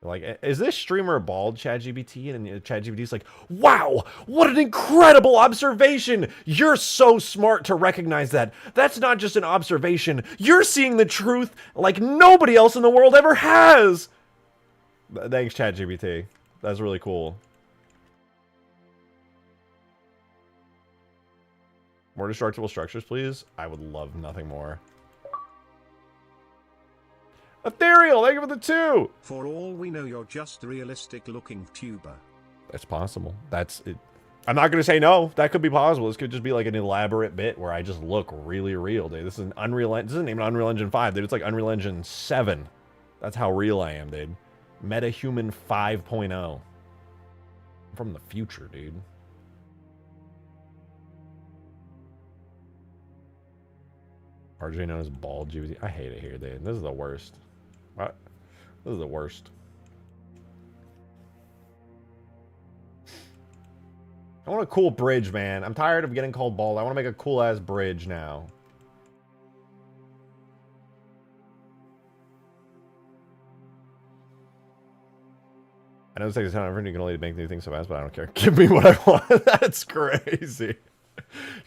Like, is this streamer bald, ChatGPT? And ChatGPT's like, wow, what an incredible observation. You're so smart to recognize that. That's not just an observation. You're seeing the truth like nobody else in the world ever has. Thanks, ChatGPT. That's really cool. More destructible structures, please. I would love nothing more. Ethereal, thank you for the 2. For all we know, you're just a realistic-looking tuber. That's possible. That's it. I'm not gonna say no. That could be possible. This could just be like an elaborate bit where I just look really real, dude. This is an Unreal. This isn't even Unreal Engine 5, dude. It's like Unreal Engine 7. That's how real I am, dude. MetaHuman 5.0. I'm from the future, dude. RJ known as Bald GPT. I hate it here, dude. This is the worst. What? This is the worst. I want a cool bridge, man. I'm tired of getting called bald. I want to make a cool-ass bridge now. I know it's like a time you can only make new things so fast, but I don't care. Give me what I want. That's crazy.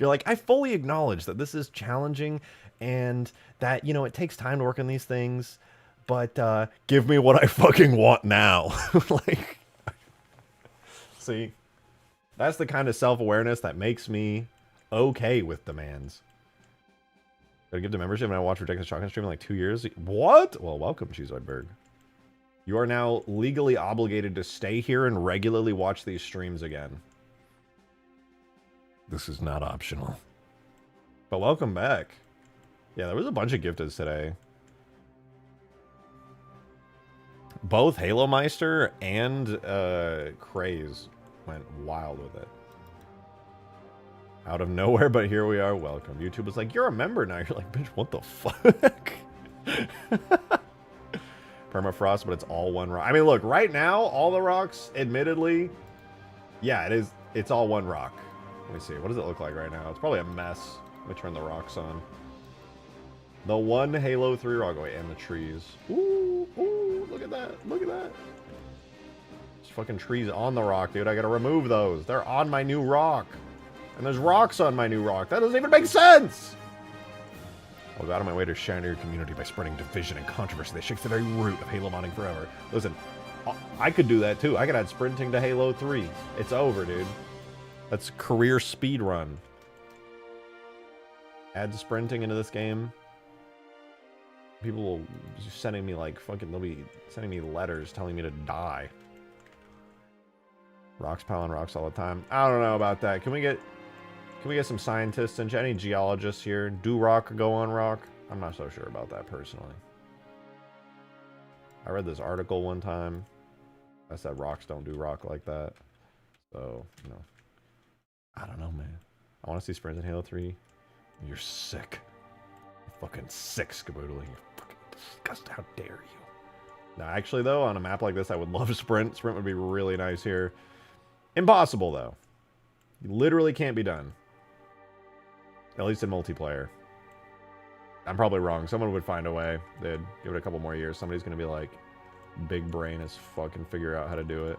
You're like, I fully acknowledge that this is challenging and that, you know, it takes time to work on these things, but give me what I fucking want now. Like, see, that's the kind of self-awareness that makes me okay with demands. Gotta give the membership and I watch Ridiculous Shotgun stream in like 2 years. What? Well, welcome, Cheeseoidberg. You are now legally obligated to stay here and regularly watch these streams again. This is not optional. But welcome back. Yeah, there was a bunch of gifteds today. Both Halo Meister and Craze went wild with it. Out of nowhere, but here we are. Welcome. YouTube was like, you're a member now. You're like, bitch, what the fuck? Permafrost, but it's all one rock. I mean, look, right now, all the rocks, admittedly, yeah, it is. It's all one rock. Let me see. What does it look like right now? It's probably a mess. Let me turn the rocks on. The one Halo 3 rock. Wait, and the trees. Ooh, ooh, look at that. Look at that. There's fucking trees on the rock, dude. I gotta remove those. They're on my new rock. And there's rocks on my new rock. That doesn't even make sense. I'll go out of my way to shine your community by spreading division and controversy that shakes the very root of Halo modding forever. Listen, I could do that too. I could add sprinting to Halo 3. It's over, dude. That's career speed run. Add sprinting into this game. People will be sending me like fucking, they'll be sending me letters telling me to die. Rocks piling rocks all the time. I don't know about that. Can we get some scientists and any geologists here? Do rock go on rock? I'm not so sure about that personally. I read this article one time that said rocks don't do rock like that. So, you know, I don't know, man. I want to see sprints in Halo 3. You're sick. You're fucking sick, Skaboodle. You're fucking disgusting. How dare you? No, actually, though, on a map like this, I would love sprint. Sprint would be really nice here. Impossible, though. You literally can't be done. At least in multiplayer. I'm probably wrong. Someone would find a way. They'd give it a couple more years. Somebody's going to be like, big brain as fuck and figure out how to do it.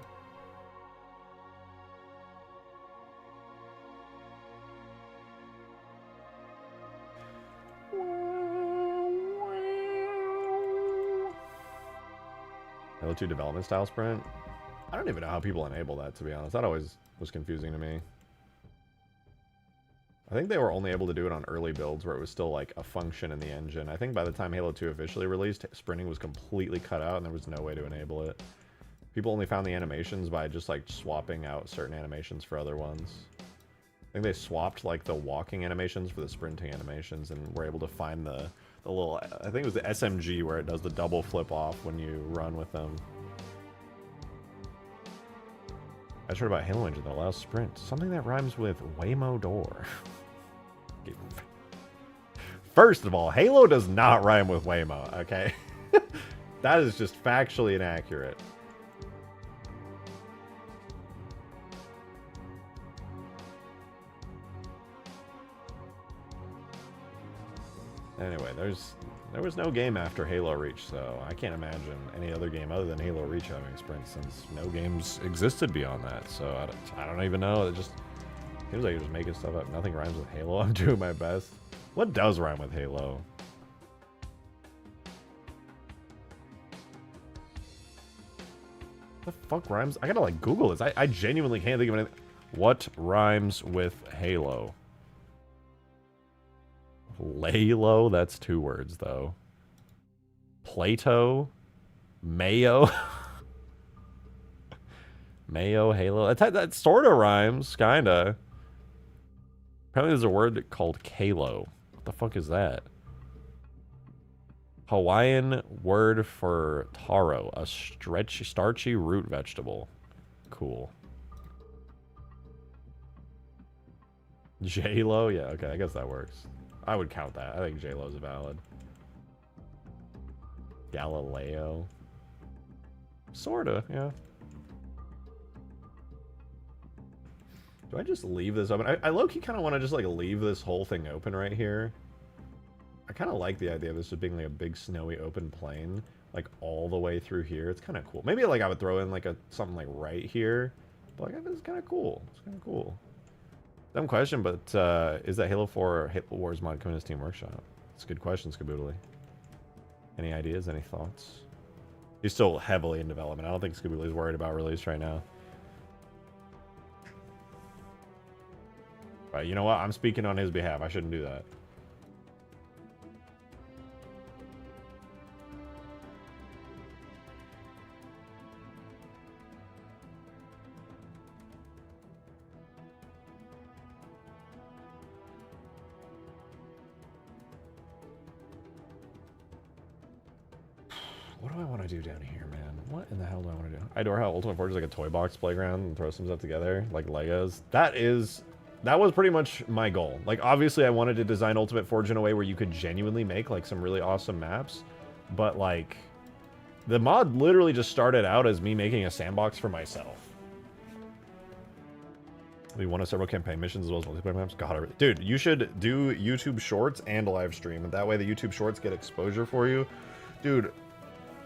Halo 2 development style sprint? I don't even know how people enable that, to be honest. That always was confusing to me. I think they were only able to do it on early builds where it was still like a function in the engine. I think by the time Halo 2 officially released, sprinting was completely cut out and there was no way to enable it. People only found the animations by just like swapping out certain animations for other ones. I think they swapped like the walking animations for the sprinting animations and were able to find the little, I think it was the SMG where it does the double flip off when you run with them. I heard about Halo Engine that allows sprint. Something that rhymes with Waymo door. First of all, Halo does not rhyme with Waymo, okay? That is just factually inaccurate. Anyway, there was no game after Halo Reach, so I can't imagine any other game other than Halo Reach having sprints since no games existed beyond that. So I don't even know. It just seems like you're just making stuff up. Nothing rhymes with Halo. I'm doing my best. What does rhyme with Halo? The fuck rhymes? I gotta like Google this. I genuinely can't think of anything. What rhymes with Halo? Laylo? That's 2 words, though. Plato? Mayo? Mayo, Halo? That sort of rhymes, kinda. Apparently there's a word called Kalo. What the fuck is that? Hawaiian word for taro. A starchy root vegetable. Cool. J-Lo? Yeah, okay, I guess that works. I would count that. I think J-Lo's valid. Galileo. Sorta, yeah. Do I just leave this open? I low-key kind of want to just, like, leave this whole thing open right here. I kind of like the idea of this being, like, a big, snowy, open plain, like, all the way through here. It's kind of cool. Maybe, like, I would throw in, like, something, like, right here. But, like, it's kind of cool. It's kind of cool. Dumb question, but, is that Halo 4 or Halo Wars mod coming to Steam Workshop? It's a good question, Skaboodly. Any ideas? Any thoughts? He's still heavily in development. I don't think Skaboodly's worried about release right now. But you know what? I'm speaking on his behalf. I shouldn't do that. What do I want to do down here, man? What in the hell do I want to do? I adore how Ultimate Forge is like a toy box playground and throw some stuff together, like Legos. That was pretty much my goal. Like, obviously, I wanted to design Ultimate Forge in a way where you could genuinely make, like, some really awesome maps. But, like, the mod literally just started out as me making a sandbox for myself. We won several campaign missions as well as multiplayer maps. God, dude, you should do YouTube Shorts and a live stream. And that way the YouTube Shorts get exposure for you. Dude,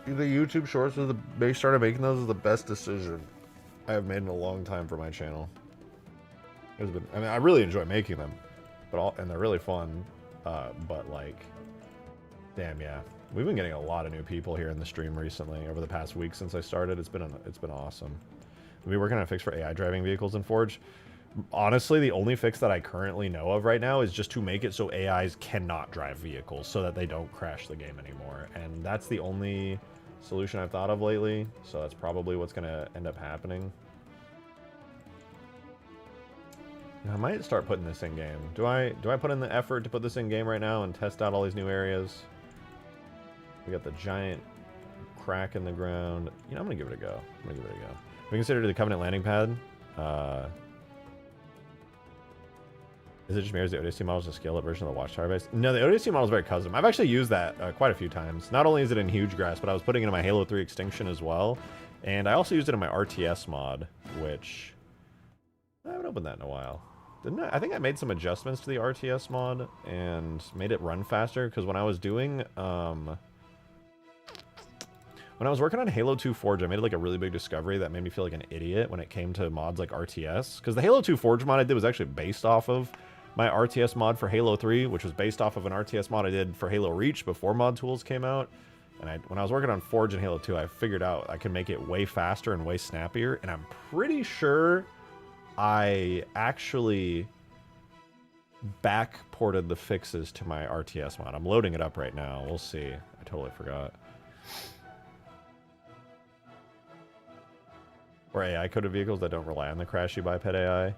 the YouTube Shorts, they started making those, is the best decision I have made in a long time for my channel. I mean, I really enjoy making them, and they're really fun. But like, damn, yeah, we've been getting a lot of new people here in the stream recently. Over the past week since I started, it's been awesome. We'll be working on a fix for AI driving vehicles in Forge. Honestly, the only fix that I currently know of right now is just to make it so AIs cannot drive vehicles, so that they don't crash the game anymore. And that's the only solution I've thought of lately. So that's probably what's going to end up happening. I might start putting this in game. Do I put in the effort to put this in game right now and test out all these new areas? We got the giant crack in the ground. You know, I'm gonna give it a go. We considered the Covenant landing pad. Is it just mirrors the ODST models, a scaled-up version of the Watchtower base? No, the ODST model is very custom. I've actually used that quite a few times. Not only is it in Huge Grass, but I was putting it in my Halo 3 extinction as well. And I also used it in my RTS mod, which I haven't opened that in a while. Didn't I? I think I made some adjustments to the RTS mod and made it run faster, because when I was doing, when I was working on Halo 2 Forge, I made like a really big discovery that made me feel like an idiot when it came to mods like RTS. Because the Halo 2 Forge mod I did was actually based off of my RTS mod for Halo 3, which was based off of an RTS mod I did for Halo Reach before mod tools came out. And when I was working on Forge and Halo 2, I figured out I could make it way faster and way snappier. And I'm pretty sure I actually backported the fixes to my RTS mod. I'm loading it up right now. We'll see. I totally forgot. Or AI coded vehicles that don't rely on the crashy biped AI.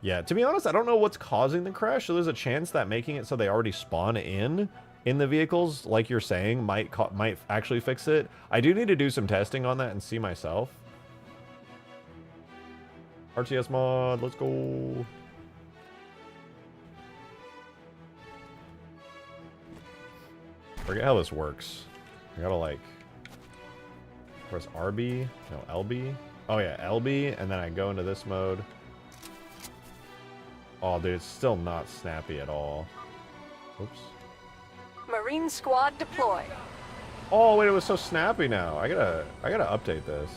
Yeah, to be honest, I don't know what's causing the crash, so there's a chance that making it so they already spawn in the vehicles, like you're saying, might actually fix it. I do need to do some testing on that and see myself. RTS mod, let's go. Forget how this works. I gotta like press RB, no LB. Oh yeah, LB, and then I go into this mode. Oh dude, it's still not snappy at all. Oops. Marine squad deploy. Oh wait, it was so snappy now. I gotta update this.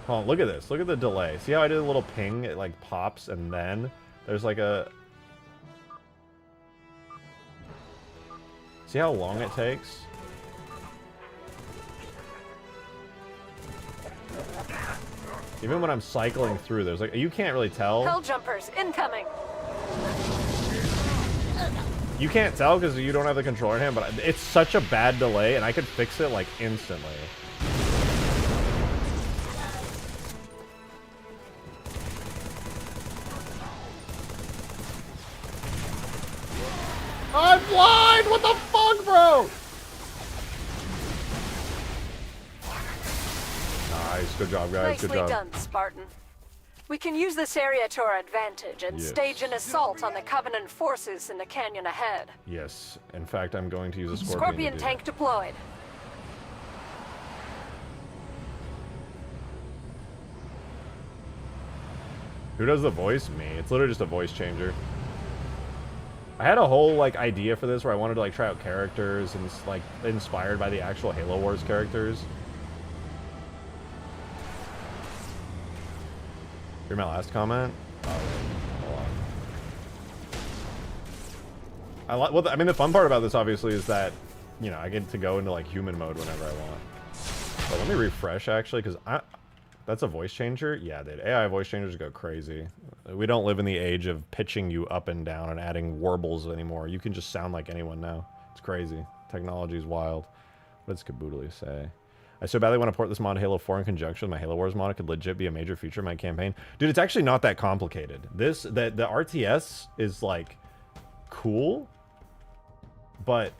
Oh, look at this. Look at the delay. See how I did a little ping? It like pops and then there's like a... See how long it takes? Even when I'm cycling through, there's like... You can't really tell. Hell jumpers incoming. You can't tell because you don't have the controller in hand, but it's such a bad delay and I could fix it like instantly. I'm blind! What the fuck, bro? Nice. Good job, guys. Nicely Good job. done, Spartan. We can use this area to our advantage and Yes. stage an assault on the Covenant forces in the canyon ahead. Yes. In fact, I'm going to use a Scorpion. Scorpion to do tank deployed. Who does the voice? Me. It's literally just a voice changer. I had a whole, like, idea for this where I wanted to, like, try out characters and, like, inspired by the actual Halo Wars characters. Hear my last comment? Oh, hold on. Well, I mean, the fun part about this, obviously, is that, you know, I get to go into, like, human mode whenever I want. But let me refresh, actually, because that's a voice changer? Yeah, dude. AI voice changers go crazy. We don't live in the age of pitching you up and down and adding warbles anymore. You can just sound like anyone now. It's crazy. Technology is wild. What does Caboodly say? I so badly want to port this mod to Halo 4 in conjunction with my Halo Wars mod. It could legit be a major feature of my campaign. Dude, it's actually not that complicated. The RTS is, like, cool, but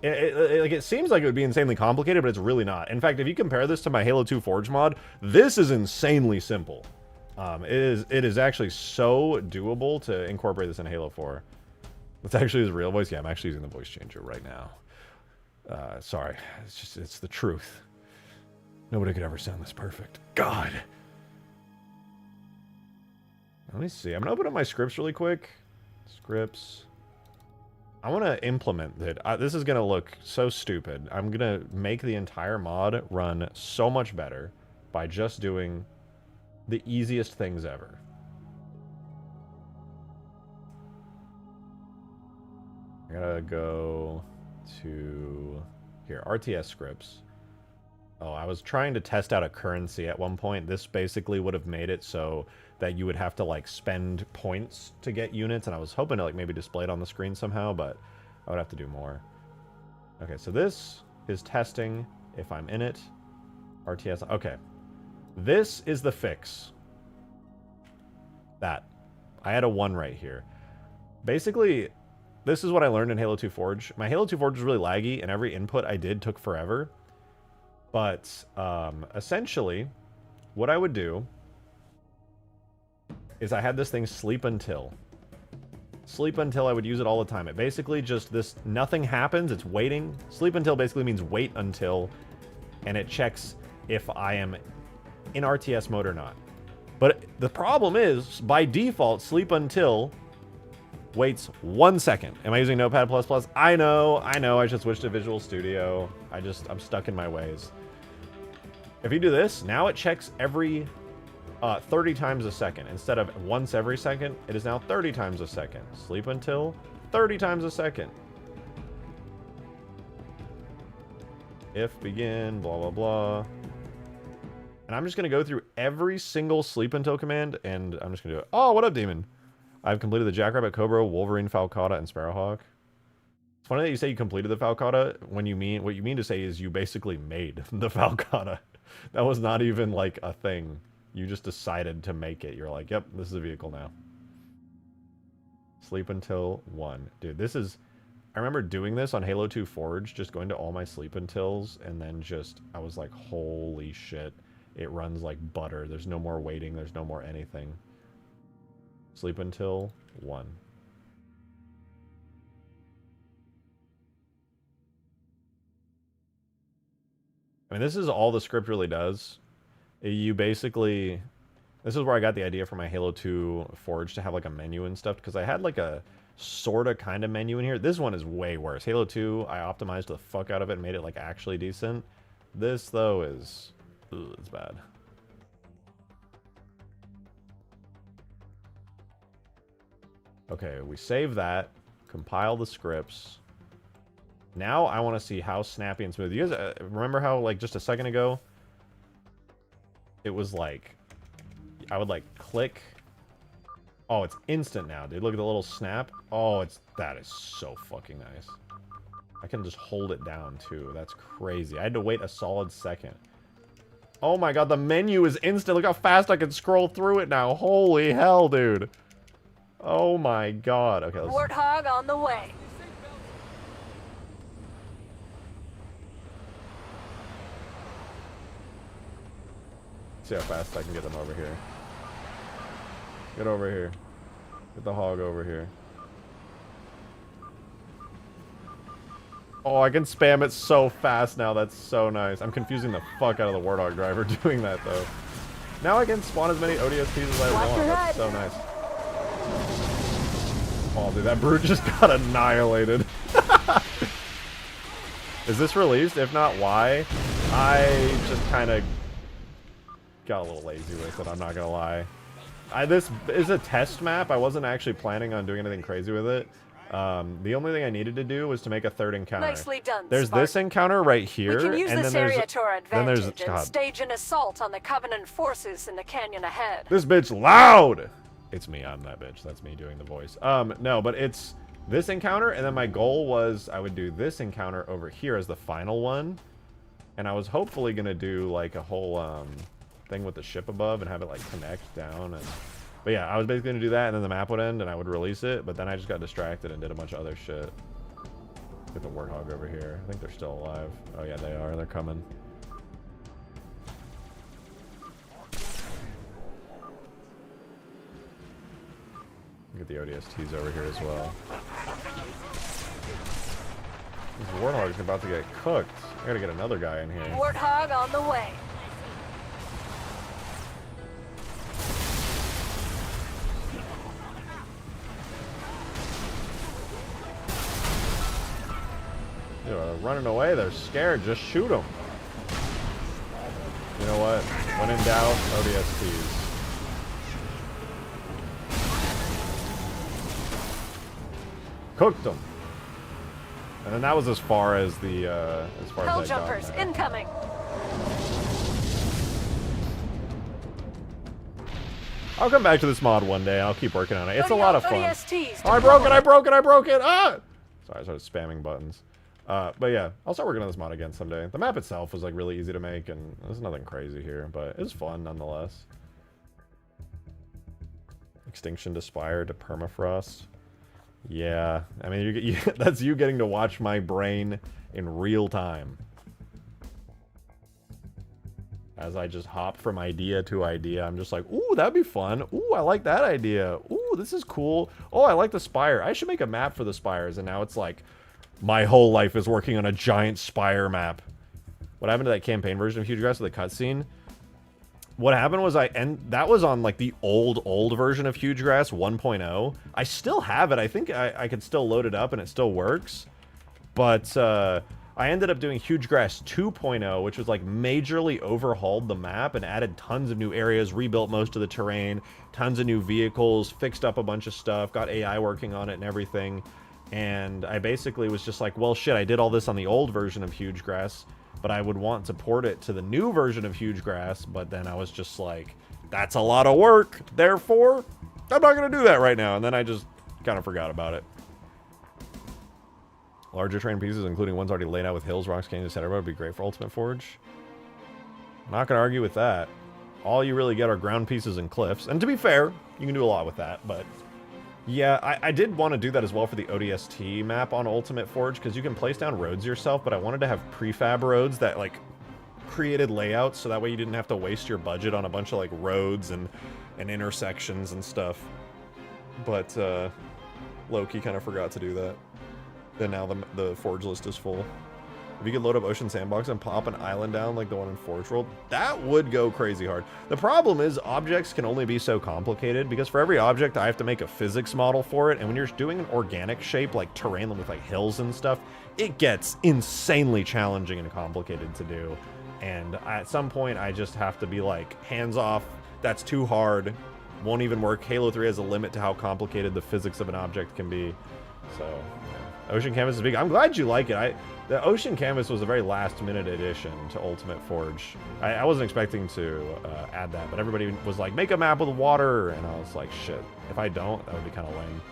it seems like it would be insanely complicated, but it's really not. In fact, if you compare this to my Halo 2 Forge mod, this is insanely simple. It is actually so doable to incorporate this in Halo 4. It's actually his real voice. Yeah, I'm actually using the voice changer right now. Sorry, it's the truth. Nobody could ever sound this perfect. God. Let me see. I'm gonna open up my scripts really quick. Scripts. I want to implement it. This is going to look so stupid. I'm going to make the entire mod run so much better by just doing the easiest things ever. I gotta go to here, RTS scripts. Oh, I was trying to test out a currency at one point. This basically would have made it so that you would have to, like, spend points to get units, and I was hoping to, like, maybe display it on the screen somehow, but I would have to do more. Okay, so this is testing if I'm in it. RTS, okay. This is the fix. That. I had a 1 right here. Basically, this is what I learned in Halo 2 Forge. My Halo 2 Forge was really laggy, and every input I did took forever. But, essentially, what I would do is I had this thing sleep until. Sleep until, I would use it all the time. It basically just, nothing happens, it's waiting. Sleep until basically means wait until, and it checks if I am in RTS mode or not. But the problem is, by default, sleep until waits 1 second. Am I using Notepad++? I know, I should switch to Visual Studio. I'm stuck in my ways. If you do this, now it checks every 30 times a second. Instead of once every second, it is now 30 times a second. Sleep until 30 times a second. If begin, blah, blah, blah. And I'm just going to go through every single sleep until command, and I'm just going to do it. Oh, what up, Demon? I've completed the Jackrabbit, Cobra, Wolverine, Falcata, and Sparrowhawk. It's funny that you say you completed the Falcata when what you mean to say is you basically made the Falcata. That was not even, like, a thing. You just decided to make it. You're like, yep, this is a vehicle now. Sleep until 1. Dude, this is... I remember doing this on Halo 2 Forge, just going to all my sleep untils, and then just... I was like, holy shit. It runs like butter. There's no more waiting. There's no more anything. Sleep until 1. I mean, this is all the script really does. You basically... This is where I got the idea for my Halo 2 Forge to have, like, a menu and stuff, because I had, like, a sorta kind of menu in here. This one is way worse. Halo 2, I optimized the fuck out of it and made it, like, actually decent. This, though, is... Ugh, it's bad. Okay, we save that. Compile the scripts. Now I want to see how snappy and smooth. You guys remember how, like, just a second ago, it was like, I would, like, click. Oh, it's instant now, dude. Look at the little snap. Oh, that is so fucking nice. I can just hold it down, too. That's crazy. I had to wait a solid second. Oh my god, the menu is instant. Look how fast I can scroll through it now. Holy hell, dude. Oh my god. Okay, let's... Warthog on the way. See how fast I can get them over here. Get over here. Get the hog over here. Oh, I can spam it so fast now. That's so nice. I'm confusing the fuck out of the Warthog driver doing that, though. Now I can spawn as many ODSTs as I want. That's so nice. Oh, dude, that brute just got annihilated. Is this released? If not, why? I just kind of got a little lazy with it, I'm not gonna lie. This is a test map. I wasn't actually planning on doing anything crazy with it. The only thing I needed to do was to make a third encounter. Nicely done, There's Spartan. this encounter right here, We can use and this then area to our advantage and God, stage an assault on the Covenant forces in the canyon ahead. this bitch loud. It's me. I'm that bitch. That's me doing the voice. No, but it's this encounter, and then my goal was I would do this encounter over here as the final one, and I was hopefully gonna do like a whole thing with the ship above and have it like connect down. And but yeah, I was basically gonna do that, and then the map would end, and I would release it. But then I just got distracted and did a bunch of other shit. Get the Warthog over here. I think they're still alive. Oh yeah, they are. They're coming. Get the ODSTs over here as well. This Warthog's about to get cooked. I gotta get another guy in here. Warthog on the way. They're running away. They're scared. Just shoot them. You know what? When in doubt, ODSTs. Cooked them. And then that was as far as the Hell as I got jumpers there. incoming. I'll come back to this mod one day. I'll keep working on it. It's a lot of fun. ODSTs Oh, I broke it! I broke it! I broke it! Ah! Sorry, I started spamming buttons. But yeah, I'll start working on this mod again someday. The map itself was like really easy to make, and there's nothing crazy here, but it was fun nonetheless. Extinction to Spire to Permafrost. Yeah, I mean, that's you getting to watch my brain in real time. As I just hop from idea to idea, I'm just like, ooh, that'd be fun. Ooh, I like that idea. Ooh, this is cool. Oh, I like the Spire. I should make a map for the Spires. And now it's like, my whole life is working on a giant Spire map. What happened to that campaign version of Huge Grass with the cutscene? What happened was that was on like the old version of Huge Grass 1.0. I still have it. I think I could still load it up and it still works. But I ended up doing Huge Grass 2.0, which was like majorly overhauled the map and added tons of new areas, rebuilt most of the terrain, tons of new vehicles, fixed up a bunch of stuff, got AI working on it and everything. And I basically was just like, well, shit, I did all this on the old version of Huge Grass, but I would want to port it to the new version of Huge Grass. But then I was just like, that's a lot of work. Therefore, I'm not going to do that right now. And then I just kind of forgot about it. Larger terrain pieces, including ones already laid out with hills, rocks, canyons, etc., would be great for Ultimate Forge. I'm not going to argue with that. All you really get are ground pieces and cliffs. And to be fair, you can do a lot with that, but... yeah, I did want to do that as well for the ODST map on Ultimate Forge, because you can place down roads yourself, but I wanted to have prefab roads that, like, created layouts, so that way you didn't have to waste your budget on a bunch of, like, roads and intersections and stuff. But, Loki kind of forgot to do that. And now the Forge list is full. If you could load up Ocean Sandbox and pop an island down like the one in Forge World, that would go crazy hard. The problem is objects can only be so complicated, because for every object I have to make a physics model for it, and when you're doing an organic shape like terrain with like hills and stuff, it gets insanely challenging and complicated to do. And at some point I just have to be like, hands off, that's too hard, won't even work. Halo 3 has a limit to how complicated the physics of an object can be. So, yeah. Ocean Canvas is big. I'm glad you like it. The Ocean Canvas was a very last-minute addition to Ultimate Forge. I wasn't expecting to add that, but everybody was like, make a map with water, and I was like, shit. If I don't, that would be kind of lame.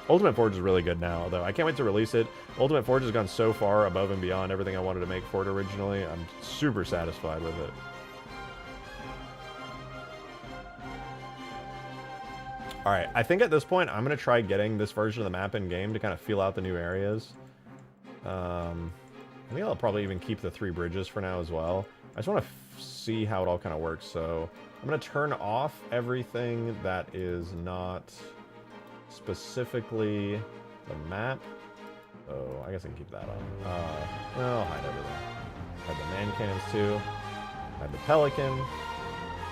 Ultimate Forge is really good now, though. I can't wait to release it. Ultimate Forge has gone so far above and beyond everything I wanted to make for it originally. I'm super satisfied with it. Alright, I think at this point, I'm going to try getting this version of the map in-game to kind of feel out the new areas. I think I'll probably even keep the 3 bridges for now as well. I just want to see how it all kind of works. So I'm going to turn off everything that is not specifically the map. So I guess I can keep that on. Well, I'll hide everything. Hide the man cannons too. Hide the Pelican.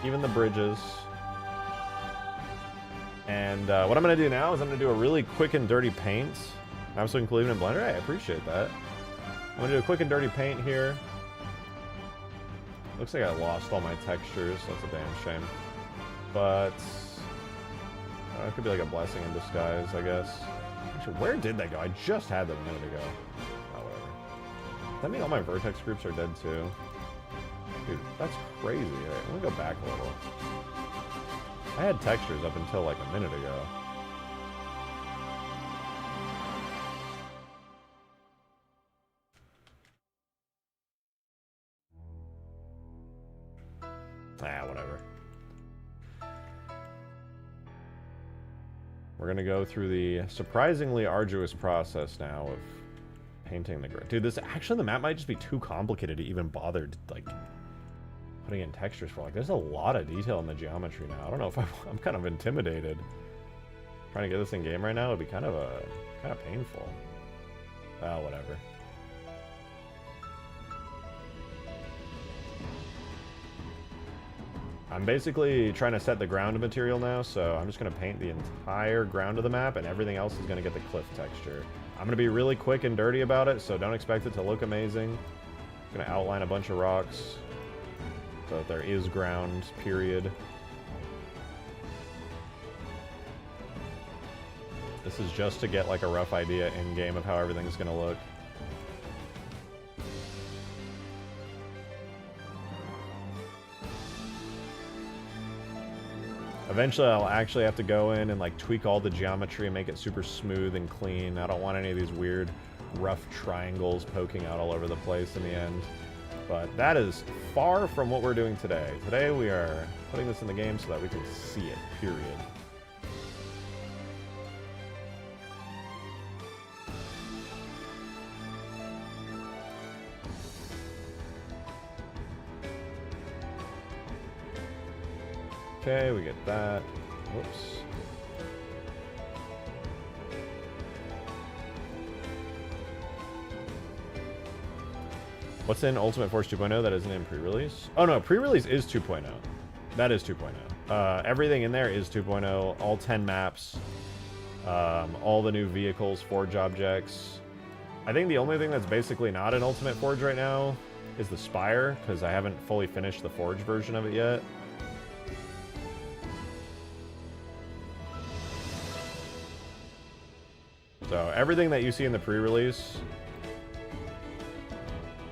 Even the bridges. And what I'm going to do now is I'm going to do a really quick and dirty paint. I'm still including in Blender. Hey, I appreciate that. I'm going to do a quick and dirty paint here. Looks like I lost all my textures. That's a damn shame. But it could be like a blessing in disguise, I guess. Actually, where did they go? I just had them a minute ago. Oh, whatever. Does that mean all my vertex groups are dead too? Dude, that's crazy. All right, let me go back a little. I had textures up until like a minute ago. Ah, whatever. We're gonna go through the surprisingly arduous process now of painting the grid. Dude, this actually, the map might just be too complicated to even bother, like, putting in textures for. Like, there's a lot of detail in the geometry now. I don't know if I'm kind of intimidated. Trying to get this in game right now would be kind of painful. Oh, whatever. I'm basically trying to set the ground material now, so I'm just going to paint the entire ground of the map, and everything else is going to get the cliff texture. I'm going to be really quick and dirty about it, so don't expect it to look amazing. I'm going to outline a bunch of rocks, so that there is ground, period. This is just to get like a rough idea in-game of how everything's going to look. Eventually, I'll actually have to go in and like tweak all the geometry and make it super smooth and clean. I don't want any of these weird, rough triangles poking out all over the place in the end. But that is far from what we're doing today. Today, we are putting this in the game so that we can see it, period. Okay, we get that. Whoops. What's in Ultimate Force 2.0 that isn't in pre-release? Oh no, pre-release is 2.0. That is 2.0. Everything in there is 2.0. All 10 maps. All the new vehicles, Forge objects. I think the only thing that's basically not in Ultimate Forge right now is the Spire, because I haven't fully finished the Forge version of it yet. So everything that you see in the pre-release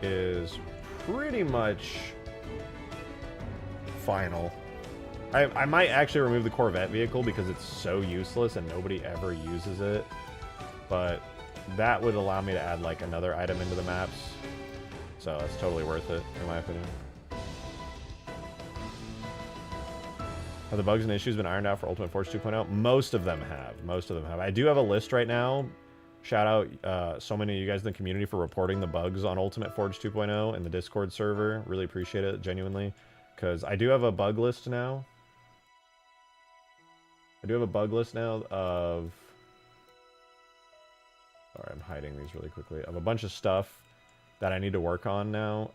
is pretty much final. I might actually remove the Corvette vehicle because it's so useless and nobody ever uses it. But that would allow me to add like another item into the maps. So it's totally worth it, in my opinion. Have the bugs and issues been ironed out for Ultimate Force 2.0? Most of them have. Most of them have. I do have a list right now. Shout out so many of you guys in the community for reporting the bugs on Ultimate Forge 2.0 in the Discord server. Really appreciate it, genuinely. Because I do have a bug list now. I do have a bug list now of... Sorry, I'm hiding these really quickly. Of a bunch of stuff that I need to work on now.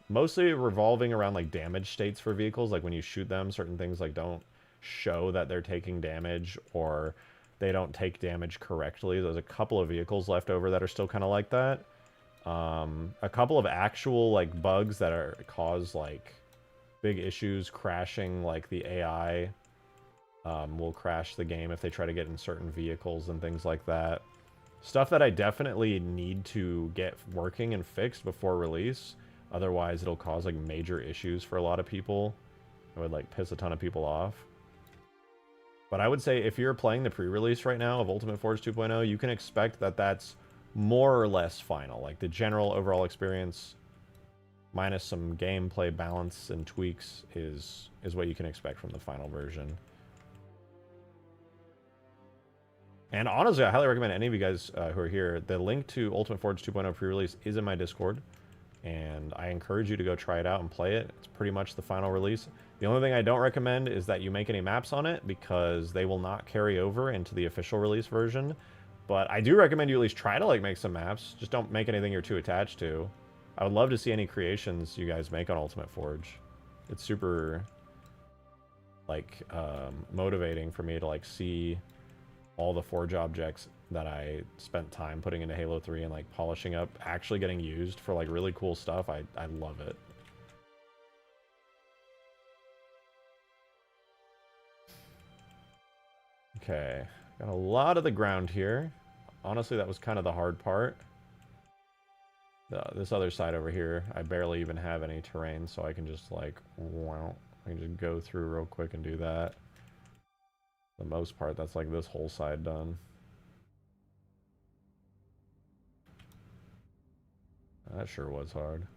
Mostly revolving around like damage states for vehicles. Like when you shoot them, certain things like don't show that they're taking damage or they don't take damage correctly. There's a couple of vehicles left over that are still kind of like that. A couple of actual like bugs that are cause like big issues, crashing like the AI will crash the game if they try to get in certain vehicles and things like that. Stuff that I definitely need to get working and fixed before release. Otherwise, it'll cause like major issues for a lot of people. It would like piss a ton of people off. But I would say if you're playing the pre-release right now of Ultimate Force 2.0, you can expect that that's more or less final. Like the general overall experience, minus some gameplay balance and tweaks, is what you can expect from the final version. And honestly, I highly recommend any of you guys who are here, the link to Ultimate Forge 2.0 pre-release is in my Discord. and I encourage you to go try it out and play it. It's pretty much the final release. The only thing I don't recommend is that you make any maps on it, because they will not carry over into the official release version. But I do recommend you at least try to like make some maps. Just don't make anything you're too attached to. I would love to see any creations you guys make on Ultimate Forge. It's super like motivating for me to like see all the Forge objects that I spent time putting into Halo 3 and like polishing up actually getting used for like really cool stuff. I love it. Okay, got a lot of the ground here. Honestly, that was kind of the hard part. This other side over here, I barely even have any terrain, so I can just like, wow, I can just go through real quick and do that. For the most part, that's like this whole side done. That sure was hard.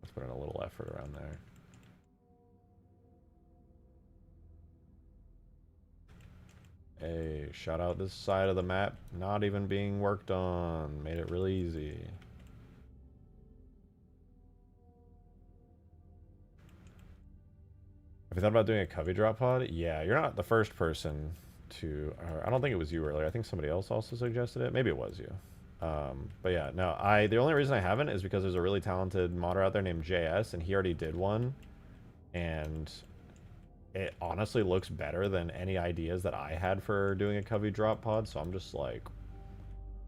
Let's put in a little effort around there. Hey, shout out this side of the map not even being worked on. Made it really easy. Have you thought about doing a covey drop pod? Yeah, you're not the first person to... I don't think it was you earlier. I think somebody else also suggested it. Maybe it was you. But yeah, no, the only reason I haven't is because there's a really talented modder out there named JS, and he already did one. And it honestly looks better than any ideas that I had for doing a covey drop pod, so I'm just like...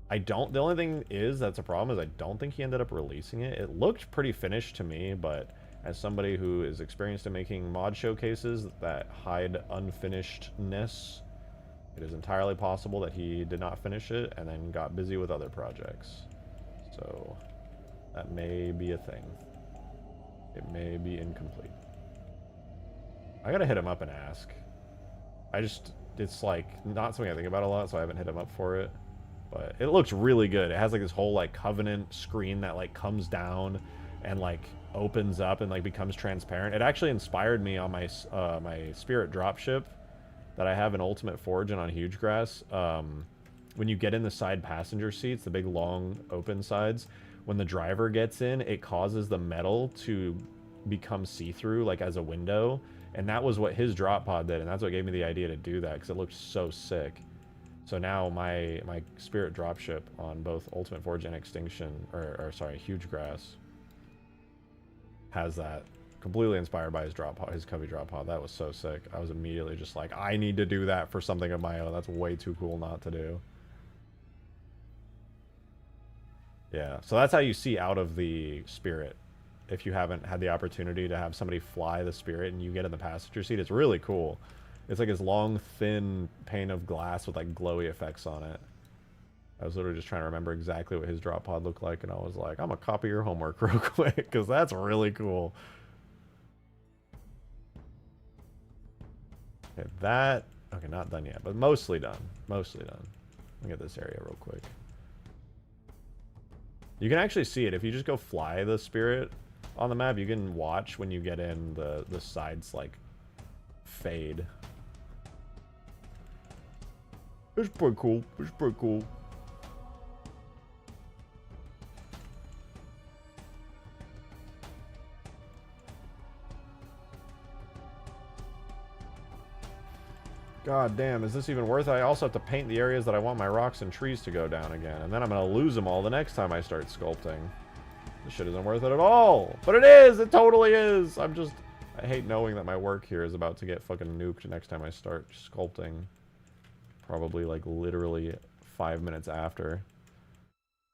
the only thing is that's a problem is I don't think he ended up releasing it. It looked pretty finished to me, but as somebody who is experienced in making mod showcases that hide unfinishedness, it is entirely possible that he did not finish it and then got busy with other projects. So that may be a thing. It may be incomplete. I gotta hit him up and ask. It's like not something I think about a lot, so I haven't hit him up for it. But it looks really good. It has like this whole like Covenant screen that like comes down and like opens up and like becomes transparent. It actually inspired me on my my Spirit dropship that I have in Ultimate Forge and on Huge Grass. When you get in the side passenger seats, the big long open sides, when the driver gets in, it causes the metal to become see-through like as a window. And that was what his drop pod did, and that's what gave me the idea to do that, because it looked so sick. So now my Spirit dropship on both Ultimate Forge and Extinction, or sorry, Huge Grass, has that, completely inspired by his drop pod, his covey drop pod. That was so sick. I was immediately just like, I need to do that for something of my own. That's way too cool not to do. Yeah, so that's how you see out of the Spirit. If you haven't had the opportunity to have somebody fly the Spirit and you get in the passenger seat, it's really cool. It's like this long, thin pane of glass with like glowy effects on it. I was literally just trying to remember exactly what his drop pod looked like, and I was like, I'm gonna copy your homework real quick, because that's really cool. Okay, okay, not done yet, but mostly done. Mostly done. Let me get this area real quick. You can actually see it. If you just go fly the Spirit on the map, you can watch when you get in the sides like fade. It's pretty cool. It's pretty cool. God damn, is this even worth it? I also have to paint the areas that I want my rocks and trees to go down again, and then I'm gonna lose them all the next time I start sculpting. This shit isn't worth it at all. But it is! It totally is! I hate knowing that my work here is about to get fucking nuked next time I start sculpting. Probably, like, literally 5 minutes after.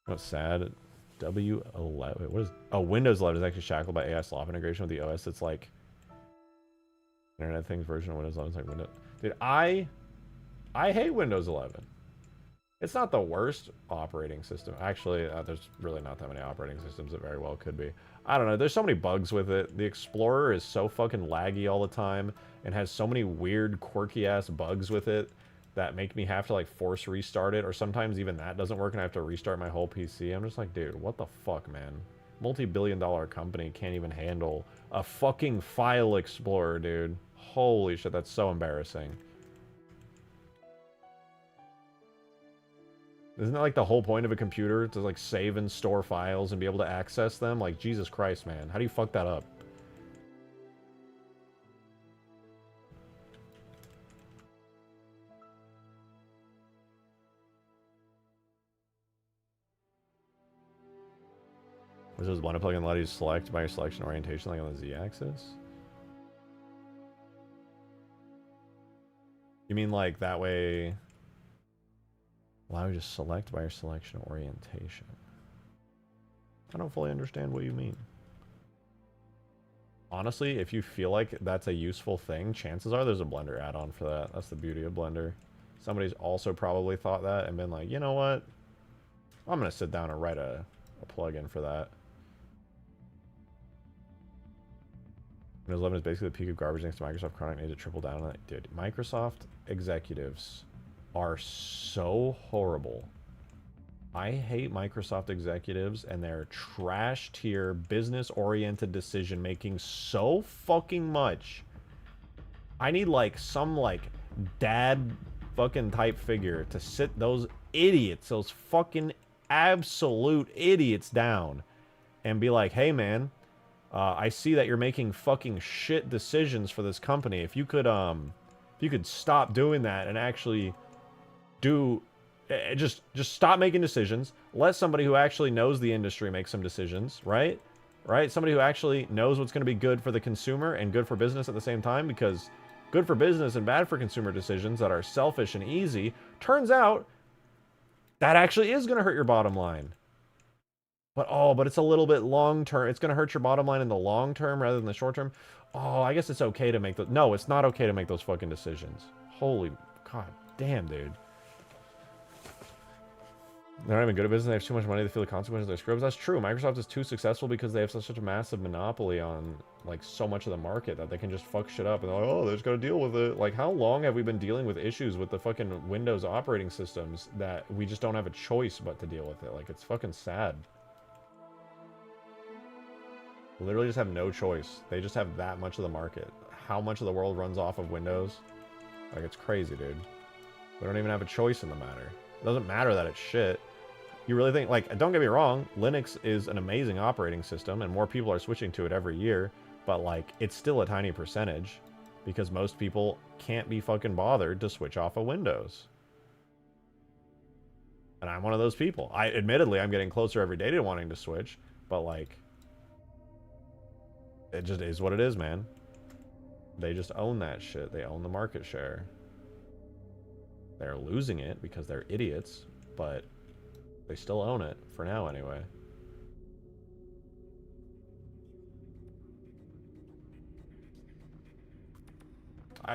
What's sad? W11. Wait, what is... Oh, Windows 11 is actually shackled by AI slop integration with the OS. It's like... Internet Things version of Windows 11 is like Windows... Dude, I hate Windows 11. It's not the worst operating system. Actually, there's really not that many operating systems. It very well could be. I don't know. There's so many bugs with it. The Explorer is so fucking laggy all the time and has so many weird, quirky-ass bugs with it that make me have to, like, force restart it. Or sometimes even that doesn't work and I have to restart my whole PC. I'm just like, dude, what the fuck, man? Multi-billion-dollar company can't even handle a fucking file explorer, dude. Holy shit, that's so embarrassing. Isn't that like the whole point of a computer, to like save and store files and be able to access them? Like, Jesus Christ, man. How do you fuck that up? Was this blender plugin allow you to select by your selection orientation, like on the Z-axis? You mean like that way? Allow you to select by your selection orientation. I don't fully understand what you mean. Honestly, if you feel like that's a useful thing, chances are there's a Blender add-on for that. That's the beauty of Blender. Somebody's also probably thought that and been like, you know what? I'm going to sit down and write a plugin for that. Windows 11 is basically the peak of garbage thanks to Microsoft. Chronic needs to triple down on it. Dude, Microsoft executives are so horrible. I hate Microsoft executives and their trash tier business-oriented decision making so fucking much. I need like some like dad fucking type figure to sit those idiots, those fucking absolute idiots down and be like, hey man, I see that you're making fucking shit decisions for this company. If you could stop doing that and actually do, just stop making decisions. Let somebody who actually knows the industry make some decisions, right? Right? Somebody who actually knows what's going to be good for the consumer and good for business at the same time, because good for business and bad for consumer decisions that are selfish and easy, turns out that actually is going to hurt your bottom line. But it's a little bit long term. It's going to hurt your bottom line in the long term rather than the short term. Oh, I guess it's okay to make those. No, it's not okay to make those fucking decisions. Holy god damn, dude. They're not even good at business. They have too much money. They feel the consequences of their scrubs. That's true. Microsoft is too successful because they have such a massive monopoly on like so much of the market that they can just fuck shit up and they're like, oh, they just got to deal with it. Like, how long have we been dealing with issues with the fucking Windows operating systems that we just don't have a choice but to deal with it? Like, it's fucking sad. Literally just have no choice. They just have that much of the market. How much of the world runs off of Windows? Like, it's crazy, dude. They don't even have a choice in the matter. It doesn't matter that it's shit. You really think, like, don't get me wrong, Linux is an amazing operating system and more people are switching to it every year, but like, it's still a tiny percentage because most people can't be fucking bothered to switch off of Windows. And I'm one of those people. Admittedly, I'm getting closer every day to wanting to switch, but like, it just is what it is, man. They just own that shit. They own the market share. They're losing it because they're idiots, but they still own it, for now anyway.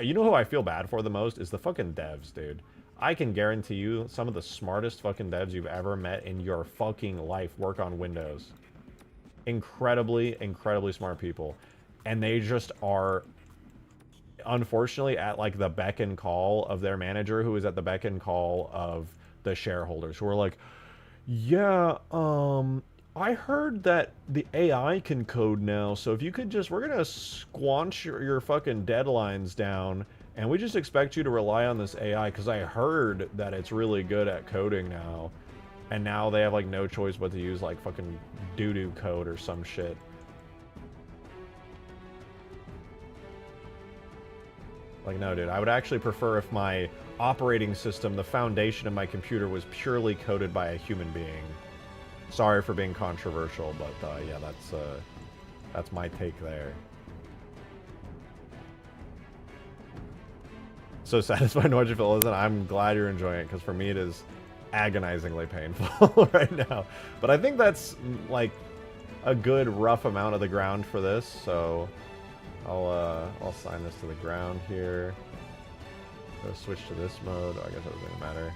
You know who I feel bad for the most is the fucking devs, dude. I can guarantee you some of the smartest fucking devs you've ever met in your fucking life work on Windows. Incredibly, incredibly smart people. And they just are, unfortunately, at like the beck and call of their manager, who is at the beck and call of the shareholders, who are like, yeah, I heard that the AI can code now, so if you could just, we're gonna squanch your fucking deadlines down, and we just expect you to rely on this AI, because I heard that it's really good at coding now. And now they have like no choice but to use like fucking doo-doo code or some shit. Like, no, dude, I would actually prefer if my operating system, the foundation of my computer, was purely coded by a human being. Sorry for being controversial, but yeah, that's my take there. So satisfied to watch you feel. Listen, I'm glad you're enjoying it, because for me it is agonizingly painful right now. But I think that's like a good rough amount of the ground for this, so I'll assign this to the ground here. Go switch to this mode. Oh, I guess that doesn't matter.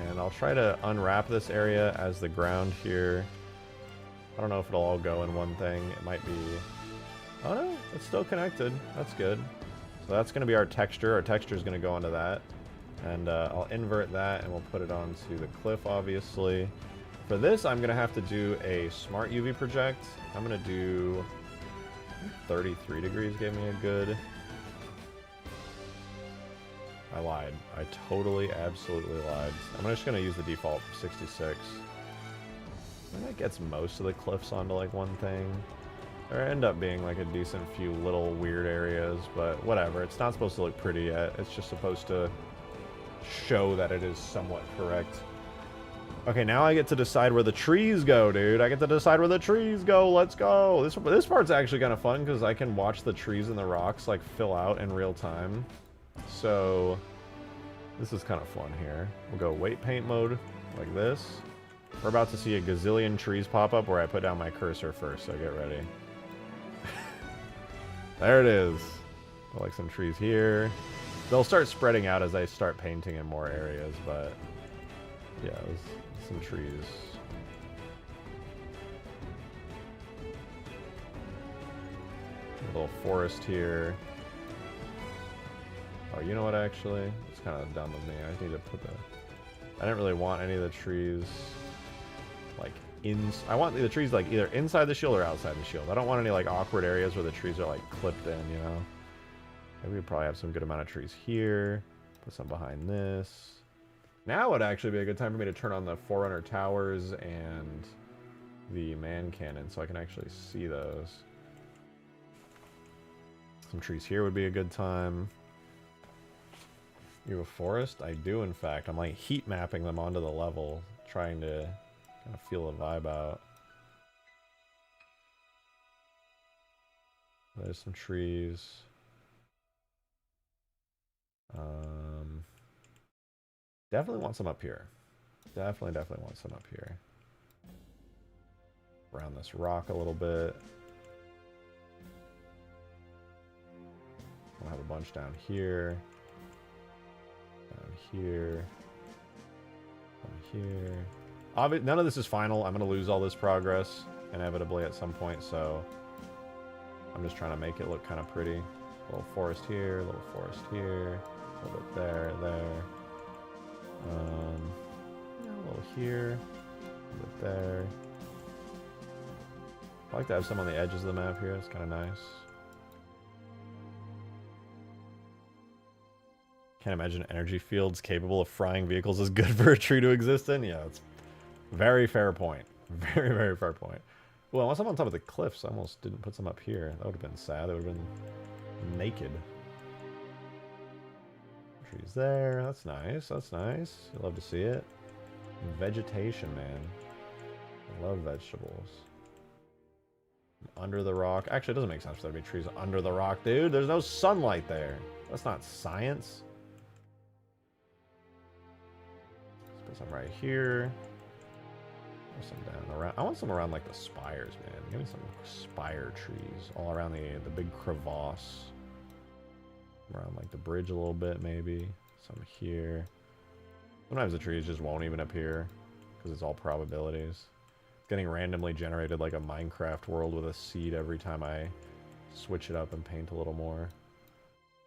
And I'll try to unwrap this area as the ground here. I don't know if it'll all go in one thing. It might be... Oh no, it's still connected. That's good. So that's going to be our texture. Our texture is going to go onto that. And I'll invert that and we'll put it onto the cliff, obviously. For this, I'm going to have to do a smart UV project. I'm going to do 33 degrees, give me a good... I lied. I totally, absolutely lied. I'm just going to use the default 66. And that gets most of the cliffs onto, like, one thing. There end up being, like, a decent few little weird areas, but whatever. It's not supposed to look pretty yet. It's just supposed to show that it is somewhat correct. Okay, now I get to decide where the trees go, dude. I get to decide where the trees go. Let's go. This part's actually kind of fun because I can watch the trees and the rocks, like, fill out in real time. So, this is kind of fun here. We'll go weight paint mode, like this. We're about to see a gazillion trees pop up where I put down my cursor first, so get ready. There it is. Put, like, some trees here. They'll start spreading out as I start painting in more areas, but yeah, there's some trees. A little forest here. Oh, you know what, actually? It's kind of dumb of me. I just need to put the... I didn't really want any of the trees, like, I want the trees, like, either inside the shield or outside the shield. I don't want any, like, awkward areas where the trees are, like, clipped in, you know? Maybe we probably have some good amount of trees here. Put some behind this. Now would actually be a good time for me to turn on the Forerunner towers and the man cannon so I can actually see those. Some trees here would be a good time. You have a forest? I do, in fact. I'm, like, heat mapping them onto the level, trying to kind of feel the vibe out. There's some trees. Definitely want some up here. Definitely want some up here. Around this rock a little bit. I'll have a bunch down here. Down here. Down here. None of this is final. I'm going to lose all this progress inevitably at some point, so I'm just trying to make it look kind of pretty. A little forest here, a little forest here, a little bit there, there. A little here, a little bit there. I like to have some on the edges of the map here. It's kind of nice. Can't imagine energy fields capable of frying vehicles is good for a tree to exist in. Yeah, that's a very fair point. Very, very fair point. Well, unless I'm on top of the cliffs, I almost didn't put some up here. That would have been sad. That would have been naked. Trees there. That's nice. That's nice. You love to see it. Vegetation, man. I love vegetables. Under the rock. Actually, it doesn't make sense for there to be trees under the rock, dude. There's no sunlight there. That's not science. Let's put some right here. Put some down around. I want some around like the spires, man. Give me some spire trees all around the big crevasse. Around like the bridge a little bit, maybe. Some here. Sometimes the trees just won't even appear because it's all probabilities. It's getting randomly generated like a Minecraft world with a seed every time I switch it up and paint a little more.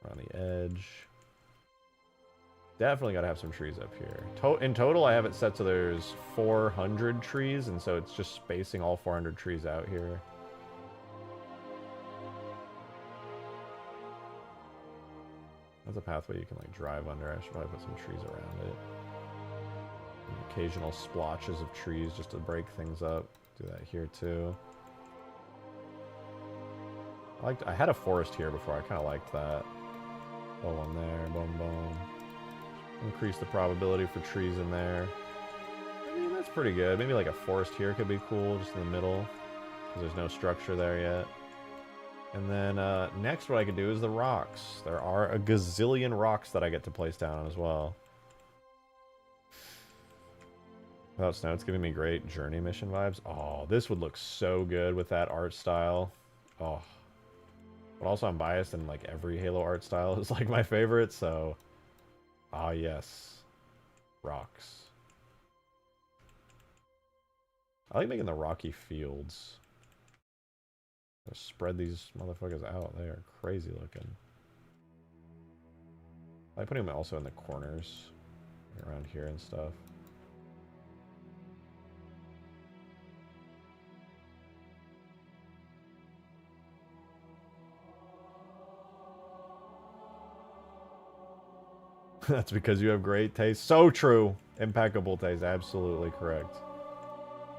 Around the edge. Definitely got to have some trees up here. In total, I have it set so there's 400 trees, and so it's just spacing all 400 trees out here. That's a pathway you can like drive under. I should probably put some trees around it. And occasional splotches of trees just to break things up. Do that here too. I had a forest here before. I kind of liked that. Oh, one there. Boom, boom. Increase the probability for trees in there. I mean, that's pretty good. Maybe like a forest here could be cool, just in the middle. Because there's no structure there yet. And then next what I could do is the rocks. There are a gazillion rocks that I get to place down as well. Without snow, it's giving me great journey mission vibes. Oh, this would look so good with that art style. Oh. But also I'm biased and like every Halo art style is like my favorite, so... Ah, yes. Rocks. I like making the rocky fields. Just spread these motherfuckers out. They are crazy looking. I like putting them also in the corners. Around here and stuff. That's because you have great taste. So true. Impeccable taste. Absolutely correct.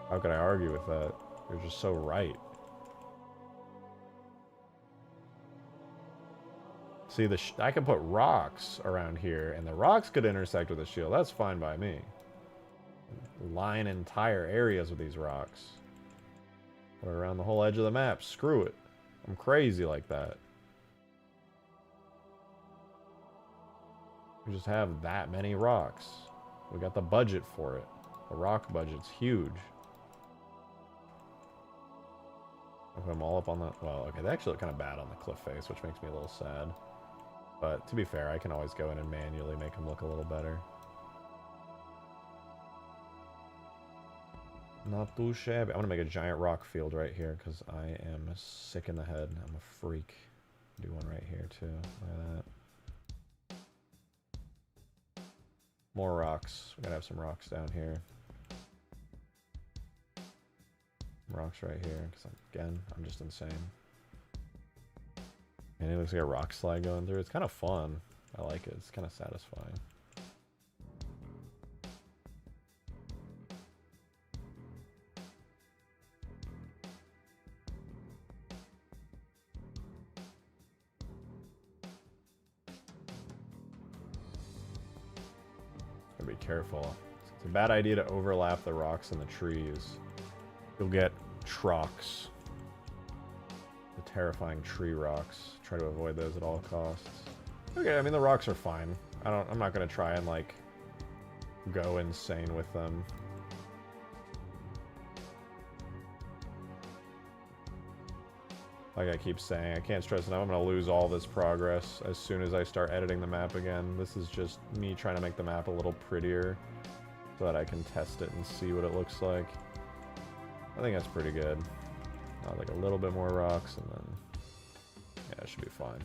How could I argue with that? You're just so right. See, I can put rocks around here, and the rocks could intersect with the shield. That's fine by me. Line entire areas with these rocks. Put it around the whole edge of the map. Screw it. I'm crazy like that. We just have that many rocks. We got the budget for it. The rock budget's huge. I put them all up on the... Well, okay, they actually look kind of bad on the cliff face, which makes me a little sad. But to be fair, I can always go in and manually make them look a little better. Not too shabby. I'm going to make a giant rock field right here because I am sick in the head. I'm a freak. Do one right here too. Look at that. More rocks. We got to have some rocks down here. Rocks right here because, again, I'm just insane. And it looks like a rock slide going through. It's kind of fun. I like it. It's kind of satisfying. Gotta be careful. It's a bad idea to overlap the rocks and the trees. You'll get trocks. The terrifying tree rocks. Try to avoid those at all costs. Okay, I mean the rocks are fine. I'm not gonna try and like go insane with them. Like I keep saying, I can't stress enough, I'm gonna lose all this progress as soon as I start editing the map again. This is just me trying to make the map a little prettier so that I can test it and see what it looks like. I think that's pretty good. Like a little bit more rocks and then... Yeah, it should be fine.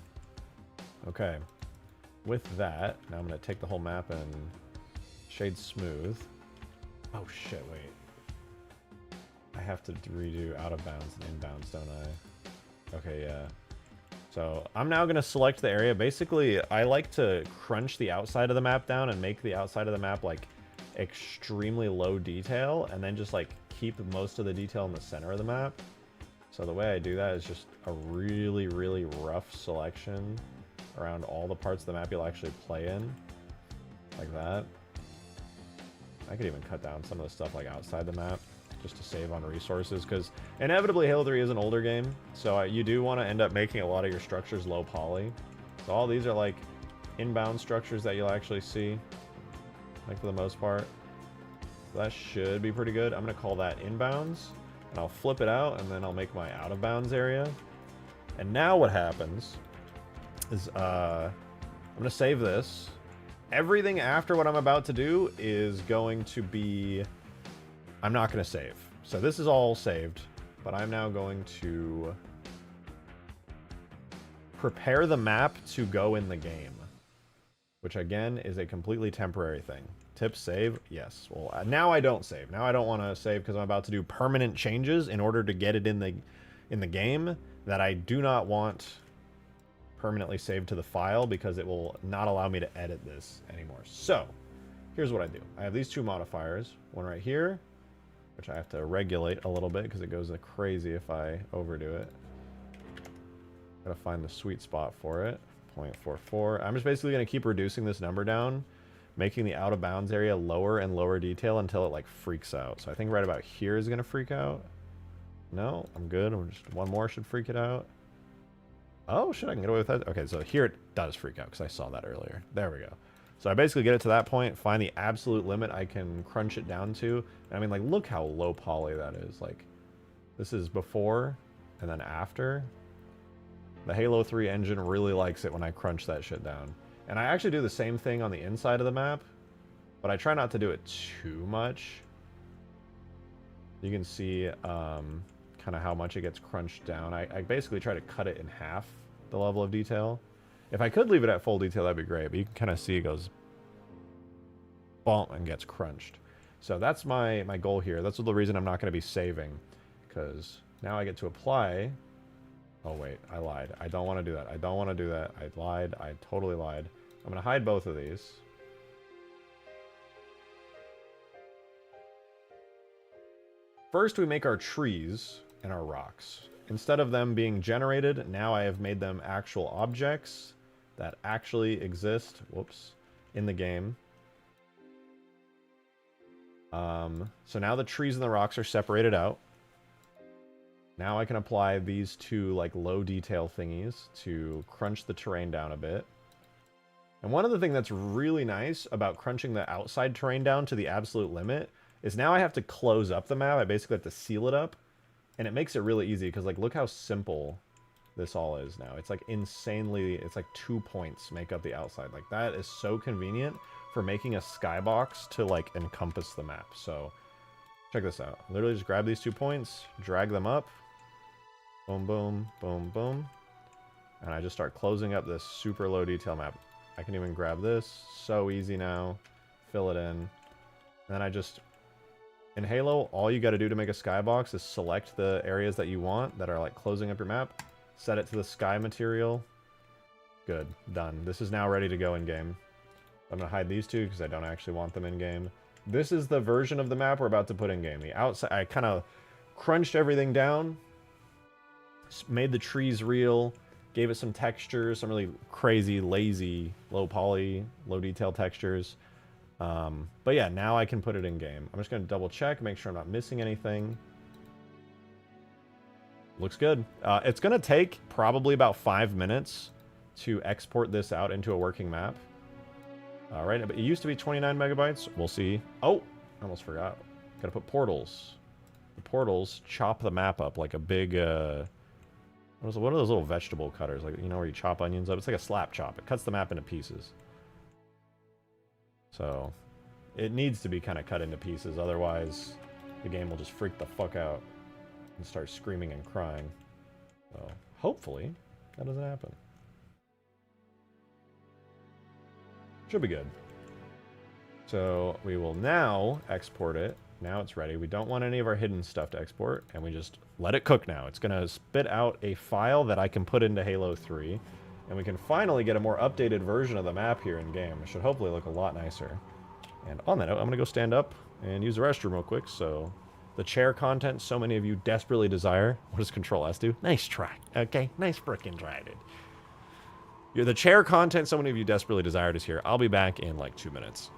Okay. With that, now I'm going to take the whole map and shade smooth. Oh shit, wait. I have to redo out of bounds and inbounds, don't I? Okay, yeah. So I'm now going to select the area. Basically, I like to crunch the outside of the map down and make the outside of the map like extremely low detail and then just like keep most of the detail in the center of the map. So the way I do that is just a really, really rough selection around all the parts of the map you'll actually play in. Like that. I could even cut down some of the stuff like outside the map just to save on resources, because inevitably Halo 3 is an older game, so you do want to end up making a lot of your structures low poly. So all these are like inbound structures that you'll actually see, like for the most part. So that should be pretty good. I'm going to call that inbounds. And I'll flip it out, and then I'll make my out-of-bounds area. And now what happens is I'm going to save this. Everything after what I'm about to do is going to be... I'm not going to save. So this is all saved, but I'm now going to prepare the map to go in the game, which again is a completely temporary thing. Tip save? Yes. Well, now I don't save. Now I don't want to save because I'm about to do permanent changes in order to get it in the game that I do not want permanently saved to the file because it will not allow me to edit this anymore. So, here's what I do. I have these two modifiers. One right here, which I have to regulate a little bit because it goes crazy if I overdo it. Gotta find the sweet spot for it. 0.44. I'm just basically going to keep reducing this number down, making the out of bounds area lower and lower detail until it like freaks out. So I think right about here is going to freak out. No, I'm good. Just one more should freak it out. Oh shit, I can get away with that. Okay, so here it does freak out because I saw that earlier. There we go. So I basically get it to that point, find the absolute limit I can crunch it down to. I mean, like, look how low poly that is. Like, this is before and then after. The Halo 3 engine really likes it when I crunch that shit down. And I actually do the same thing on the inside of the map, but I try not to do it too much. You can see kind of how much it gets crunched down. I basically try to cut it in half, the level of detail. If I could leave it at full detail, that'd be great, but you can kind of see it goes bump and gets crunched. So that's my goal here. That's the reason I'm not going to be saving, because now I get to apply... Oh wait, I lied. I don't want to do that. I don't want to do that. I lied. I totally lied. I'm going to hide both of these. first we make our trees and our rocks. Instead of them being generated, now I have made them actual objects that actually exist, whoops, in the game. So now the trees and the rocks are separated out. Now I can apply these two like low detail thingies to crunch the terrain down a bit. And one of the things that's really nice about crunching the outside terrain down to the absolute limit is now I have to close up the map. I basically have to seal it up. And it makes it really easy because, like, look how simple this all is now. It's like insanely, it's like 2 points make up the outside. Like, that is so convenient for making a skybox to, like, encompass the map. So, check this out. Literally just grab these 2 points, drag them up. Boom, boom, boom, boom. And I just start closing up this super low detail map. I can even grab this. So easy now. Fill it in. And then I just... In Halo, all you got to do to make a skybox is select the areas that you want that are like closing up your map, set it to the sky material. Good, done. This is now ready to go in game. I'm going to hide these two because I don't actually want them in game. This is the version of the map we're about to put in game. The outside, I kind of crunched everything down, made the trees real, gave it some textures, some really crazy, lazy, low poly, low detail textures. But yeah, now I can put it in game. I'm just going to double check, make sure I'm not missing anything. Looks good. It's going to take probably about 5 minutes to export this out into a working map. Right, but it used to be 29 megabytes. We'll see. Oh, I almost forgot. Got to put portals. The portals chop the map up like a big, what are those little vegetable cutters? Like, you know, where you chop onions up? It's like a slap chop. It cuts the map into pieces. So, it needs to be kind of cut into pieces, otherwise the game will just freak the fuck out and start screaming and crying. So, hopefully, that doesn't happen. Should be good. So, we will now export it. Now it's ready. We don't want any of our hidden stuff to export, and we just let it cook now. It's going to spit out a file that I can put into Halo 3. And we can finally get a more updated version of the map here in game. It should hopefully look a lot nicer. And on that note, I'm going to go stand up and use the restroom real quick. So, the chair content so many of you desperately desire. What does Control-S do? Nice try. Okay, nice frickin' try, dude. You're the chair content so many of you desperately desired is here. I'll be back in like 2 minutes.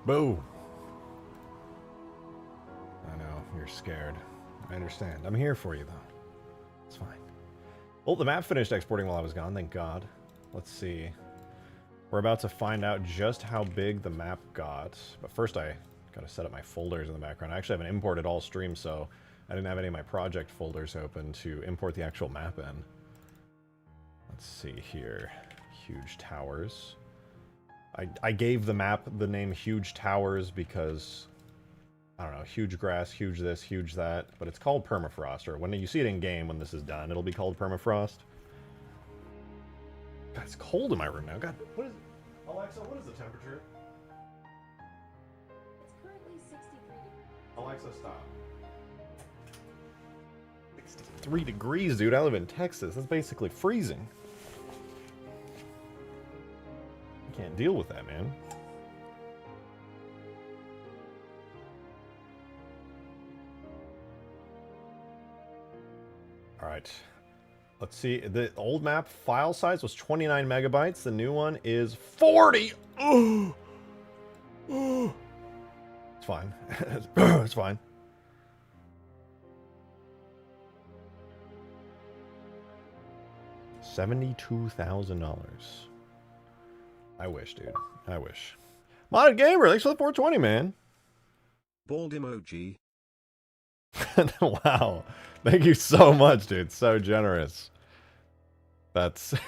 Boo. I know, you're scared. I understand. I'm here for you, though. It's fine. Well, the map finished exporting while I was gone, thank God. Let's see. We're about to find out just how big the map got. But first I gotta set up my folders in the background. I actually haven't imported all streams, so I didn't have any of my project folders open to import the actual map in. Let's see here. Huge towers. I gave the map the name Huge Towers because, I don't know, huge grass, huge this, huge that. But it's called Permafrost, or when you see it in game when this is done, it'll be called Permafrost. God, it's cold in my room now. God, what is... Alexa, what is the temperature? It's currently 63 degrees. Alexa, stop. 63 degrees, dude. I live in Texas. That's basically freezing. I can't deal with that, man. All right. Let's see. The old map file size was 29 megabytes. The new one is 40. Oh. Oh. It's fine. It's fine. $72,000. I wish, dude. I wish. Modded Gamer, thanks for the 420, man. Bald emoji. Wow. Thank you so much, dude. So generous. That's... I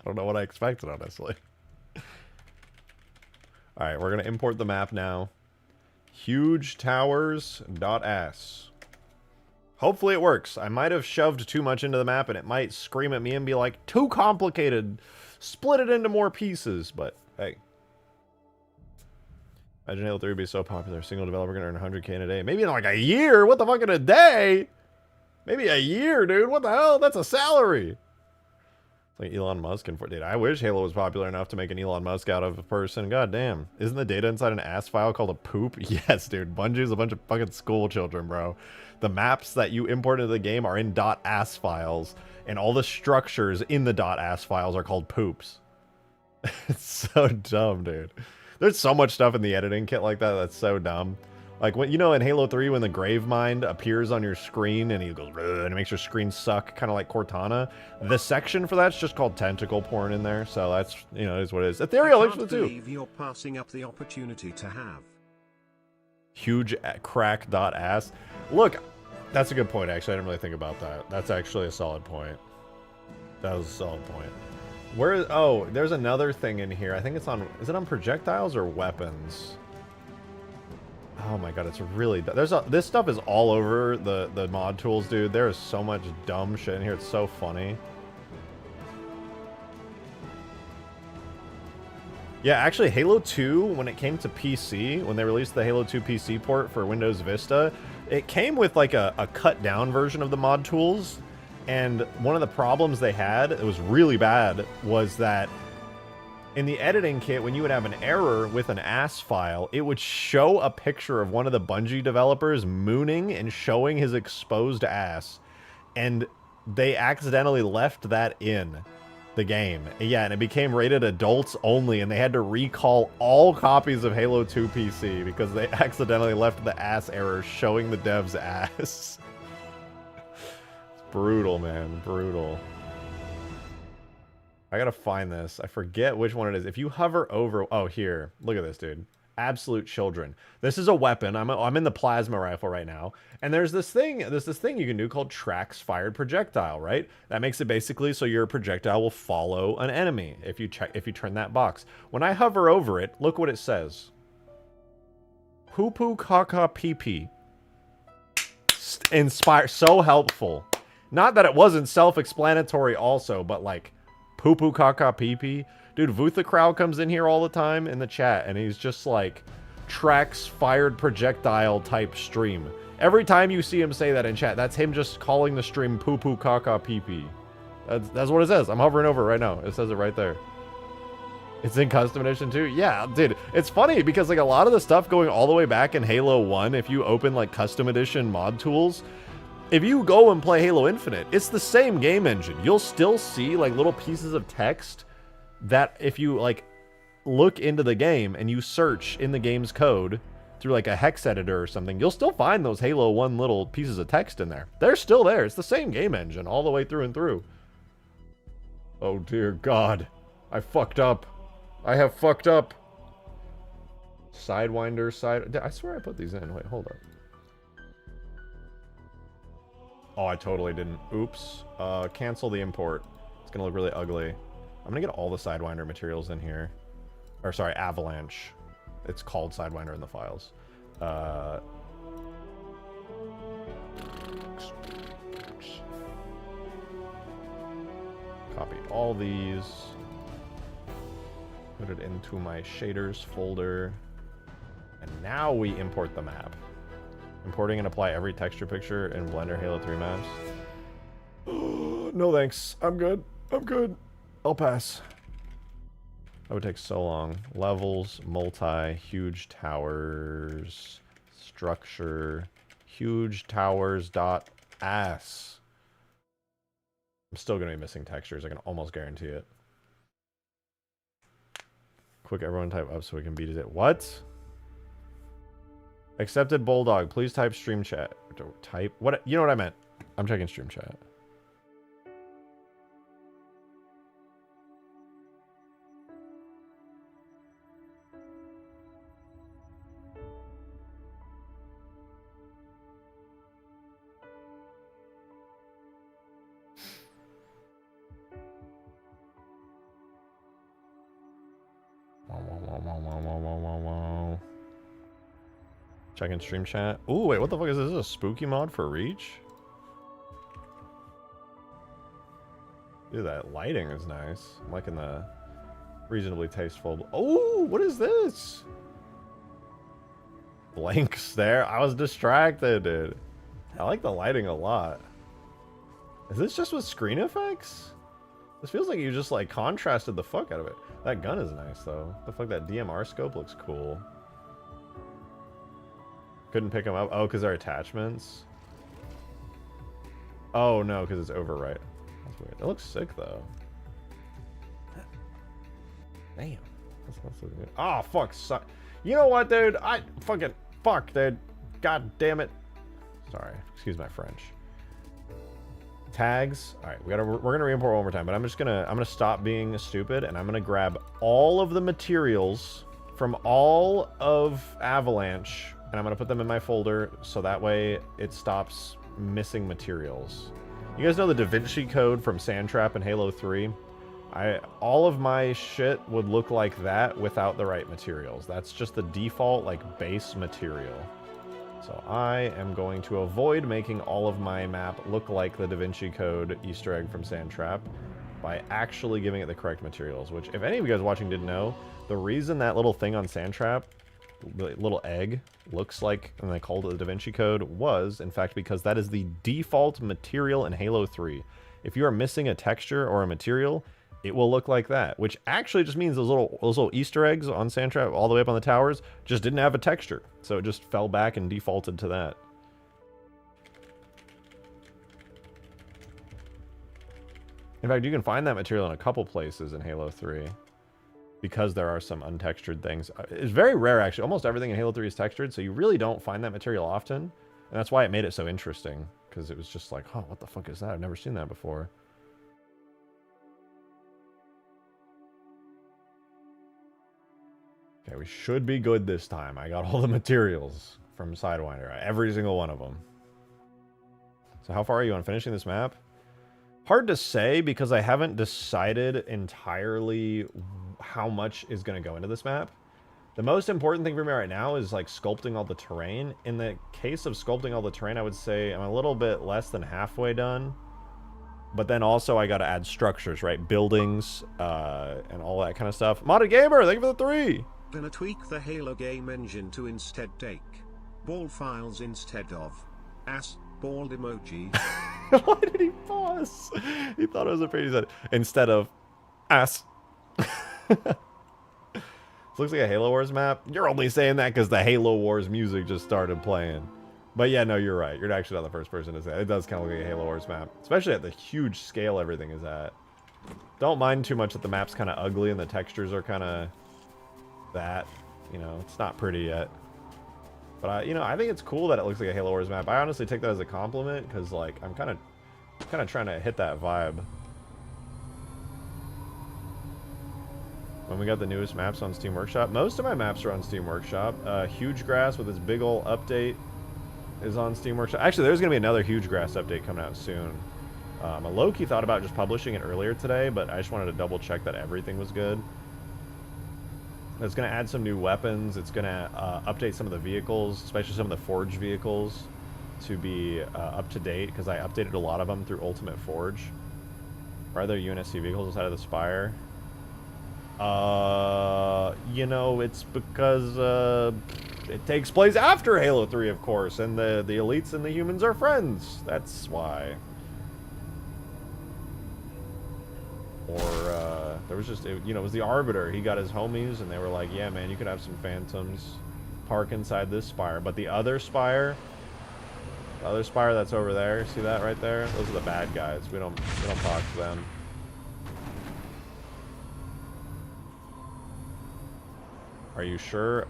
don't know what I expected, honestly. Alright, we're going to import the map now. HugeTowers.s. Hopefully it works. I might have shoved too much into the map and it might scream at me and be like, too complicated. Split it into more pieces. But, hey. Imagine Halo 3 would be so popular. A single developer can earn 100K in a day. Maybe in like a year. What the fuck in a day? Maybe a year, dude. What the hell? That's a salary. It's like Elon Musk and dude, I wish Halo was popular enough to make an Elon Musk out of a person. God damn. Isn't the data inside an ass file called a poop? Yes, dude. Bungie's a bunch of fucking school children, bro. The maps that you import into the game are in .as files, and all the structures in the .as files are called poops. It's so dumb, dude. There's so much stuff in the editing kit like that that's so dumb. Like, when, you know, in Halo 3 when the Gravemind appears on your screen and he goes, and it makes your screen suck, kind of like Cortana. The section for that's just called tentacle porn in there, so that's, you know, is what it is. Ethereal, thanks for the 2. I believe you're passing up the opportunity to have. Huge crack.ass. Look, that's a good point, actually. I didn't really think about that. That's actually a solid point. That was a solid point. Where is... Oh, there's another thing in here. I think it's on... Is it on projectiles or weapons? Oh my god, it's really... This stuff is all over the mod tools, dude. There is so much dumb shit in here. It's so funny. Yeah, actually, Halo 2, when it came to PC, when they released the Halo 2 PC port for Windows Vista, it came with like a cut-down version of the mod tools. And one of the problems they had, it was really bad, was that in the editing kit, when you would have an error with an AS file, it would show a picture of one of the Bungie developers mooning and showing his exposed ass. And they accidentally left that in the game. Yeah, and it became rated adults only, and they had to recall all copies of Halo 2 PC because they accidentally left the ass error showing the dev's ass. Brutal, man. Brutal. I gotta find this. I forget which one it is. If you hover over... Oh, here. Look at this, dude. Absolute children. This is a weapon. I'm in the plasma rifle right now. And there's this thing you can do called tracks fired projectile, right? That makes it basically so your projectile will follow an enemy if you turn that box. When I hover over it, look what it says. Poo poo caca pee pee. Inspire. So helpful. Not that it wasn't self-explanatory also, but like, poo-poo caca pee-pee. Dude, Vuthacrowd comes in here all the time in the chat, and he's just like, tracks fired projectile type stream. Every time you see him say that in chat, that's him just calling the stream poo-poo caca pee-pee. That's what it says. I'm hovering over it right now. It says it right there. It's in custom edition too? Yeah, dude. It's funny because like a lot of the stuff going all the way back in Halo 1, if you open like custom edition mod tools, if you go and play Halo Infinite, it's the same game engine. You'll still see like little pieces of text that if you like look into the game and you search in the game's code through like a hex editor or something, you'll still find those Halo 1 little pieces of text in there. They're still there. It's the same game engine all the way through and through. Oh dear God. I fucked up. I have fucked up. Sidewinder, side... I swear I put these in. Wait, hold up. Oh, I totally didn't. Oops. Cancel the import. It's gonna look really ugly. I'm gonna get all the Sidewinder materials in here. Or sorry, Avalanche. It's called Sidewinder in the files. Copy all these. Put it into my shaders folder. And now we import the map. Importing and apply every texture picture in Blender Halo 3 maps. No thanks. I'm good. I'm good. I'll pass. That would take so long. Levels, multi, huge towers, structure, huge towers dot ass. I'm still going to be missing textures. I can almost guarantee it. Quick, everyone type up so we can beat it. What? Accepted Bulldog. Please type stream chat. Type. What? You know what I meant. I'm checking stream chat. Checking stream chat. Ooh, wait, what the fuck is this? Is this a spooky mod for Reach? Dude, that lighting is nice. I'm liking the reasonably tasteful. Oh, what is this? Blanks there. I was distracted, dude. I like the lighting a lot. Is this just with screen effects? This feels like you just like contrasted the fuck out of it. That gun is nice though. The fuck, that DMR scope looks cool. Couldn't pick them up. Oh, because they're attachments. Oh no, because it's overwrite. That's weird. It looks sick though. Damn. That's looking good. Oh fuck. You know what, dude? Fuck, dude. God damn it. Sorry. Excuse my French. Tags. All right, we're gonna re-import one more time, but I'm gonna stop being stupid and I'm gonna grab all of the materials from all of Avalanche and I'm gonna put them in my folder so that way it stops missing materials. You guys know the DaVinci Code from Sandtrap and Halo 3? All of my shit would look like that without the right materials. That's just the default like base material. So I am going to avoid making all of my map look like the DaVinci Code Easter egg from Sandtrap by actually giving it the correct materials, which if any of you guys watching didn't know, the reason that little thing on Sandtrap, the little egg, looks like, and they called it the DaVinci Code, was in fact because that is the default material in Halo 3. If you are missing a texture or a material, it will look like that, which actually just means those little Easter eggs on Sandtrap all the way up on the towers just didn't have a texture. So it just fell back and defaulted to that. In fact, you can find that material in a couple places in Halo 3 because there are some untextured things. It's very rare, actually. Almost everything in Halo 3 is textured, so you really don't find that material often. And that's why it made it so interesting, because it was just like, oh, what the fuck is that? I've never seen that before. Okay, we should be good this time. I got all the materials from Sidewinder, every single one of them. So how far are you on finishing this map? Hard to say because I haven't decided entirely how much is going to go into this map. The most important thing for me right now is like sculpting all the terrain. In the case of sculpting all the terrain, I would say I'm a little bit less than halfway done. But then also I got to add structures, right? Buildings and all that kind of stuff. Modded Gamer, thank you for the 3! Gonna tweak the Halo game engine to instead take ball files instead of ass ball emoji. Why did he pause? He thought it was a pretty said instead of ass. This looks like a Halo Wars map. You're only saying that because the Halo Wars music just started playing. But yeah, no, you're right. You're actually not the first person to say it. It does kind of look like a Halo Wars map, especially at the huge scale everything is at. Don't mind too much that the map's kind of ugly and the textures are kind of that. You know, it's not pretty yet. But, you know, I think it's cool that it looks like a Halo Wars map. I honestly take that as a compliment, because, like, I'm kind of trying to hit that vibe. When we got the newest maps on Steam Workshop, most of my maps are on Steam Workshop. Huge Grass with its big ol' update is on Steam Workshop. Actually, there's going to be another Huge Grass update coming out soon. I low-key thought about just publishing it earlier today, but I just wanted to double-check that everything was good. It's going to add some new weapons. It's going to update some of the vehicles, especially some of the Forge vehicles, to be up to date, because I updated a lot of them through Ultimate Forge. Why are there UNSC vehicles inside of the Spire? You know, it's because it takes place after Halo 3, of course, and the elites and the humans are friends. That's why. Or, there was just, you know, it was the Arbiter. He got his homies, and they were like, yeah, man, you could have some Phantoms park inside this Spire. But the other Spire that's over there, see that right there? Those are the bad guys. We don't talk to them. Are you sure?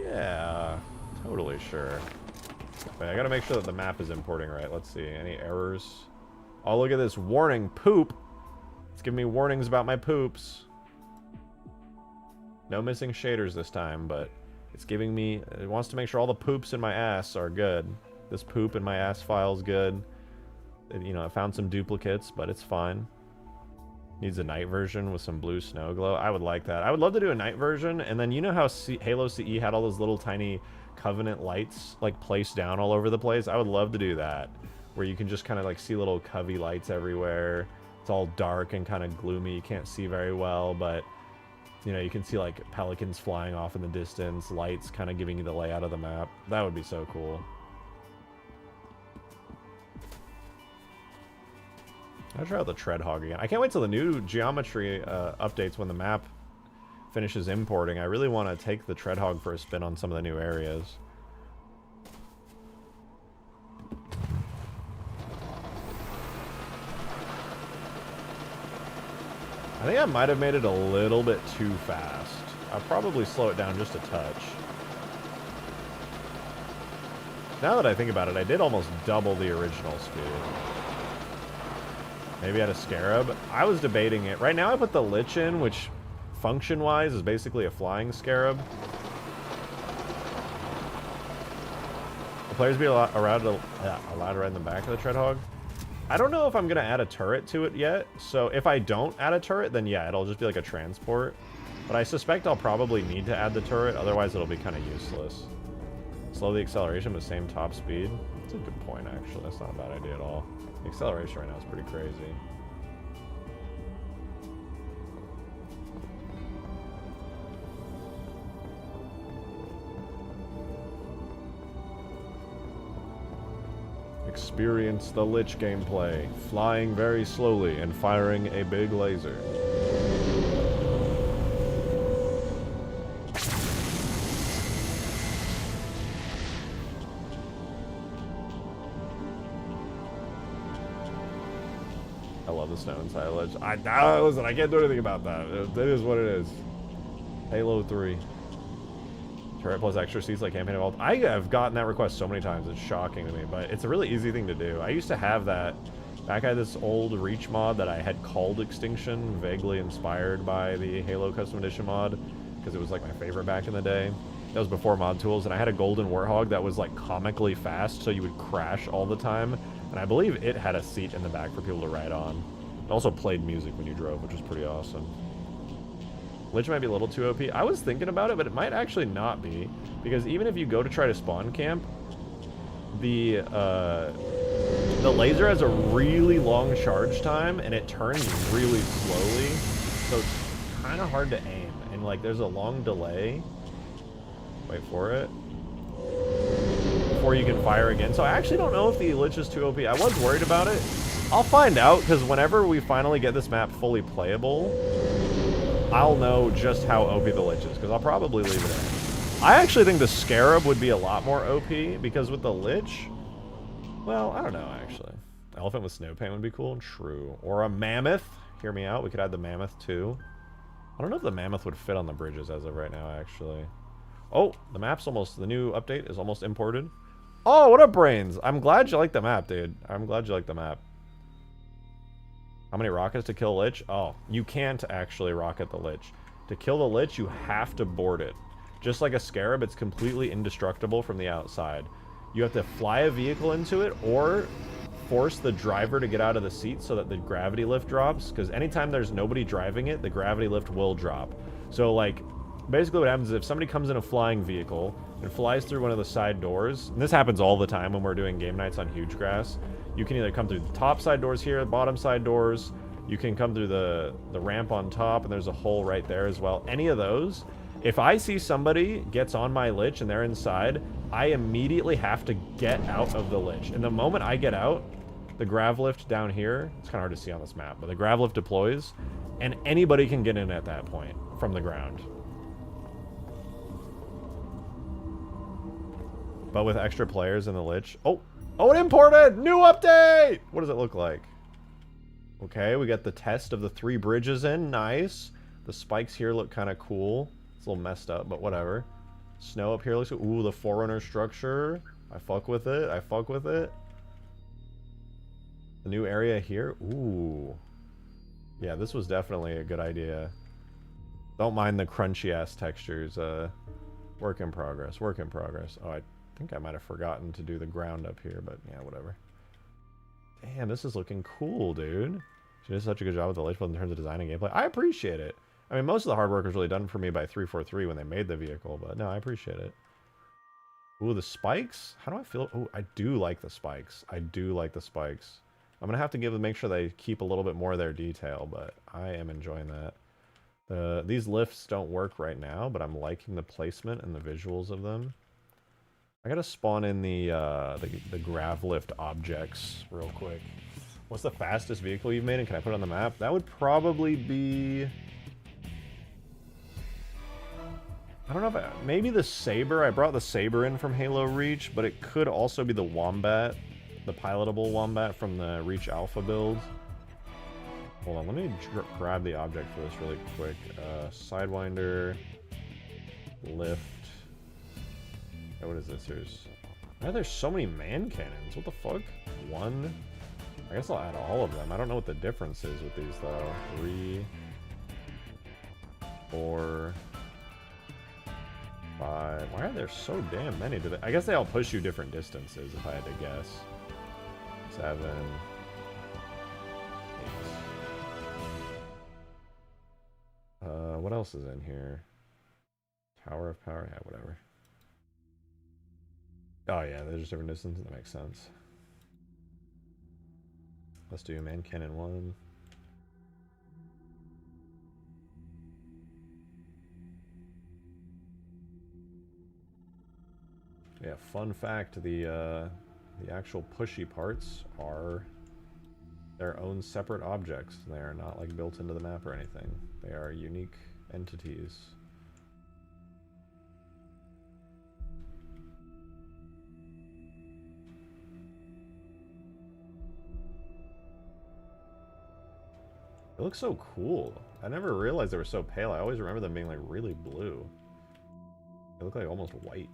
Yeah, totally sure. Wait, I gotta make sure that the map is importing right. Let's see, any errors? Oh, look at this warning, poop. It's giving me warnings about my poops. No missing shaders this time, but it's giving me, it wants to make sure all the poops in my ass are good. This poop in my ass file is good. You know, I found some duplicates, but it's fine. Needs a night version with some blue snow glow. I would like that. I would love to do a night version, and then you know how Halo CE had all those little tiny Covenant lights like placed down all over the place? I would love to do that, where you can just kind of like see little covey lights everywhere. It's all dark and kind of gloomy. You can't see very well, but you know, you can see like Pelicans flying off in the distance, lights kind of giving you the layout of the map. That would be so cool. I'll try out the Treadhog again. I can't wait till the new geometry updates when the map finishes importing. I really want to take the Treadhog for a spin on some of the new areas. I think I might have made it a little bit too fast. I'll probably slow it down just a touch. Now that I think about it, I did almost double the original speed. Maybe at a Scarab. I was debating it. Right now I put the Lich in, which function-wise is basically a flying Scarab. The players be allowed to ride in the back of the Treadhog. I don't know if I'm going to add a turret to it yet. So if I don't add a turret, then yeah, it'll just be like a transport. But I suspect I'll probably need to add the turret. Otherwise, it'll be kind of useless. Slow the acceleration with same top speed. That's a good point, actually. That's not a bad idea at all. The acceleration right now is pretty crazy. Experience the Lich gameplay, flying very slowly and firing a big laser. I love the snow inside Lich. Listen, I can't do anything about that. It is what it is. Halo 3. Turret plus extra seats like Campaign Evolved. I have gotten that request so many times, it's shocking to me, but it's a really easy thing to do. I used to have that. Back at this old Reach mod that I had called Extinction, vaguely inspired by the Halo Custom Edition mod, because it was like my favorite back in the day. That was before mod tools, and I had a golden Warthog that was like comically fast, so you would crash all the time, and I believe it had a seat in the back for people to ride on. It also played music when you drove, which was pretty awesome. Lich might be a little too OP. I was thinking about it, but it might actually not be, because even if you go to try to spawn camp, the laser has a really long charge time, and it turns really slowly, so it's kind of hard to aim, and like there's a long delay. Wait for it. Before you can fire again. So I actually don't know if the Lich is too OP. I was worried about it. I'll find out, because whenever we finally get this map fully playable, I'll know just how OP the Lich is, because I'll probably leave it in. I actually think the Scarab would be a lot more OP, because with the Lich, well, I don't know, actually. Elephant with snow paint would be cool. True. Or a Mammoth. Hear me out. We could add the Mammoth, too. I don't know if the mammoth would fit on the bridges as of right now, actually. Oh, the map's almost, the new update is almost imported. Oh, what up, Brains? I'm glad you like the map, dude. I'm glad you like the map. How many rockets to kill a lich? Oh, you can't actually rocket the lich. To kill the lich, you have to board it. Just like a scarab, it's completely indestructible from the outside. You have to fly a vehicle into it or force the driver to get out of the seat so that the gravity lift drops, because anytime there's nobody driving it, the gravity lift will drop. So, like, basically what happens is if somebody comes in a flying vehicle and flies through one of the side doors, and this happens all the time when we're doing game nights on huge grass, you can either come through the top side doors here, bottom side doors, you can come through the ramp on top, and there's a hole right there as well. Any of those, if I see somebody gets on my lich and they're inside, I immediately have to get out of the lich. And the moment I get out, the grav lift down here, it's kind of hard to see on this map, but the grav lift deploys, and anybody can get in at that point from the ground. But with extra players in the lich... Oh, it imported! New update! What does it look like? Okay, we got the test of the 3 bridges in. Nice. The spikes here look kind of cool. It's a little messed up, but whatever. Snow up here looks... Ooh, the Forerunner structure. I fuck with it. I fuck with it. The new area here. Ooh. Yeah, this was definitely a good idea. Don't mind the crunchy-ass textures. Work in progress. Work in progress. Oh, I think I might have forgotten to do the ground up here, but yeah, whatever. Damn, this is looking cool, dude. She did such a good job with the lich build in terms of design and gameplay. I appreciate it. I mean, most of the hard work was really done for me by 343 when they made the vehicle, but no, I appreciate it. Ooh, the spikes? How do I feel? Oh, I do like the spikes. I do like the spikes. I'm going to have to make sure they keep a little bit more of their detail, but I am enjoying that. These lifts don't work right now, but I'm liking the placement and the visuals of them. I gotta spawn in the grav lift objects real quick. What's the fastest vehicle you've made, and can I put it on the map? That would probably be... I don't know if maybe the Saber. I brought the Saber in from Halo Reach, but it could also be the Wombat, the pilotable Wombat from the Reach Alpha build. Hold on, let me grab the object for this really quick. Sidewinder, lift. Oh, what is this? There's so many man cannons. What the fuck? 1. I guess I'll add all of them. I don't know what the difference is with these though. 3, 4, 5. Why are there so damn many? I guess they all push you different distances, if I had to guess. 7, 8. What else is in here? Tower of Power? Yeah, whatever. Oh yeah, there's just different distances. That makes sense. Let's do man cannon 1. Yeah, fun fact, the actual pushy parts are their own separate objects. They are not like built into the map or anything. They are unique entities. It looks so cool. I never realized they were so pale. I always remember them being like really blue. They look like almost white.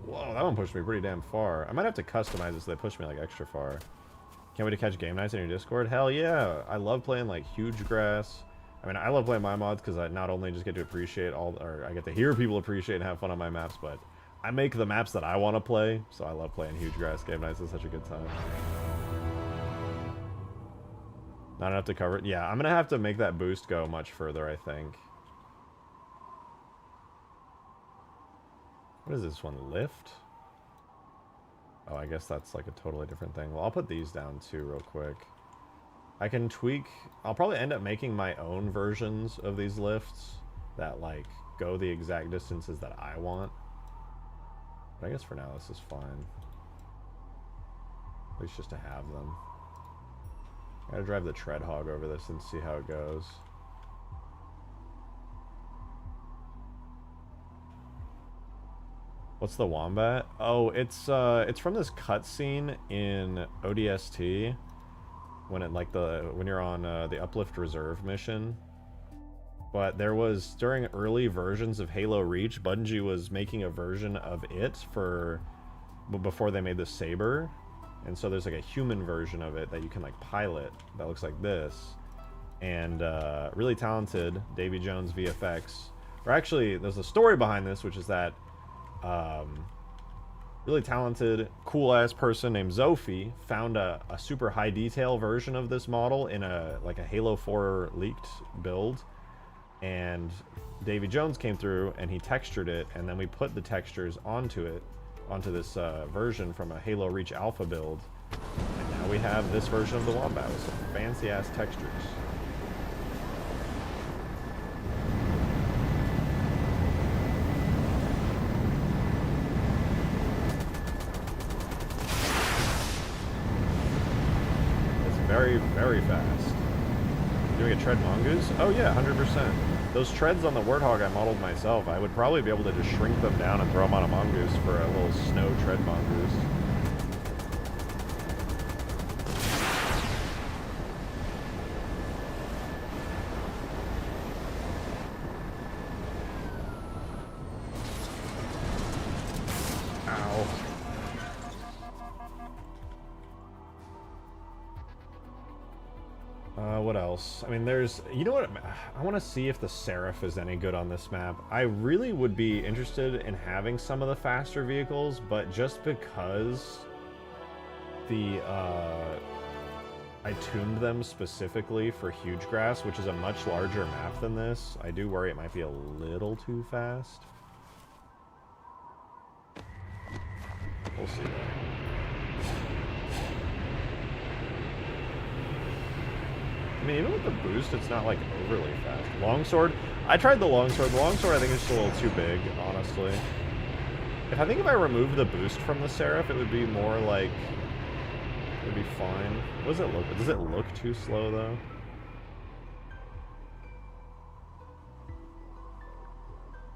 Whoa, that one pushed me pretty damn far. I might have to customize it so they push me like extra far. Can't wait to catch game nights in your Discord. Hell yeah. I love playing like huge grass. I mean, I love playing my mods because I not only just get to appreciate or I get to hear people appreciate and have fun on my maps, but I make the maps that I want to play. So I love playing huge grass game nights. It's such a good time. Not enough to cover it. Yeah, I'm going to have to make that boost go much further, I think. What is this one? Lift? Oh, I guess that's like a totally different thing. Well, I'll put these down too real quick. I can tweak... I'll probably end up making my own versions of these lifts that, like, go the exact distances that I want. But I guess for now this is fine. At least just to have them. Gotta drive the tread hog over this and see how it goes. What's the wombat? Oh, it's from this cutscene in ODST when when you're on the Uplift Reserve mission. But there was, during early versions of Halo Reach, Bungie was making a version of it before they made the Saber. And so there's like a human version of it that you can like pilot that looks like this. And really talented Davy Jones VFX. Or actually, there's a story behind this, which is that really talented, cool-ass person named Zophie found a super high detail version of this model in a Halo 4 leaked build. And Davy Jones came through and he textured it, and then we put the textures onto this version from a Halo Reach Alpha build, and now we have this version of the Wombat with some fancy ass textures. It's very, very fast. Doing a tread mongoose? Oh yeah, 100%. Those treads on the Warthog I modeled myself, I would probably be able to just shrink them down and throw them on a mongoose for a little snow tread mongoose. What else? I mean, there's... You know what? I want to see if the Seraph is any good on this map. I really would be interested in having some of the faster vehicles, but just because I tuned them specifically for Huge Grass, which is a much larger map than this, I do worry it might be a little too fast. We'll see though. I mean, even with the boost, it's not, like, overly fast. Longsword? I tried the longsword. The longsword, I think, is just a little too big, honestly. I think if I removed the boost from the Seraph, it would be more, like... It would be fine. What does it look... Does it look too slow, though?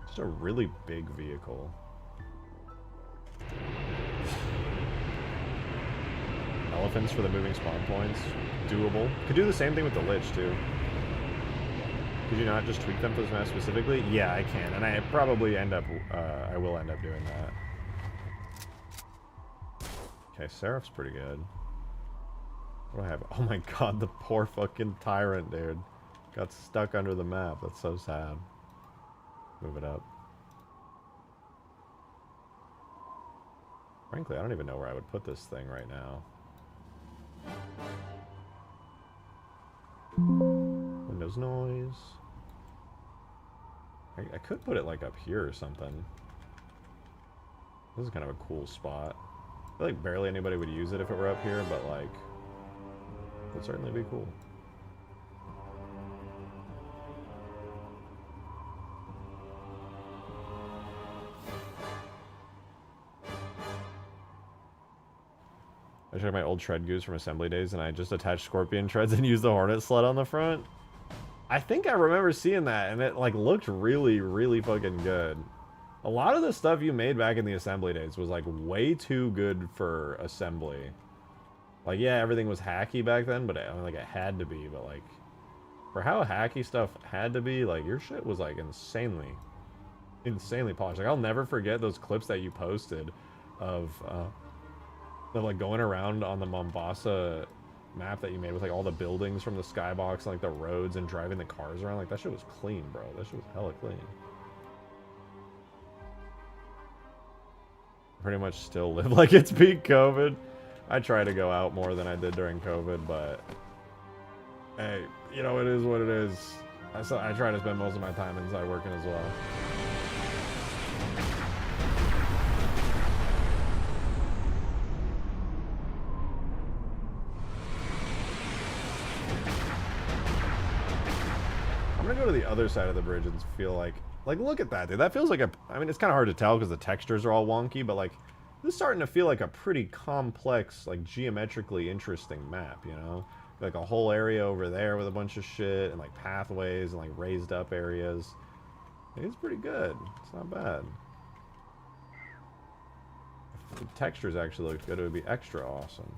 Just a really big vehicle. Elephants for the moving spawn points. Doable. Could do the same thing with the Lich, too. Could you not just tweak them for this map specifically? Yeah, I can, and I probably end up, I will end up doing that. Okay, Seraph's pretty good. What do I have? Oh my god, the poor fucking Tyrant, dude. Got stuck under the map. That's so sad. Move it up. Frankly, I don't even know where I would put this thing right now. Windows noise. I could put it like up here or something. This is kind of a cool spot. I feel like barely anybody would use it if it were up here, but like, it would certainly be cool. I took my old tread goose from assembly days and I just attached scorpion treads and used the hornet sled on the front. I think I remember seeing that and it like looked really, really fucking good. A lot of the stuff you made back in the assembly days was like way too good for assembly. Like, yeah, everything was hacky back then, but I mean, like it had to be, but like for how hacky stuff had to be, like your shit was like insanely polished. Like I'll never forget those clips that you posted of like going around on the Mombasa map that you made with like all the buildings from the skybox and like the roads and driving the cars around. Like that shit was clean, bro. That shit was hella clean. Pretty much still live like it's peak COVID. I try to go out more than I did during COVID, but hey, you know, it is what it is. I try to spend most of my time inside working as well. I'm gonna go to the other side of the bridge and feel like look at that, dude. That feels like a, I mean, it's kind of hard to tell because the textures are all wonky, but like this is starting to feel like a pretty complex, like geometrically interesting map, you know? Like a whole area over there with a bunch of shit and like pathways and like raised up areas. It's pretty good. It's not bad. If the textures actually looked good, it would be extra awesome.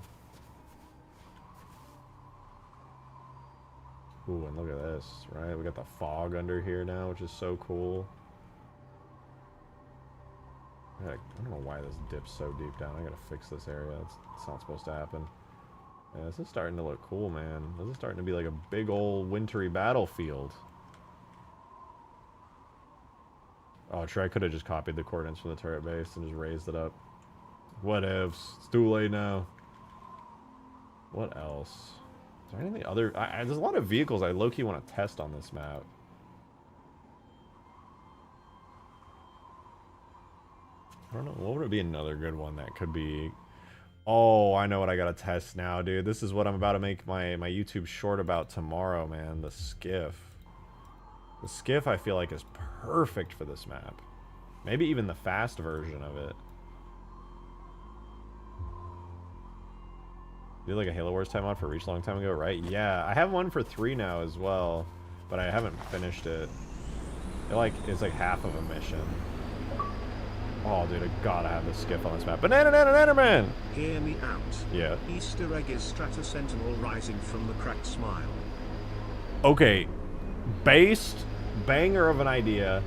Ooh, and look at this, right? We got the fog under here now, which is so cool. I don't know why this dips so deep down. I gotta fix this area. It's not supposed to happen. Yeah, this is starting to look cool, man. This is starting to be like a big old wintry battlefield. Oh, sure, I could have just copied the coordinates from the turret base and just raised it up. What ifs? It's too late now. What else? Is there anything other... there's a lot of vehicles I low-key want to test on this map. I don't know. What would it be another good one that could be... Oh, I know what I gotta test now, dude. This is what I'm about to make my YouTube short about tomorrow, man. The skiff. The skiff, I feel like, is perfect for this map. Maybe even the fast version of it. You did like a Halo Wars time mod for Reach a long time ago, right? Yeah, I have one for 3 now as well, but I haven't finished it. It's like half of a mission. Oh, dude, I gotta have the skiff on this map. Banana man! Hear me out. Yeah. Easter egg is Strata Sentinel rising from the cracked smile. Okay. Based, banger of an idea.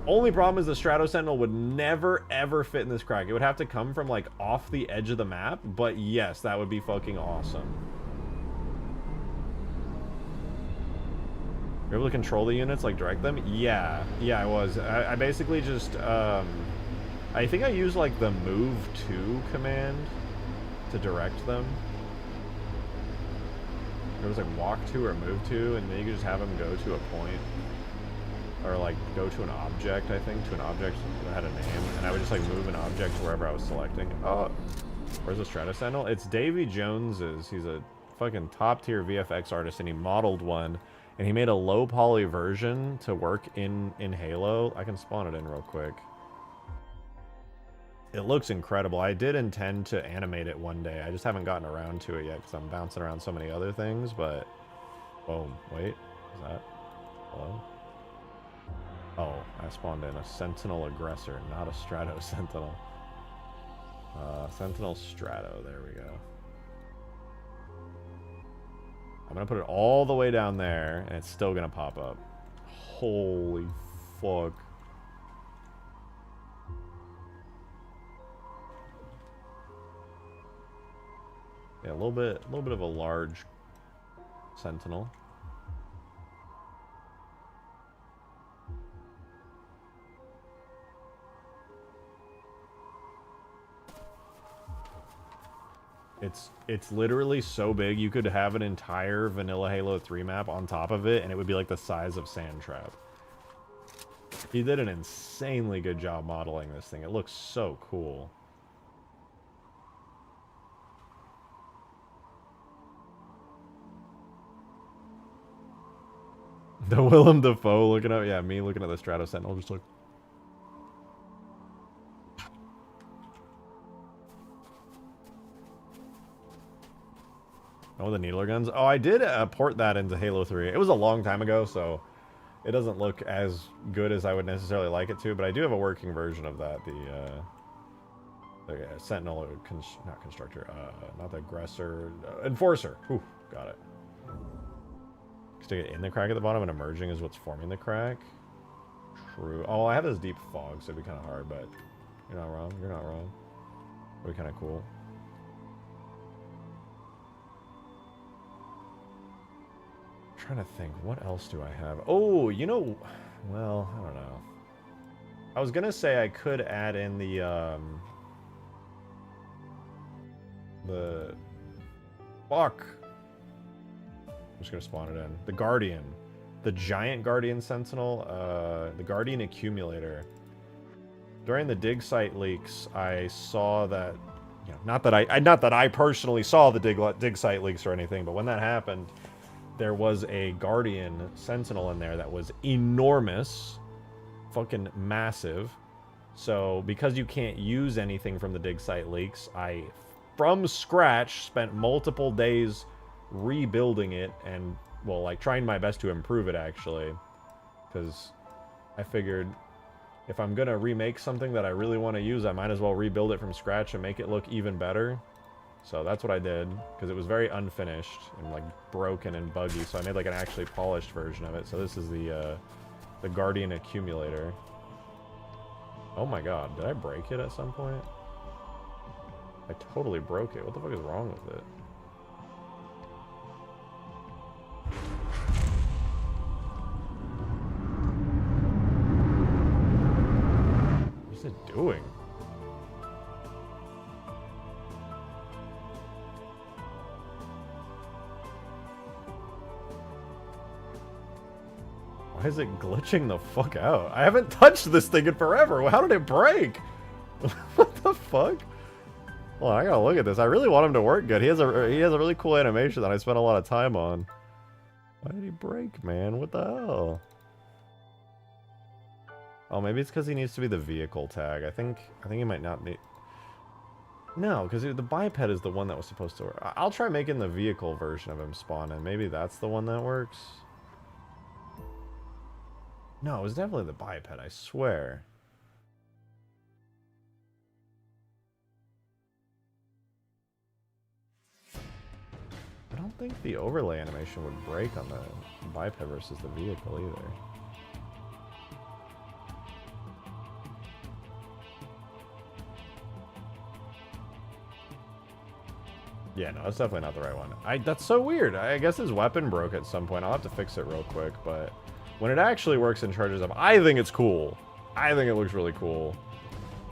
Only problem is the Strato Sentinel would never, ever fit in this crack. It would have to come from, like, off the edge of the map. But, yes, that would be fucking awesome. You're able to control the units, like, direct them? Yeah. Yeah, I was. I basically just, I think I used, like, the move to command to direct them. It was, like, walk to or move to, and then you could just have them go to a point. Or, like, go to an object, I think, to an object that had a name. And I would just, like, move an object to wherever I was selecting. Oh, where's the Strato Sentinel? It's Davy Jones's. He's a fucking top-tier VFX artist, and he modeled one. And he made a low-poly version to work in Halo. I can spawn it in real quick. It looks incredible. I did intend to animate it one day. I just haven't gotten around to it yet because I'm bouncing around so many other things, but... Boom. Wait. Is that... Hello? Oh, I spawned in a Sentinel Aggressor, not a Strato Sentinel. Sentinel Strato. There we go. I'm going to put it all the way down there, and it's still going to pop up. Holy fuck. Yeah, a little bit of a large Sentinel. It's literally so big you could have an entire vanilla Halo 3 map on top of it and it would be like the size of Sandtrap. He did an insanely good job modeling this thing. It looks so cool. The Willem Dafoe looking up, yeah, me looking at the Strato Sentinel just like... Oh, the needler guns. Oh, I did port that into Halo 3. It was a long time ago, so it doesn't look as good as I would necessarily like it to, but I do have a working version of that. The Sentinel, not Constructor, not the Aggressor, Enforcer. Whew, got it. Stick it in the crack at the bottom, and emerging is what's forming the crack. True. Oh, I have this deep fog, so it'd be kind of hard, but you're not wrong. You're not wrong. It'd be kind of cool. Trying to think, what else do I have? Oh, you know, well, I don't know. I was gonna say I could add in the fuck. I'm just gonna spawn it in. The Guardian, the giant Guardian Sentinel, the Guardian Accumulator. During the dig site leaks, I saw that, you know, not that I personally saw the dig site leaks or anything, but when that happened, there was a Guardian Sentinel in there that was enormous, fucking massive. So because you can't use anything from the dig site leaks, I, from scratch, spent multiple days rebuilding it and, well, like, trying my best to improve it, actually. Because I figured if I'm going to remake something that I really want to use, I might as well rebuild it from scratch and make it look even better. So that's what I did, because it was very unfinished and, like, broken and buggy, so I made, like, an actually polished version of it. So this is the Guardian Accumulator. Oh my god, did I break it at some point? I totally broke it. What the fuck is wrong with it? What's it doing? Why is it glitching the fuck out? I haven't touched this thing in forever. How did it break? What the fuck? Well, I gotta look at this. I really want him to work good. He has a really cool animation that I spent a lot of time on. Why did he break, man? What the hell? Oh, maybe it's because he needs to be the vehicle tag. I think he might not need... No, because the biped is the one that was supposed to work. I'll try making the vehicle version of him spawn, and maybe that's the one that works. No, it was definitely the biped, I swear. I don't think the overlay animation would break on the biped versus the vehicle either. Yeah, no, that's definitely not the right one. That's so weird. I guess his weapon broke at some point. I'll have to fix it real quick, but when it actually works and charges up, I think it's cool. I think it looks really cool.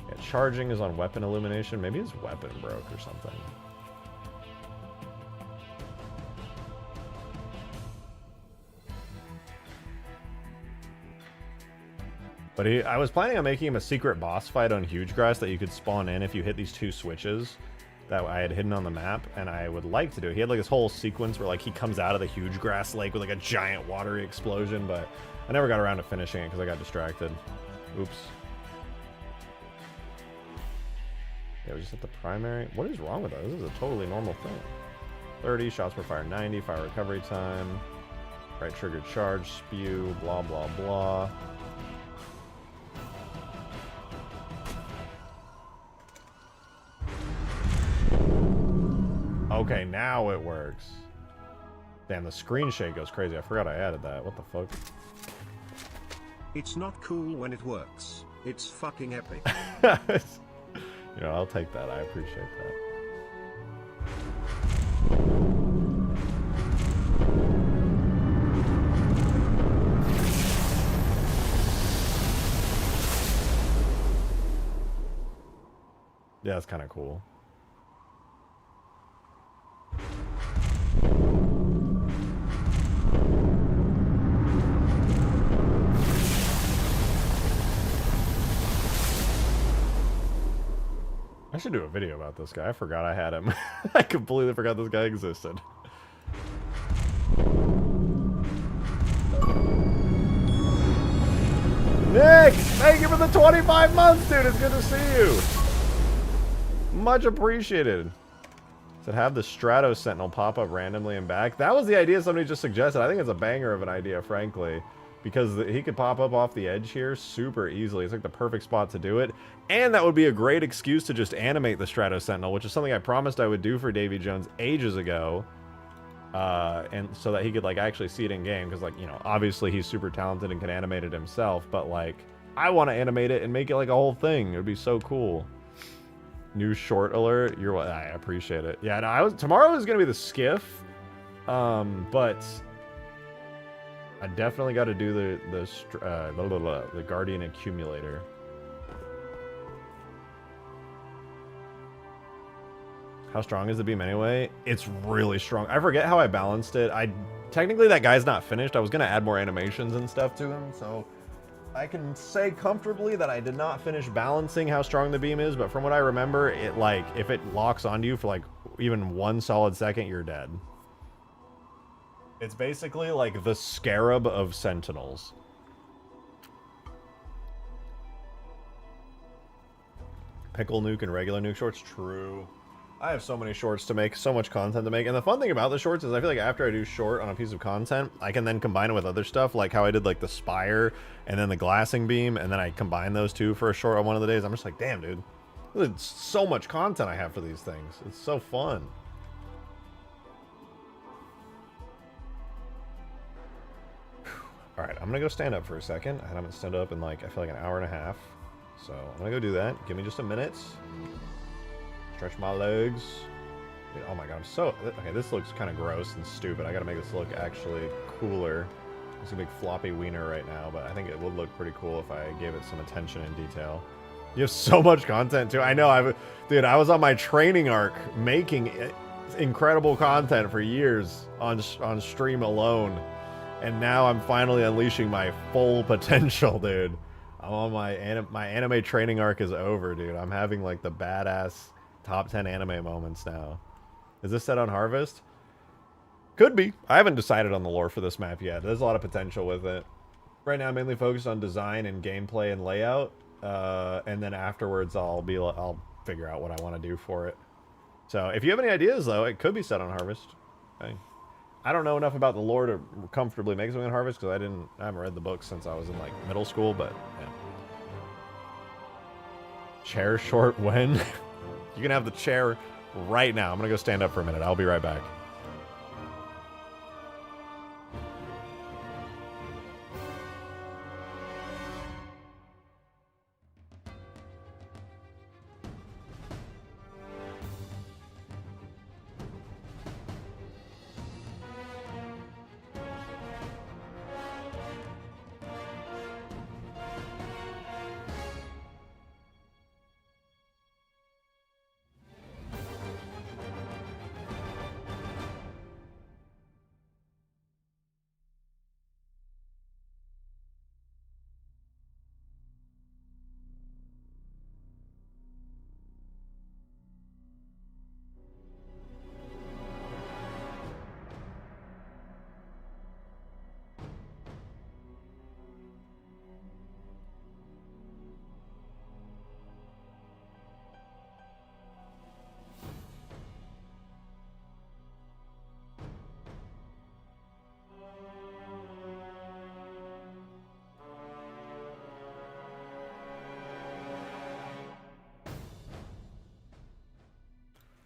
Yeah, charging is on weapon illumination. Maybe his weapon broke or something. But I was planning on making him a secret boss fight on Huge Grass that you could spawn in if you hit these 2 switches that I had hidden on the map, and I would like to do. He had like this whole sequence where like he comes out of the Huge Grass lake with like a giant watery explosion, but I never got around to finishing it because I got distracted. Oops. Yeah, we just hit the primary. What is wrong with that? This is a totally normal thing. 30, shots per fire 90, fire recovery time, right trigger charge, spew, blah, blah, blah. Okay, now it works. Damn, the screen shake goes crazy. I forgot I added that. What the fuck? It's not cool when it works. It's fucking epic. You know, I'll take that. I appreciate that. Yeah, that's kind of cool. I should do a video about this guy. I forgot I had him. I completely forgot this guy existed. Nick! Thank you for the 25 months, dude! It's good to see you! Much appreciated. Said have the Strato Sentinel pop up randomly and back. That was the idea somebody just suggested. I think it's a banger of an idea, frankly. Because he could pop up off the edge here super easily. It's like the perfect spot to do it. And that would be a great excuse to just animate the Strato Sentinel, which is something I promised I would do for Davy Jones ages ago. And so that he could, like, actually see it in game. Because, like, you know, obviously he's super talented and can animate it himself. But, like, I want to animate it and make it like a whole thing. It would be so cool. New short alert. I appreciate it. Yeah, no, tomorrow is going to be the skiff. But I definitely got to do the Guardian Accumulator. How strong is the beam anyway? It's really strong. I forget how I balanced it. Technically that guy's not finished. I was gonna add more animations and stuff to him, so I can say comfortably that I did not finish balancing how strong the beam is, but from what I remember, it, like, if it locks onto you for like even 1 solid second, you're dead. It's basically like the Scarab of Sentinels. Pickle nuke and regular nuke shorts? True. I have so many shorts to make, so much content to make, and the fun thing about the shorts is I feel like after I do short on a piece of content, I can then combine it with other stuff, like how I did like the spire and then the glassing beam, and then I combine those two for a short on one of the days. I'm just like, damn, dude, there's so much content I have for these things. It's so fun. All right, I'm gonna go stand up for a second. I haven't stood up in like, I feel like an hour and a half. So I'm gonna go do that. Give me just a minute. Stretch my legs. Dude, oh my god, I'm so... Okay, this looks kind of gross and stupid. I gotta make this look actually cooler. It's a big floppy wiener right now, but I think it would look pretty cool if I gave it some attention and detail. You have so much content too. I know, dude, I was on my training arc making incredible content for years on stream alone. And now I'm finally unleashing my full potential, dude. I'm on my anime training arc is over, dude. I'm having like the badass top 10 anime moments now. Is this set on Harvest? Could be. I haven't decided on the lore for this map yet. There's a lot of potential with it. Right now I'm mainly focused on design and gameplay and layout. And then afterwards I'll figure out what I want to do for it. So if you have any ideas though, it could be set on Harvest. Okay. I don't know enough about the lore to comfortably make something on Harvest because I haven't read the book since I was in like middle school, but yeah. Chair short when? You can have the chair right now. I'm gonna go stand up for a minute. I'll be right back.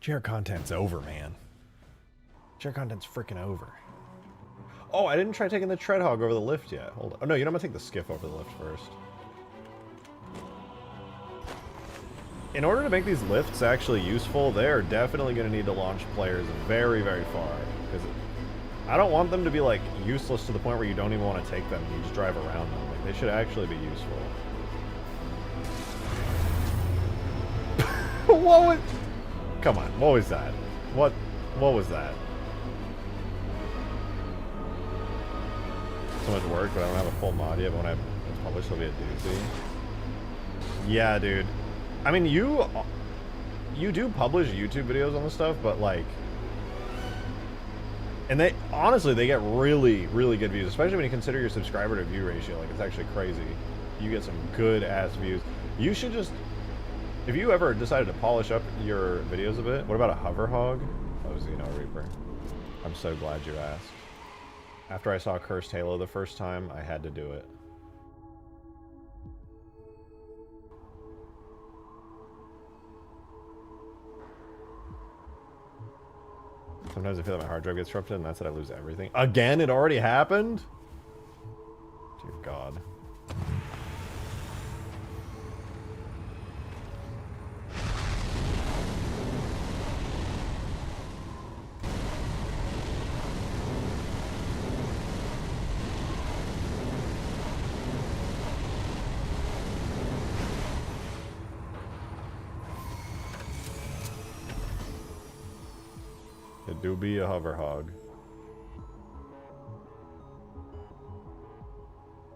Chair content's over, man. Chair content's freaking over. Oh, I didn't try taking the Treadhog over the lift yet. Hold on. Oh, no, you know, I'm gonna take the skiff over the lift first. In order to make these lifts actually useful, they are definitely gonna need to launch players very, very far. Because I don't want them to be, like, useless to the point where you don't even want to take them. You just drive around them. Like, they should actually be useful. What was... Come on, what was that? What was that? So much work, but I don't have a full mod yet, but when it's published, it'll be a doozy. Yeah, dude. I mean, you do publish YouTube videos on this stuff, but like... And they, honestly, they get really, really good views, especially when you consider your subscriber to view ratio. Like, it's actually crazy. You get some good-ass views. You should just... If you ever decided to polish up your videos a bit, what about a hover hog? Oh, Xeno Reaper. I'm so glad you asked. After I saw Cursed Halo the first time, I had to do it. Sometimes I feel that my hard drive gets disrupted, and that's that I lose everything. Again? It already happened? Dear God. It do be a hover hog.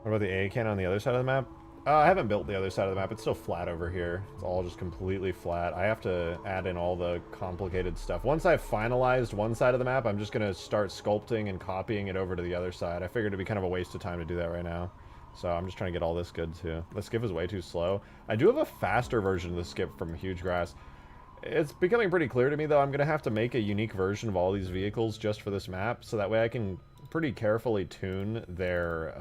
What about the A cannon on the other side of the map? I haven't built the other side of the map. It's still flat over here. It's all just completely flat. I have to add in all the complicated stuff. Once I've finalized one side of the map, I'm just going to start sculpting and copying it over to the other side. I figured it'd be kind of a waste of time to do that right now. So I'm just trying to get all this good too. The skip is way too slow. I do have a faster version of the skip from Huge Grass. It's becoming pretty clear to me, though, I'm going to have to make a unique version of all these vehicles just for this map, so that way I can pretty carefully tune their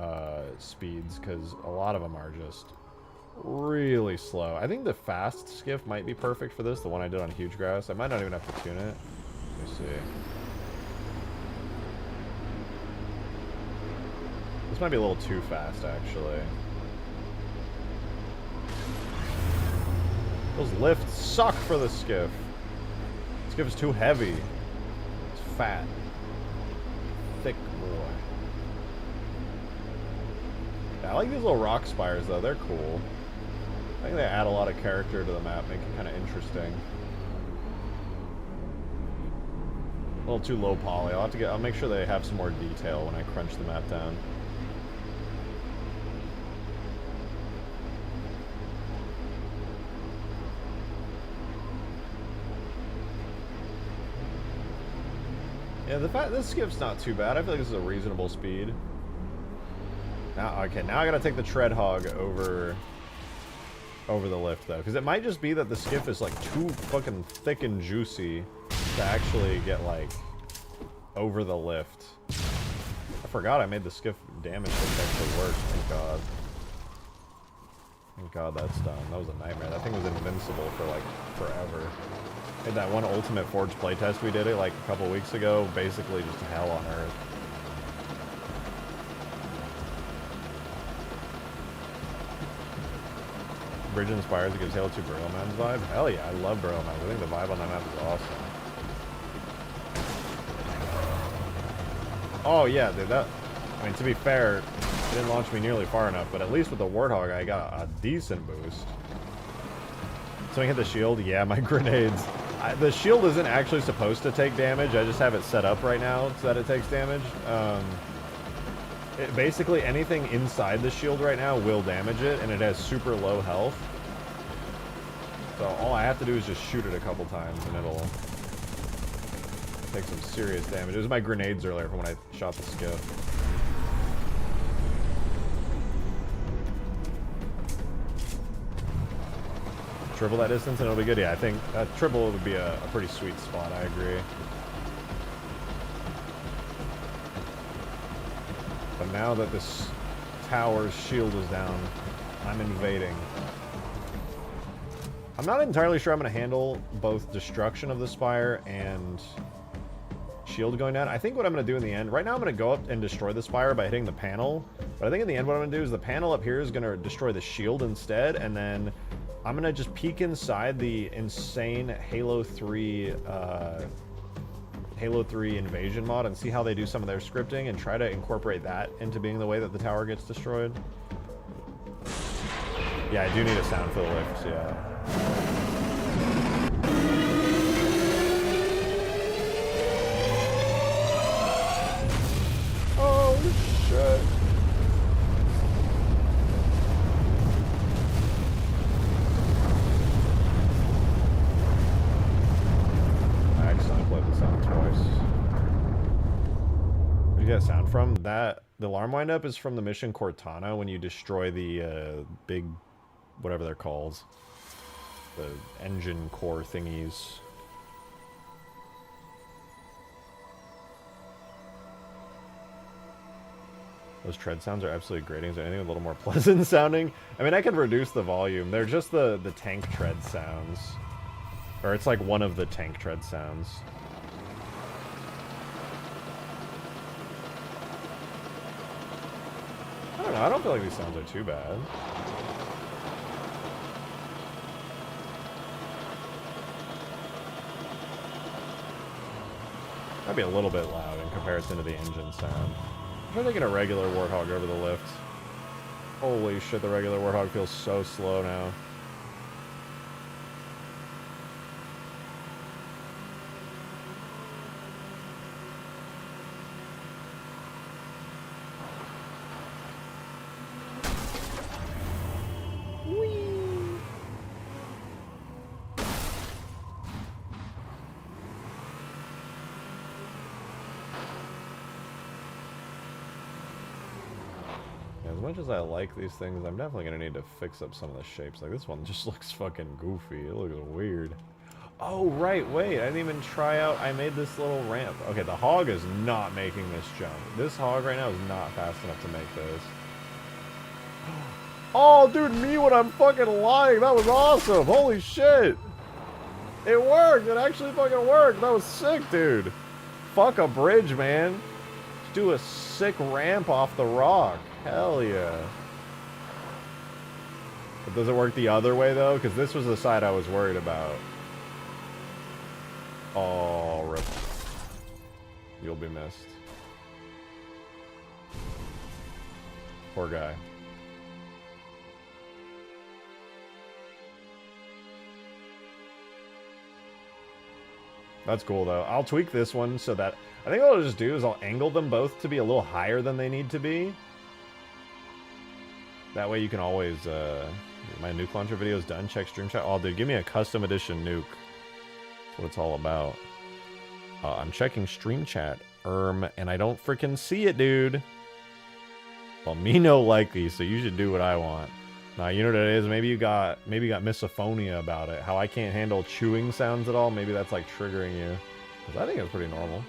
speeds, because a lot of them are just really slow. I think the fast skiff might be perfect for this, the one I did on Huge Grass. I might not even have to tune it. Let me see. This might be a little too fast, actually. Those lifts suck for the skiff. The skiff is too heavy. It's fat. Thick boy. Yeah, I like these little rock spires, though. They're cool. I think they add a lot of character to the map, make it kind of interesting. A little too low poly. I'll make sure they have some more detail when I crunch the map down. Yeah, this skiff's not too bad. I feel like this is a reasonable speed. Now, okay, now I gotta take the tread hog over the lift, though, because it might just be that the skiff is like too fucking thick and juicy to actually get like over the lift. I forgot I made the skiff damage to actually work. Thank God. Thank God that's done. That was a nightmare. That thing was invincible for like forever. In that one Ultimate Forge playtest we did it like a couple weeks ago, basically just hell on earth. Bridge and Spires, it gives Halo 2 Burial Mounds vibe. Hell yeah, I love Burial Mounds. I think the vibe on that map is awesome. Oh yeah, dude, I mean, to be fair, it didn't launch me nearly far enough, but at least with the Warthog I got a decent boost. Something hit the shield? Yeah, my grenades. The shield isn't actually supposed to take damage. I just have it set up right now so that it takes damage. Basically, anything inside the shield right now will damage it, and it has super low health. So all I have to do is just shoot it a couple times, and it'll take some serious damage. It was my grenades earlier from when I shot the skiff. Triple that distance and it'll be good. Yeah, I think triple would be a pretty sweet spot. I agree. But now that this tower's shield is down, I'm invading. I'm not entirely sure I'm going to handle both destruction of the spire and shield going down. I think what I'm going to do in the end, right now I'm going to go up and destroy the spire by hitting the panel. But I think in the end what I'm going to do is the panel up here is going to destroy the shield instead, and then I'm going to just peek inside the insane Halo 3 invasion mod and see how they do some of their scripting and try to incorporate that into being the way that the tower gets destroyed. Yeah, I do need a sound for the lifts, yeah. Oh, shit. Get sound from that. The alarm windup is from the mission Cortana when you destroy the big whatever they're called, the engine core thingies. Those tread sounds are absolutely grating. Is there anything a little more pleasant sounding? I mean, I could reduce the volume. They're just the tank tread sounds, or it's like one of the tank tread sounds. I don't know, I don't feel like these sounds are too bad. Might be a little bit loud in comparison to the engine sound. I'm trying to get a regular Warthog over the lift. Holy shit, the regular Warthog feels so slow now. As much as I like these things, I'm definitely going to need to fix up some of the shapes. Like, this one just looks fucking goofy. It looks weird. Oh, right, wait, I didn't even try out, I made this little ramp. Okay, the hog is not making this jump. This hog right now is not fast enough to make this. Oh, dude, me when I'm fucking lying. That was awesome. Holy shit. It worked. It actually fucking worked. That was sick, dude. Fuck a bridge, man. Let's do a sick ramp off the rock. Hell yeah. But does it work the other way, though? Because this was the side I was worried about. Oh, rip. You'll be missed. Poor guy. That's cool, though. I'll tweak this one so that... I think what I'll just do is I'll angle them both to be a little higher than they need to be. That way you can always... my nuke launcher video is done. Check stream chat. Oh, dude, give me a custom edition nuke. That's what it's all about. I'm checking stream chat, and I don't freaking see it, dude. Well, me no likely, so you should do what I want. Now, you know what it is? Maybe you got misophonia about it. How I can't handle chewing sounds at all. Maybe that's like triggering you. Because I think it's pretty normal.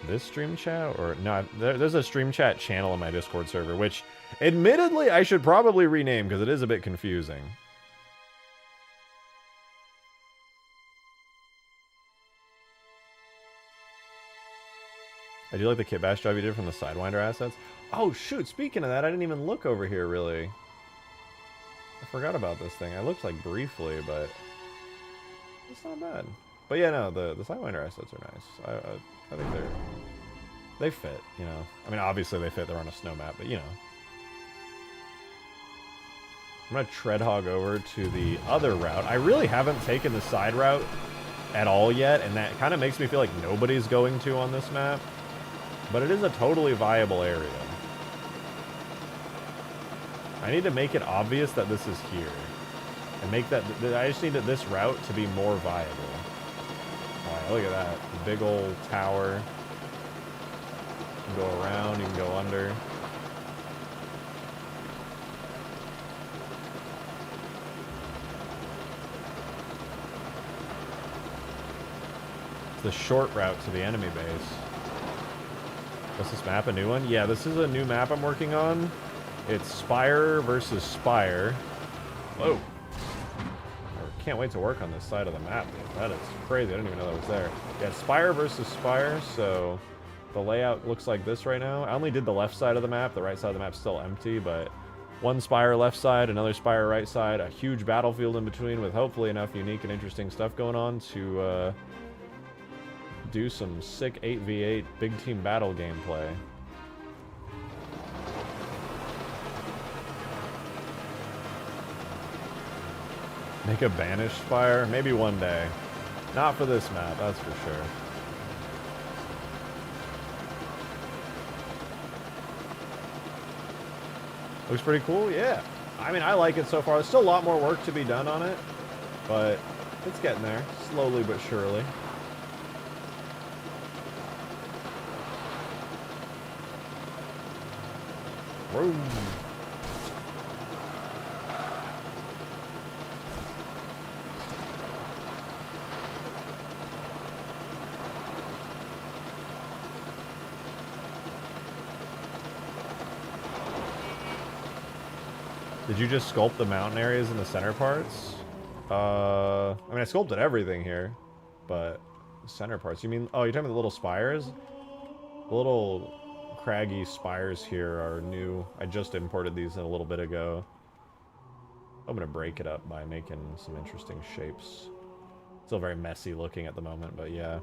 This stream chat? Or no, there's a stream chat channel in my Discord server, which admittedly I should probably rename because it is a bit confusing. I do like the kit bash job you did from the Sidewinder assets. Oh shoot, speaking of that, I didn't even look over here really. I forgot about this thing. I looked like briefly, but it's not bad. But yeah, no, the Sidewinder assets are nice. I think they fit, you know. I mean, obviously they fit. They're on a snow map, but you know. I'm gonna tread hog over to the other route. I really haven't taken the side route at all yet, and that kind of makes me feel like nobody's going to on this map. But it is a totally viable area. I need to make it obvious that this is here. And make that... I just need this route to be more viable. Alright, look at that. The big old tower. You can go around, you can go under. It's the short route to the enemy base. What's this map? A new one? Yeah, this is a new map I'm working on. It's Spire versus Spire. Whoa. I can't wait to work on this side of the map, dude. That is crazy. I didn't even know that was there. Yeah, it's Spire versus Spire, so the layout looks like this right now. I only did the left side of the map. The right side of the map's still empty, but one Spire left side, another Spire right side, a huge battlefield in between with hopefully enough unique and interesting stuff going on to do some sick 8v8 big team battle gameplay. Make a banished Spire? Maybe one day. Not for this map, that's for sure. Looks pretty cool, yeah. I mean, I like it so far. There's still a lot more work to be done on it, but it's getting there, slowly but surely. Whoa. Did you just sculpt the mountain areas in the center parts? I mean, I sculpted everything here, but center parts. You mean? Oh, you're talking about the little spires? The little craggy spires here are new. I just imported these a little bit ago. I'm gonna break it up by making some interesting shapes. Still very messy looking at the moment, but yeah.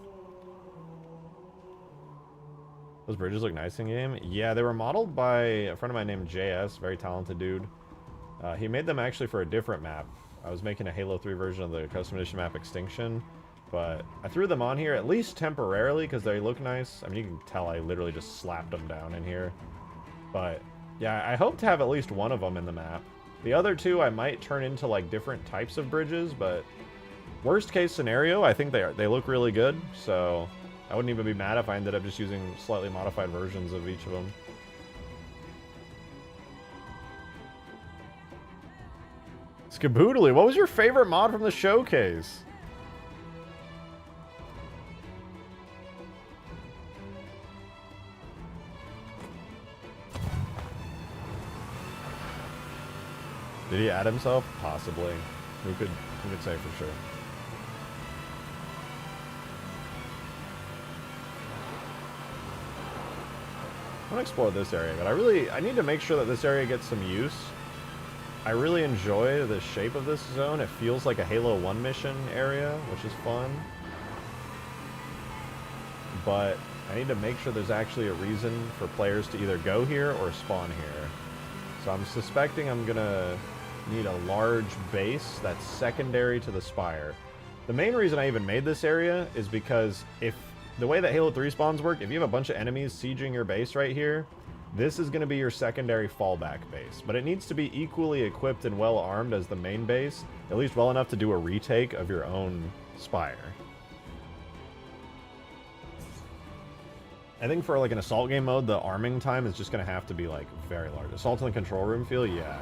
Those bridges look nice in game. Yeah, they were modeled by a friend of mine named JS, very talented dude. He made them actually for a different map. I was making a Halo 3 version of the custom edition map Extinction, but I threw them on here, at least temporarily, because they look nice. I mean, you can tell I literally just slapped them down in here. But, yeah, I hope to have at least one of them in the map. The other two I might turn into, like, different types of bridges, but worst case scenario, I think they look really good, so I wouldn't even be mad if I ended up just using slightly modified versions of each of them. Skaboodly, what was your favorite mod from the showcase? Did he add himself? Possibly. Who could say for sure? I want to explore this area, but I need to make sure that this area gets some use. I really enjoy the shape of this zone. It feels like a Halo 1 mission area, which is fun. But I need to make sure there's actually a reason for players to either go here or spawn here. So I'm suspecting I'm gonna need a large base that's secondary to the Spire. The main reason I even made this area is because if the way that Halo 3 spawns work, if you have a bunch of enemies sieging your base right here, this is going to be your secondary fallback base. But it needs to be equally equipped and well armed as the main base, at least well enough to do a retake of your own Spire. I think for like an assault game mode, the arming time is just going to have to be like very large. Assault in the control room feel, yeah.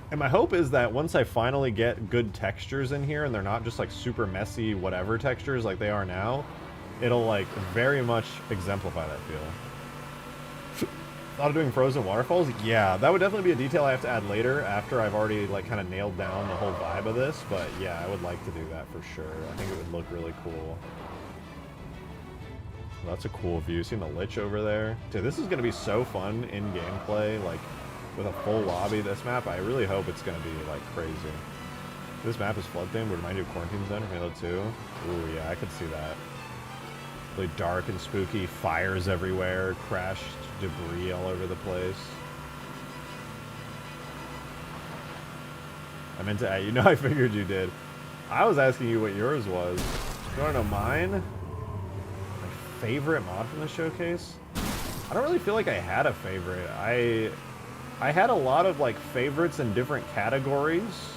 And my hope is that once I finally get good textures in here, and they're not just like super messy whatever textures like they are now, it'll like very much exemplify that feel. Thought of doing frozen waterfalls? Yeah, that would definitely be a detail I have to add later after I've already like kind of nailed down the whole vibe of this. But yeah, I would like to do that for sure. I think it would look really cool. Well, that's a cool view. Seeing the Lich over there. Dude, this is going to be so fun in gameplay, like with a full lobby. This map, I really hope it's going to be like crazy. This map is flood themed. Would remind you of Quarantine Zone from Halo 2. Ooh, yeah, I could see that. Really dark and spooky, fires everywhere, crashed debris all over the place. I meant to add, you know, I figured you did. I was asking you what yours was. You want to know mine? My favorite mod from the showcase? I don't really feel like I had a favorite. I had a lot of like favorites in different categories.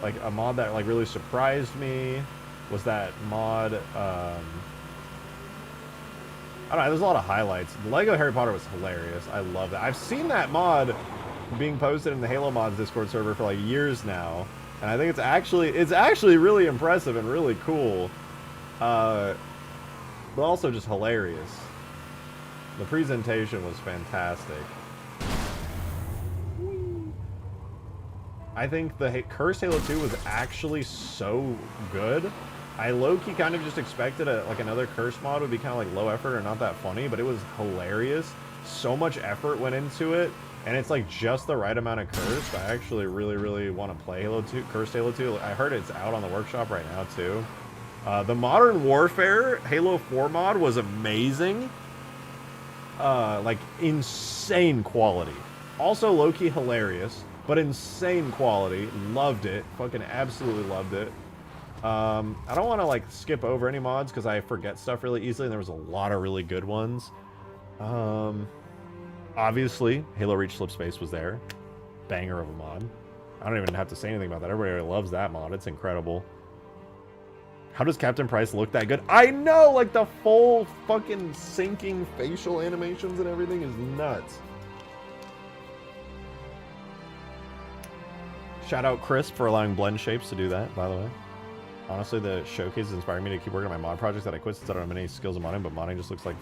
Like a mod that like really surprised me was that mod. I don't know, there's a lot of highlights. The Lego Harry Potter was hilarious. I love that. I've seen that mod being posted in the Halo Mods Discord server for like years now, and I think it's actually really impressive and really cool, but also just hilarious. The presentation was fantastic. I think the Cursed Halo 2 was actually so good. I low-key kind of just expected like another Curse mod would be kind of like low effort or not that funny, but it was hilarious. So much effort went into it, and it's like just the right amount of Cursed. I actually really, really want to play Halo 2, Cursed Halo 2. I heard it's out on the workshop right now too. The Modern Warfare Halo 4 mod was amazing. Like insane quality. Also low-key hilarious, but insane quality. Loved it. Fucking absolutely loved it. I don't want to like skip over any mods because I forget stuff really easily, and there was a lot of really good ones. Obviously, Halo Reach Slip Space was there. Banger of a mod. I don't even have to say anything about that. Everybody loves that mod. It's incredible. How does Captain Price look that good? I know! Like, the full fucking sinking facial animations and everything is nuts. Shout out Chris for allowing Blend Shapes to do that, by the way. Honestly, the showcase is inspiring me to keep working on my mod projects that I quit since I don't have any skills in modding, but modding just looks like...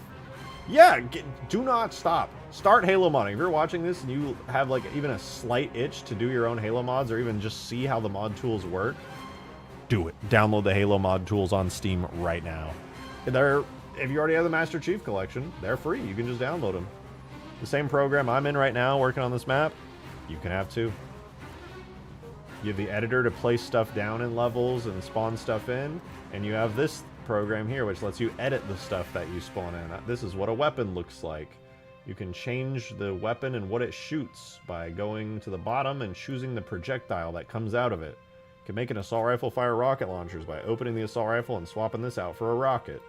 Yeah! Do not stop. Start Halo modding. If you're watching this and you have, like, even a slight itch to do your own Halo mods or even just see how the mod tools work, do it. Download the Halo mod tools on Steam right now. If you already have the Master Chief Collection, they're free. You can just download them. The same program I'm in right now working on this map, you can have too. You have the editor to place stuff down in levels and spawn stuff in, and you have this program here which lets you edit the stuff that you spawn in. This is what a weapon looks like. You can change the weapon and what it shoots by going to the bottom and choosing the projectile that comes out of it. You can make an assault rifle fire rocket launchers by opening the assault rifle and swapping this out for a rocket.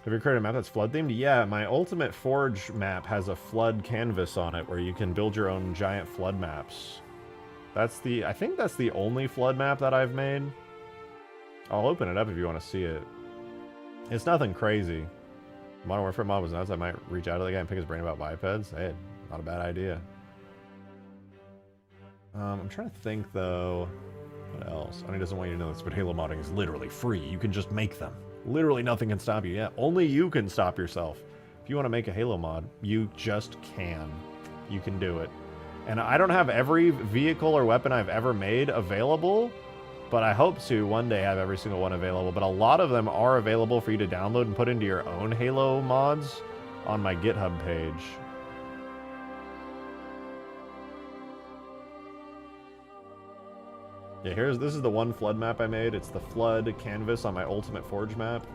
Have you created a map that's flood themed? Yeah, my Ultimate Forge map has a flood canvas on it where you can build your own giant flood maps. I think that's the only flood map that I've made. I'll open it up if you want to see it. It's nothing crazy. Modern Warfare mod was nuts. I might reach out to the guy and pick his brain about bipeds. Hey, not a bad idea. I'm trying to think though. What else? I mean, he doesn't want you to know this, but Halo modding is literally free. You can just make them. Literally nothing can stop you. Yeah, only you can stop yourself. If you want to make a Halo mod, you just can. You can do it. And I don't have every vehicle or weapon I've ever made available, but I hope to one day have every single one available. But a lot of them are available for you to download and put into your own Halo mods on my GitHub page. Yeah, this is the one flood map I made. It's the flood canvas on my Ultimate Forge map.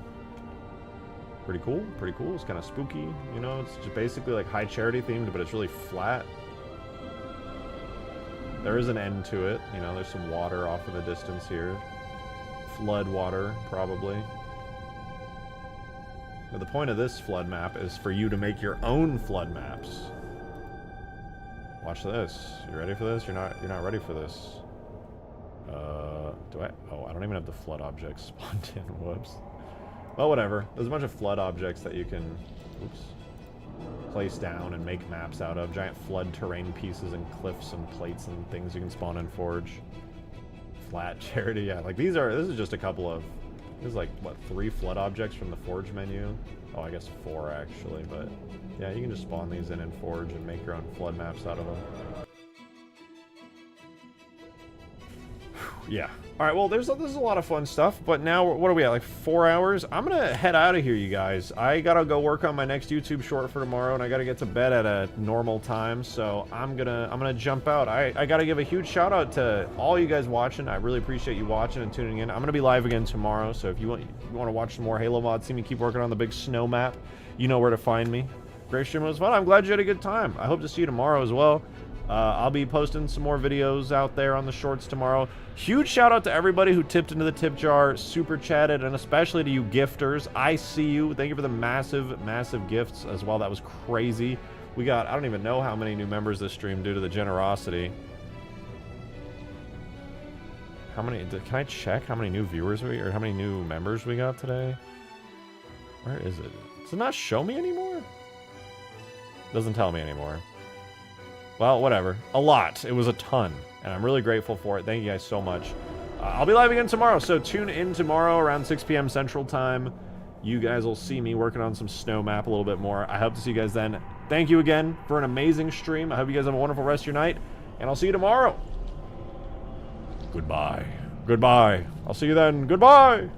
Pretty cool, pretty cool. It's kind of spooky, you know? It's just basically like High Charity themed, but it's really flat. There is an end to it, you know, there's some water off in the distance here. Flood water, probably. But the point of this flood map is for you to make your own flood maps. Watch this. You ready for this? You're not ready for this. Oh, I don't even have the flood objects spawned in. Whoops. Well, whatever. There's a bunch of flood objects that you can, oops, place down and make maps out of. Giant flood terrain pieces and cliffs and plates and things you can spawn in Forge. Flat Charity, yeah. Like this is just a couple of, this is like, what, 3 flood objects from the Forge menu? Oh, I guess 4 actually, but yeah, you can just spawn these in Forge and make your own flood maps out of them. Yeah. Alright, well, there's a lot of fun stuff, but now, what are we at, like 4 hours? I'm gonna head out of here, you guys. I gotta go work on my next YouTube short for tomorrow, and I gotta get to bed at a normal time, so I'm gonna jump out. I gotta give a huge shout out to all you guys watching. I really appreciate you watching and tuning in. I'm gonna be live again tomorrow, so if you want to watch some more Halo mods, see me keep working on the big snow map, you know where to find me. Great stream, it was fun. I'm glad you had a good time. I hope to see you tomorrow as well. I'll be posting some more videos out there on the shorts tomorrow. Huge shout out to everybody who tipped into the tip jar, super chatted, and especially to you gifters. I see you. Thank you for the massive, massive gifts as well. That was crazy. We got, I don't even know how many new members this stream due to the generosity. How many, can I check how many new viewers or how many new members we got today? Where is it? Does it not show me anymore? Doesn't tell me anymore. Well, whatever. A lot. It was a ton. And I'm really grateful for it. Thank you guys so much. I'll be live again tomorrow, so tune in tomorrow around 6 p.m. Central Time. You guys will see me working on some snow map a little bit more. I hope to see you guys then. Thank you again for an amazing stream. I hope you guys have a wonderful rest of your night. And I'll see you tomorrow. Goodbye. Goodbye. I'll see you then. Goodbye.